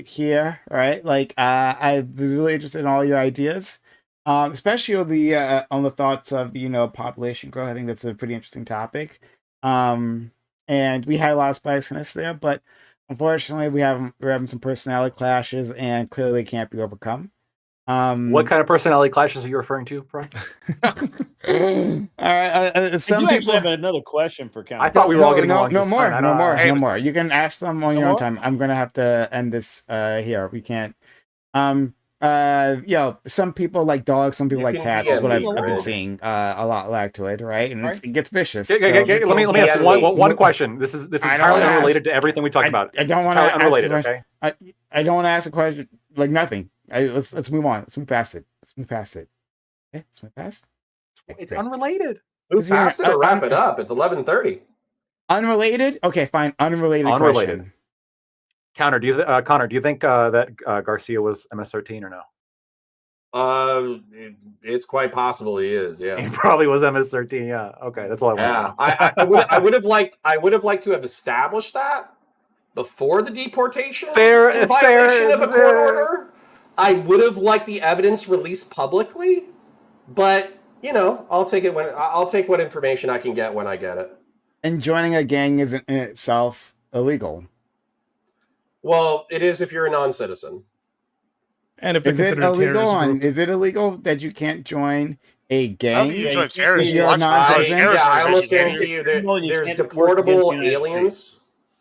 here, right? I was really interested in all your ideas, especially on the thoughts of population growth. I think that's a pretty interesting topic, and we had a lot of spiciness there, but unfortunately we're having some personality clashes, and clearly they can't be overcome. What kind of personality clashes are you referring to, Brian? All right. Some people have another question for Count. I thought we were all getting along. No more. You can ask them on your own time. I'm gonna have to end this here. We can't. Some people like dogs, some people like cats. Is what I've been seeing a lot like to it, right? And it gets vicious. Let me ask one question. This is entirely unrelated to everything we talked about. I don't want to unrelated. Okay. I don't want to ask a question like nothing. Let's move on. Let's move past it. Okay, let's move past. Okay, it's unrelated. Move past it or wrap it up. It's 11:30. Unrelated? Okay, fine. Unrelated. Question. Connor, do you think that Garcia was MS-13 or no? It's quite possible he is. Yeah, he probably was MS-13. Yeah. Okay, that's all I want. Yeah, I would have liked to have established that before the deportation. Fair. Violation of a court order. I would have liked the evidence released publicly, but I'll take what information I can get when I get it. And joining a gang isn't in itself illegal. Well, it is if you're a non-citizen. And if it's illegal, is it illegal that you can't join a gang? If you're a non-citizen? I almost guarantee you there's deportable aliens.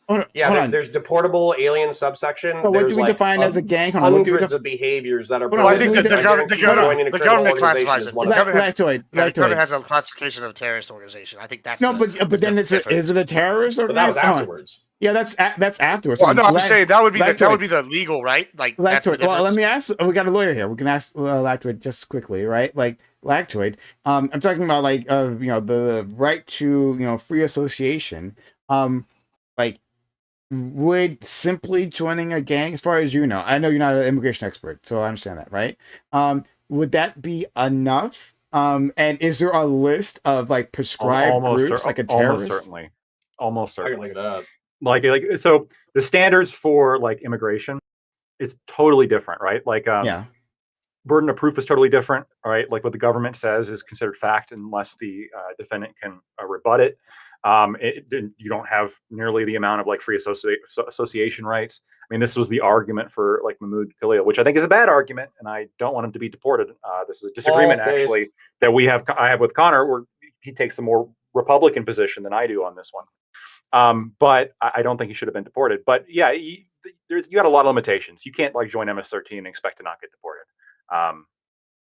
There's deportable alien subsection. Well, what do we define as a gang? Hundreds of behaviors that are. I think that the government classifies it. The government has a classification of a terrorist organization. I think that's but then is it a terrorist organization? But that was afterwards. Yeah, that's afterwards. Well, no, I'm saying that would be the legal, right? Like, well, let me ask. We got a lawyer here. We can ask Lactoid just quickly, right? Like Lactoid. I'm talking about like the right to free association. Like, would simply joining a gang, as far as you know, I know you're not an immigration expert, so I understand that, right? Would that be enough? And is there a list of like prescribed groups, like a terrorist? Almost certainly. I can look it up. Like so the standards for like immigration, it's totally different, right? Like burden of proof is totally different, right? Like what the government says is considered fact unless the defendant can rebut it. You don't have nearly the amount of like free association rights. I mean, this was the argument for like Mahmoud Khalil, which I think is a bad argument, and I don't want him to be deported. This is a disagreement actually that I have with Connor, where he takes a more Republican position than I do on this one. But I don't think he should have been deported. But yeah, you got a lot of limitations. You can't like join MS-13 and expect to not get deported.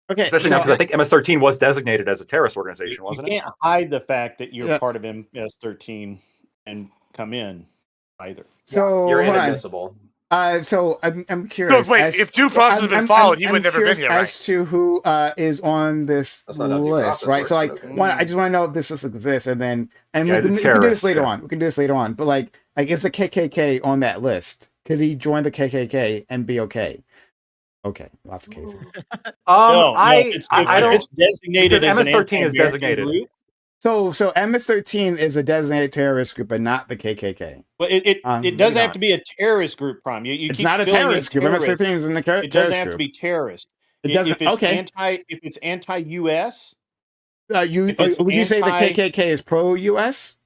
Okay, especially now because I think MS-13 was designated as a terrorist organization, wasn't it? You can't hide the fact that you're part of MS-13 and come in either. So you're inadmissible. So I'm curious. No, wait, if due process had been followed, he would never been here, right? As to who is on this list, right? So like, I just want to know if this list exists, and then we can do this later on. We can do this later on. But like is the KKK on that list? Could he join the KKK and be okay? Okay, lots of cases. I don't. It's designated as MS-13 is designated. Group. So MS-13 is a designated terrorist group, but not the KKK. Well, it doesn't have to be a terrorist group, Prime. It's not a terrorist group. MS-13 is in the terrorist group. It doesn't have to be terrorist. It doesn't. If it's anti-US, would you say the KKK is pro-US?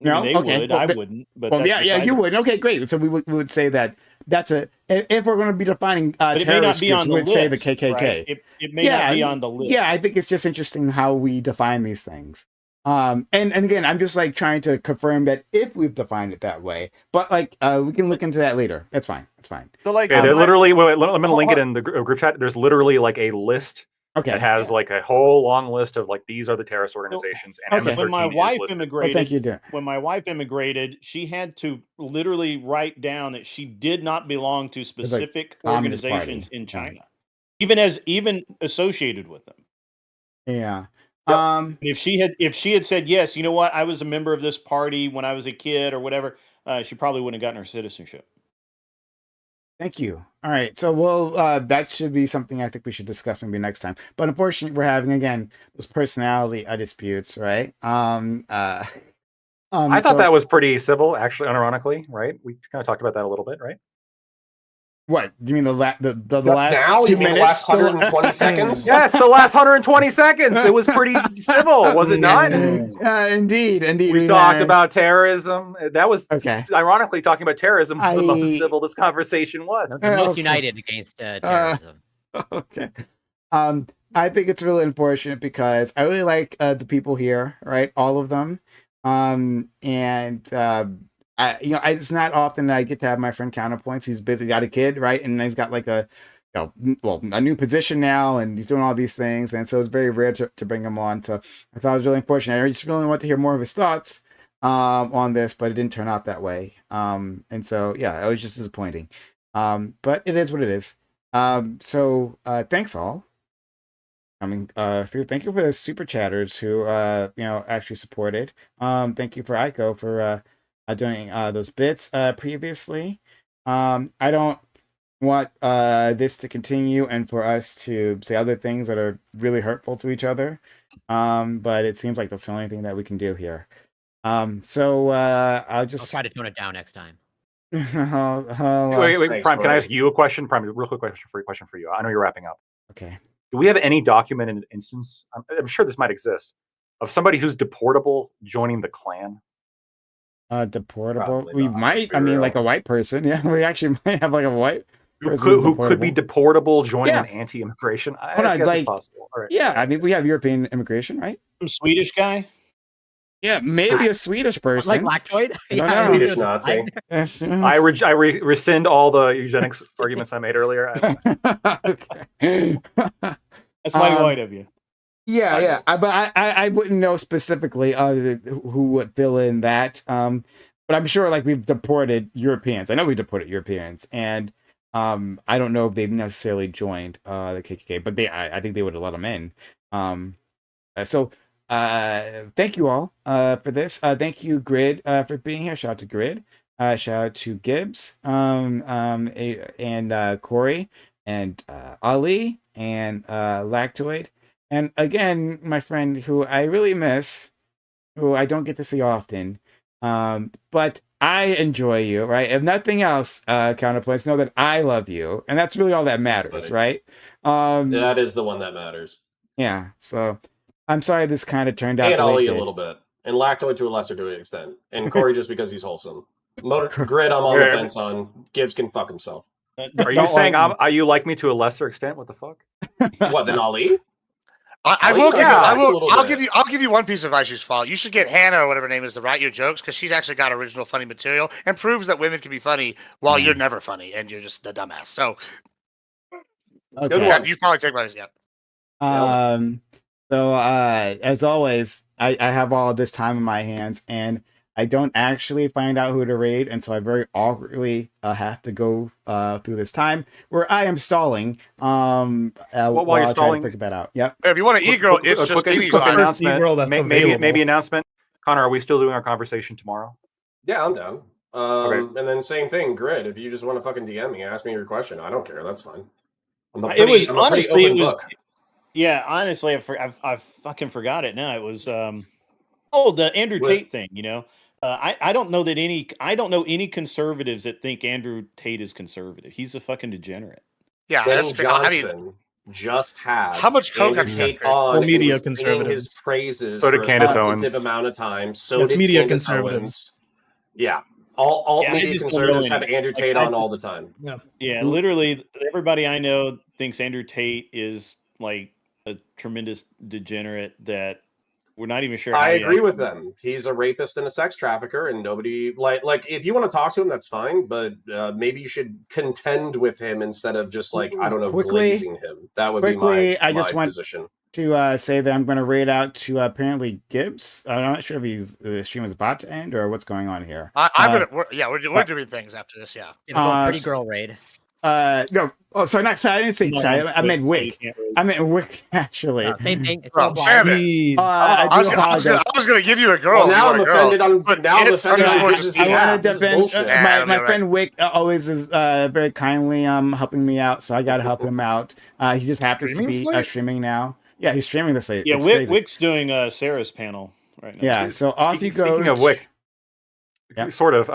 No, they would. I wouldn't. But you would. Okay, great. So we would say that that's if we're going to be defining terrorist groups, we would say the KKK. Right? It may not be on the list. Yeah, I think it's just interesting how we define these things. And again, I'm just like trying to confirm that if we've defined it that way, but like we can look into that later. That's fine. So like, they're literally. Wait, I'm going to link it in the group chat. There's literally like a list. Okay. It has like a whole long list of like these are the terrorist organizations. And when my wife immigrated, thank you, when my wife immigrated, she had to literally write down that she did not belong to specific organizations in China, even associated with them. Yeah. If she had said yes, you know what, I was a member of this party when I was a kid or whatever, she probably wouldn't have gotten her citizenship. Thank you. All right. So that should be something I think we should discuss maybe next time. But unfortunately, we're having again those personality disputes, right? I thought that was pretty civil, actually, unironically, right? We kind of talked about that a little bit, right? What do you mean the last now? 2 minutes? The last 120 seconds? Yes, the last 120 seconds. It was pretty civil, was it not? Indeed. We talked about terrorism. That was ironically talking about terrorism was the most civil this conversation was. The most united against terrorism. Okay. I think it's really unfortunate because I really like the people here, right? All of them. It's not often that I get to have my friend Counterpoints. He's busy, got a kid, right? And he's got like a new position now, and he's doing all these things. And so it's very rare to bring him on. So I thought it was really unfortunate. I just really want to hear more of his thoughts on this, but it didn't turn out that way. And so, yeah, it was just disappointing. But it is what it is. So thanks all. Coming through. Thank you for the super chatters who actually supported. Thank you for Aiko for doing those bits previously. I don't want this to continue and for us to say other things that are really hurtful to each other. But it seems like that's the only thing that we can do here. I'll try to tone it down next time. Wait, thanks, Prime. Can I ask you a question? Prime, real quick question for you. I know you're wrapping up. Okay. Do we have any documented instance? I'm sure this might exist of somebody who's deportable joining the Klan. Deportable. Probably we not, might. I mean, like a white person. Yeah, we actually might have like a white person who could be deportable joining an anti-immigration. I guess it's possible. All right. Yeah, I mean, we have European immigration, right? Some Swedish guy. Yeah, maybe a Swedish person. Like lactoid? Yeah, Swedish Nazi. I rescind all the eugenics arguments I made earlier. Okay. That's mighty white of you. Yeah. But I wouldn't know specifically who would fill in that. But I'm sure like we've deported Europeans. I know we deported Europeans, and I don't know if they've necessarily joined the KKK, but I think they would have let them in. So thank you all for this. Thank you, Grid, for being here. Shout out to Grid. Shout out to Gibbs, and Corey, and Ali, and Lactoid. And again, my friend who I really miss, who I don't get to see often, but I enjoy you, right? If nothing else, Counterpoints, know that I love you. And that's really all that matters, right? That is the one that matters. Yeah, so I'm sorry this kind of turned out. And Ollie a little bit. And Lactoid to a lesser extent. And Corey just because he's wholesome. Grid, I'm on the fence on. Gibbs can fuck himself. Are you saying are you like me to a lesser extent? What the fuck? What, then Ali? I'll give you one piece of advice you should follow. You should get Hannah or whatever her name is to write your jokes because she's actually got original funny material and proves that women can be funny while you're never funny and you're just a dumbass. So, okay. You probably take my So as always, I have all this time in my hands, and I don't actually find out who to raid, and so I very awkwardly have to go through this time where I am stalling. While you're stalling, figure that out. Yep. If you want an e-girl, it's just quick announcement. Maybe announcement. Connor, are we still doing our conversation tomorrow? Yeah, I'm down. Okay. And then same thing, Grid. If you just want to fucking DM me, ask me your question. I don't care. That's fine. Yeah, honestly, I fucking forgot it now. It was the Andrew Tate thing. You know, I don't know any conservatives that think Andrew Tate is conservative. He's a fucking degenerate. Yeah, Benny Johnson just had how much coke Andrew Tate on media and conservatives. His praises so did Candace Owens. Amount of time. So That's did media Candace conservatives. Owens. Yeah. All media conservatives have Andrew Tate on all the time. Yeah, literally everybody I know thinks Andrew Tate is like a tremendous degenerate that we're not even sure. I agree with them. He's a rapist and a sex trafficker, and nobody like if you want to talk to him, that's fine. But maybe you should contend with him instead of just like glazing him. That would be my position. To say that I'm going to raid out to apparently Gibbs. I'm not sure if the stream is about to end or what's going on here. We're doing things after this. Yeah, pretty girl raid. No. Oh, sorry. I didn't say sorry. I meant Wick. I meant Wick actually. Same thing. It's I was going to give you a girl. Well, now I'm offended. I want to defend my friend Wick. Always is very kindly helping me out, so I got to help him out. He just happens to be streaming now. Yeah, he's streaming this late. Yeah, Wick's doing Sarah's panel right now. Yeah, so off you go. Speaking of Wick, sort of.